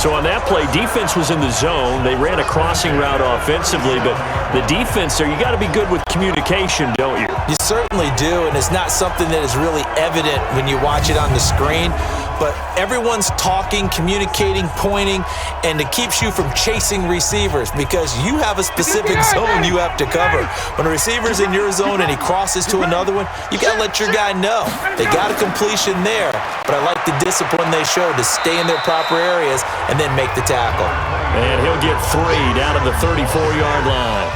So on that play, defense was in the zone. They ran a crossing route offensively, but the defense there, you got to be good with communication, don't you? You certainly do, and it's not something that is really evident when you watch it on the screen. But everyone's talking, communicating, pointing, and it keeps you from chasing receivers because you have a specific zone you have to cover. When a receiver's in your zone and he crosses to another one, you got to let your guy know. They got a completion there, but I like the discipline they showed to stay in their proper areas and then make the tackle. And he'll get 3 down at the 34-yard line.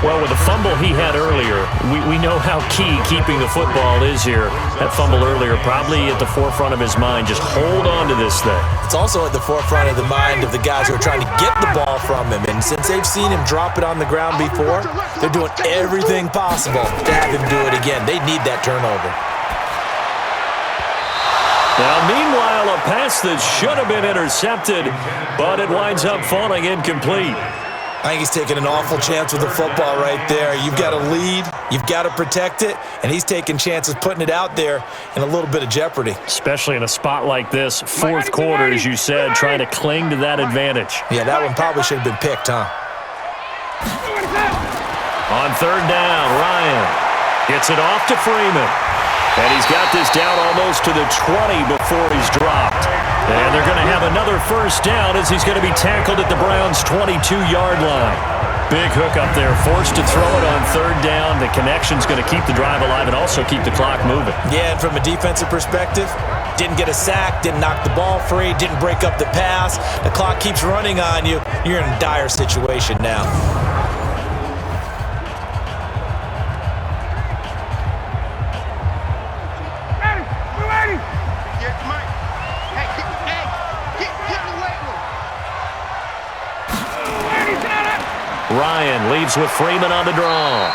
Well, with the fumble he had earlier, we know how key keeping the football is here. That fumble earlier probably at the forefront of his mind. Just hold on to this thing. It's also at the forefront of the mind of the guys who are trying to get the ball from him. And since they've seen him drop it on the ground before, they're doing everything possible to have him do it again. They need that turnover. Now, meanwhile, a pass that should have been intercepted, but it winds up falling incomplete. I think he's taking an awful chance with the football right there. You've got to lead, you've got to protect it, and he's taking chances putting it out there in a little bit of jeopardy. Especially in a spot like this, fourth quarter, as you said, trying to cling to that advantage. Yeah, that one probably should have been picked, huh? On 3rd down, Ryan gets it off to Freeman. And he's got this down almost to the 20 before he's dropped. And they're going to have another 1st down as he's going to be tackled at the Browns' 22-yard line. Big hook up there, forced to throw it on 3rd down. The connection's going to keep the drive alive and also keep the clock moving. Yeah, and from a defensive perspective, didn't get a sack, didn't knock the ball free, didn't break up the pass. The clock keeps running on you. You're in a dire situation now. Ryan leaves with Freeman on the draw.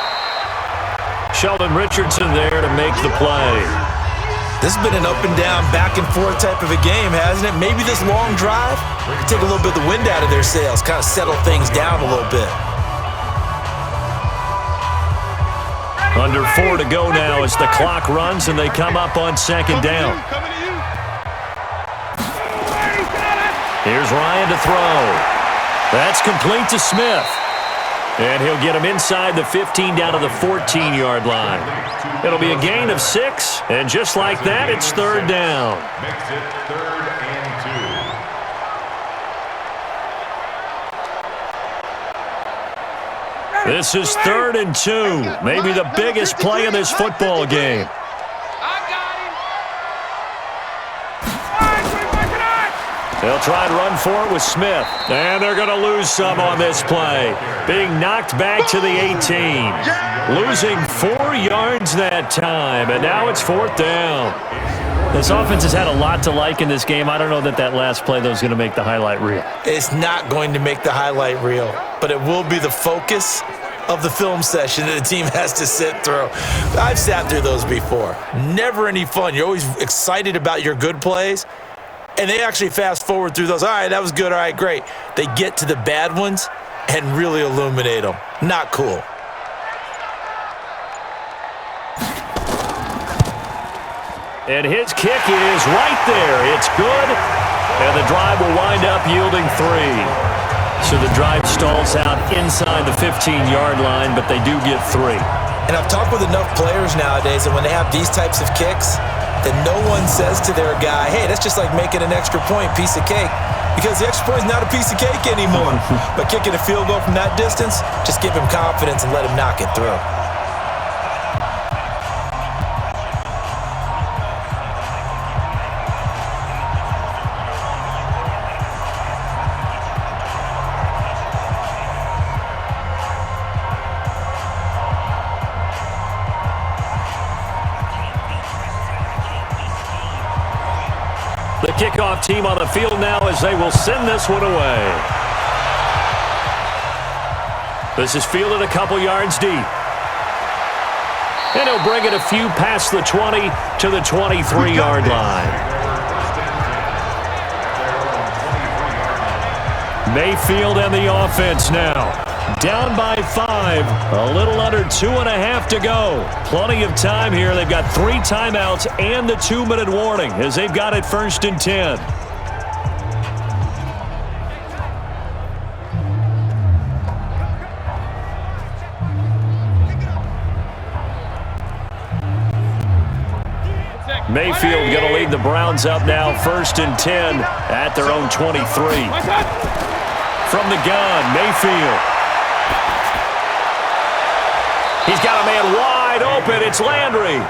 Sheldon Richardson there to make the play. This has been an up and down, back and forth type of a game, hasn't it? Maybe this long drive will take a little bit of the wind out of their sails, kind of settle things down a little bit. Under 4 to go now as the clock runs and they come up on 2nd down. Here's Ryan to throw. That's complete to Smith. And he'll get him inside the 15 down to the 14-yard line. It'll be a gain of 6, and just like that, it's 3rd down. Makes it 3rd and 2. This is 3rd and 2, maybe the biggest play of this football game. They'll try and run for it with Smith. And they're going to lose some on this play. Being knocked back to the 18. Losing 4 yards that time. And now it's 4th down. This offense has had a lot to like in this game. I don't know that that last play, though, is going to make the highlight reel. It's not going to make the highlight reel, but it will be the focus of the film session that the team has to sit through. I've sat through those before. Never any fun. You're always excited about your good plays. And they actually fast forward through those. All right, that was good. All right, great. They get to the bad ones and really illuminate them. Not cool. And his kick is right there. It's good. And the drive will wind up yielding 3. So the drive stalls out inside the 15-yard line, but they do get 3. And I've talked with enough players nowadays that when they have these types of kicks, that no one says to their guy, hey, that's just like making an extra point, piece of cake. because the extra point is not a piece of cake anymore. But kicking a field goal from that distance, just give him confidence and let him knock it through. The kickoff team on the field now as they will send this one away. This is fielded a couple yards deep. And he'll bring it a few past the 20 to the 23-yard line. Mayfield and the offense now. Down by 5, a little under 2.5 to go. Plenty of time here. They've got 3 timeouts and the 2-minute warning as they've got it 1st and 10. Mayfield going to lead the Browns up now 1st and 10 at their own 23. From the gun, Mayfield. He's got a man wide open. It's Landry.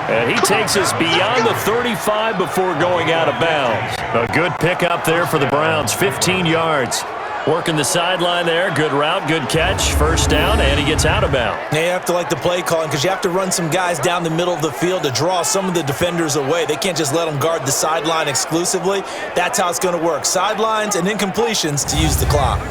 And he takes us beyond the 35 before going out of bounds. A good pickup there for the Browns, 15 yards. Working the sideline there. Good route, good catch. 1st down, and he gets out of bounds. Yeah, you have to like the play calling because you have to run some guys down the middle of the field to draw some of the defenders away. They can't just let them guard the sideline exclusively. That's how it's going to work. Sidelines and incompletions to use the clock.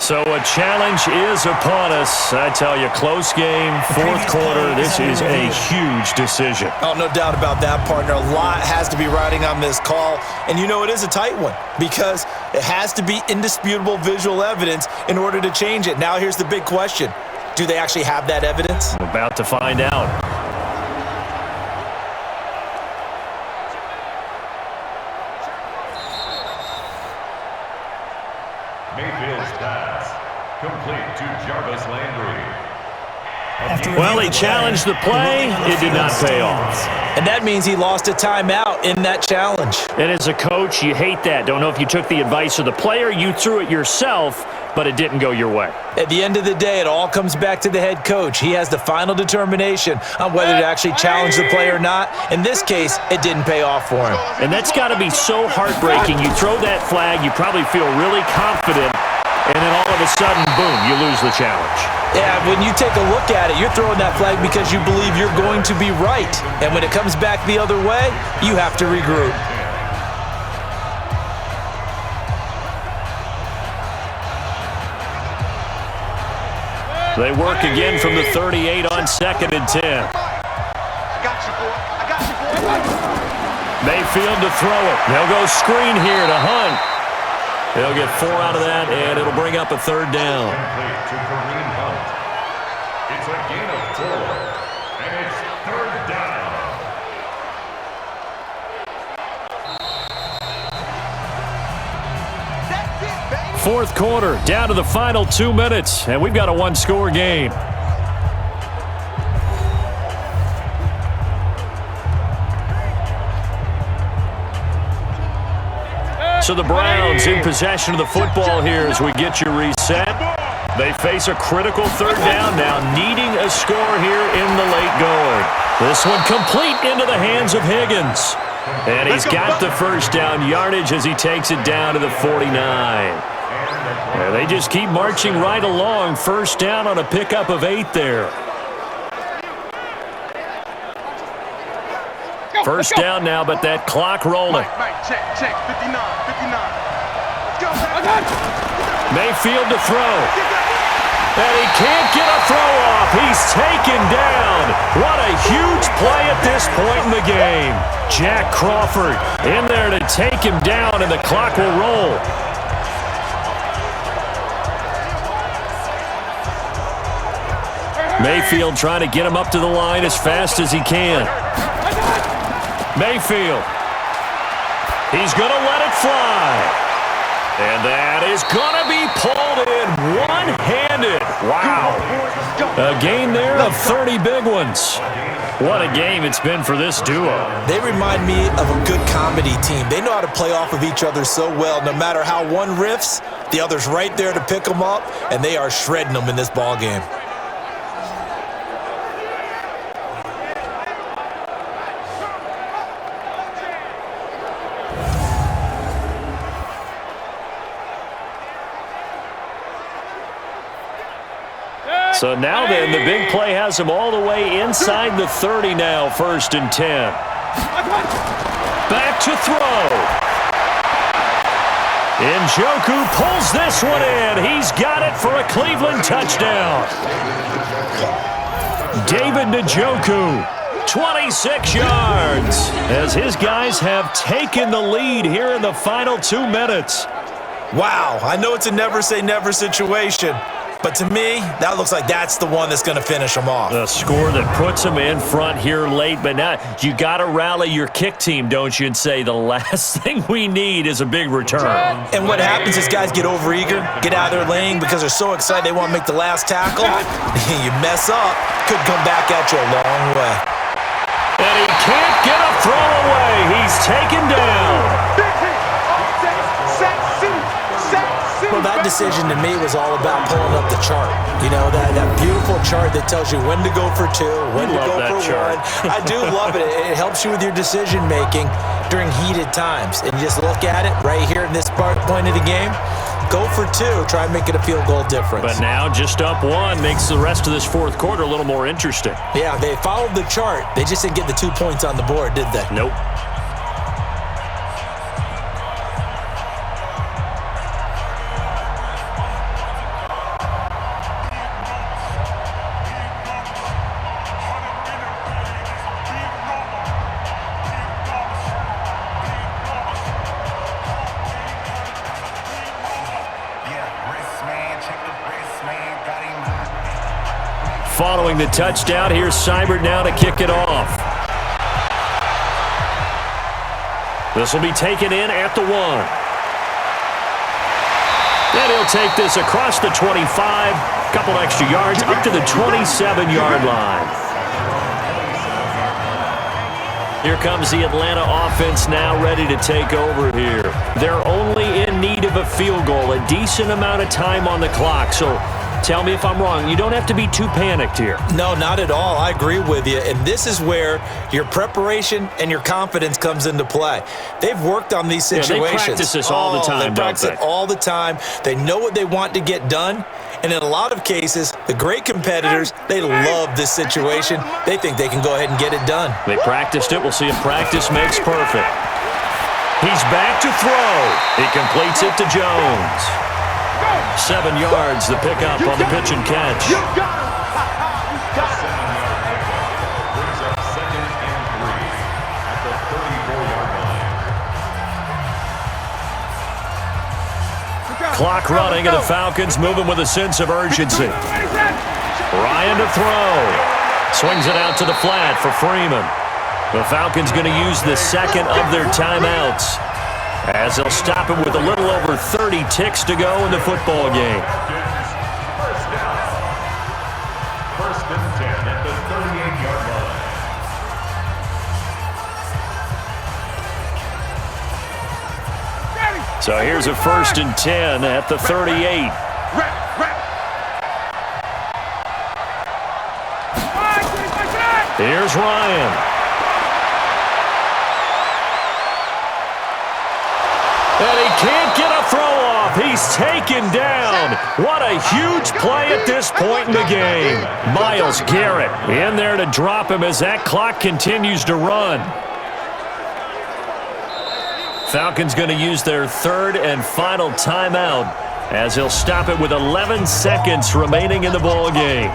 So a challenge is upon us. I tell you, close game, 4th quarter. This is a huge decision. Oh, no doubt about that, partner. A lot has to be riding on this call. And you know it is a tight one because it has to be indisputable visual evidence in order to change it. Now here's the big question. Do they actually have that evidence? We're about to find out. Mayfield's pass, complete to Jarvis Landry. Well, he challenged the play. It did not pay off. And that means he lost a timeout in that challenge. And as a coach, you hate that. Don't know if you took the advice of the player, you threw it yourself, but it didn't go your way. At the end of the day, it all comes back to the head coach. He has the final determination on whether to actually challenge the play or not. In this case, it didn't pay off for him. And that's got to be so heartbreaking. You throw that flag, you probably feel really confident, and then all of a sudden, boom, you lose the challenge. Yeah, when you take a look at it, you're throwing that flag because you believe you're going to be right. And when it comes back the other way, you have to regroup. They work again from the 38 on 2nd and 10. I got you, boy. I got you, boy. Mayfield to throw it. They'll go screen here to Hunt. They'll get 4 out of that, and it'll bring up a 3rd down. Complete to Kareem Hunt. It's a gain of 4, and it's 3rd down. That's it, baby. 4th quarter, down to the final 2 minutes, and we've got a 1-score game. So the Browns in possession of the football here as we get you reset. They face a critical 3rd down now, needing a score here in the late going. This one complete into the hands of Higgins. And he's got the 1st down yardage as he takes it down to the 49. And they just keep marching right along. 1st down on a pickup of 8 there. 1st down now, but that clock rolling. Mike, check, 59, 59. Let's go, Mayfield to throw. And he can't get a throw off. He's taken down. What a huge play at this point in the game. Jack Crawford in there to take him down, and the clock will roll. Mayfield trying to get him up to the line as fast as he can. Mayfield. He's going to let it fly. And that is going to be pulled in one-handed. Wow. A gain there of 30 big ones. What a game it's been for this duo. They remind me of a good comedy team. They know how to play off of each other so well. No matter how one riffs, the other's right there to pick them up, and they are shredding them in this ball game. So now then, the big play has him all the way inside the 30 now, 1st and 10. Back to throw. Njoku pulls this one in. He's got it for a Cleveland touchdown. David Njoku, 26 yards, as his guys have taken the lead here in the final 2 minutes. Wow, I know it's a never say never situation, but to me, that looks like that's the one that's going to finish them off. The score that puts them in front here late, but now you got to rally your kick team, don't you, and say the last thing we need is a big return. And what happens is guys get overeager, get out of their lane because they're so excited they want to make the last tackle. You mess up, could come back at you a long way. And he can't get a throw away. He's taken down. Well, that decision to me was all about pulling up the chart. You know, that beautiful chart that tells you when to go for 2, when to go for 1. I do love it. It helps you with your decision-making during heated times. And you just look at it right here in this point of the game. Go for 2. Try and make it a field goal difference. But now just up 1 makes the rest of this 4th quarter a little more interesting. Yeah, they followed the chart. They just didn't get the 2 points on the board, did they? Nope. Following the touchdown, here's Seibert now to kick it off. This will be taken in at the 1. And he'll take this across the 25, couple extra yards up to the 27-yard line. Here comes the Atlanta offense now ready to take over here. They're only in need of a field goal, a decent amount of time on the clock, so tell me if I'm wrong. You don't have to be too panicked here. No, not at all. I agree with you. And this is where your preparation and your confidence comes into play. They've worked on these situations. Yeah, they practice this all the time, They practice it all the time. They know what they want to get done. And in a lot of cases, the great competitors, they love this situation. They think they can go ahead and get it done. They practiced it. We'll see if practice makes perfect. He's back to throw. He completes it to Jones. 7 yards, the pickup on the pitch and catch. Clock running, and the Falcons moving with a sense of urgency. Ryan to throw. Swings it out to the flat for Freeman. The Falcons going to use the second of their timeouts, as they'll stop him with a little over 30 ticks to go in the football game. First and 10 at the 38-yard line. So here's a 1st and 10 at the 38. Here's Ryan. And he can't get a throw off. He's taken down. What a huge play at this point in the game. Myles Garrett in there to drop him as that clock continues to run. Falcons going to use their 3rd and final timeout, as he'll stop it with 11 seconds remaining in the ball game.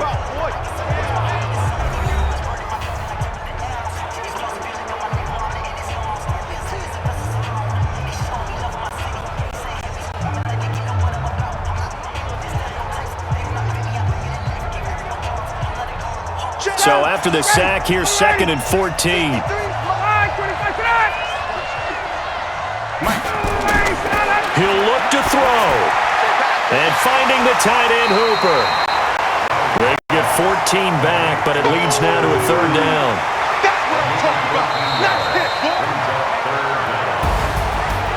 So after the sack, here's 2nd and 14. He'll look to throw. And finding the tight end, Hooper. They get 14 back, but it leads now to a third down. That's what I'm talking about. Nice hit, boy.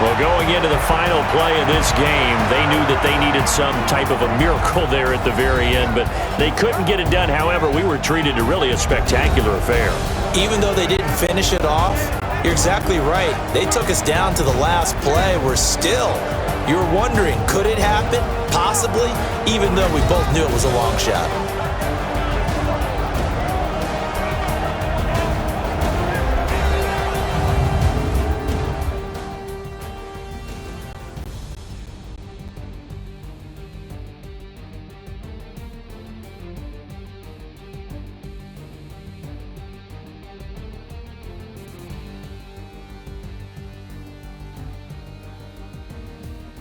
Well, going into the final play of this game, they knew that they needed some type of a miracle there at the very end, but they couldn't get it done. However, we were treated to really a spectacular affair. Even though they didn't finish it off, you're exactly right. They took us down to the last play. You were wondering, could it happen? Possibly, even though we both knew it was a long shot.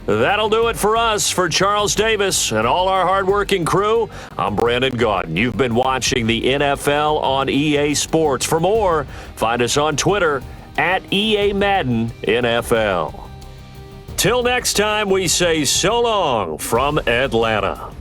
That'll do it for us. For Charles Davis and all our hardworking crew, I'm Brandon Gaudin. You've been watching the NFL on EA Sports. For more, find us on Twitter at EA Madden NFL. Till next time, we say so long from Atlanta.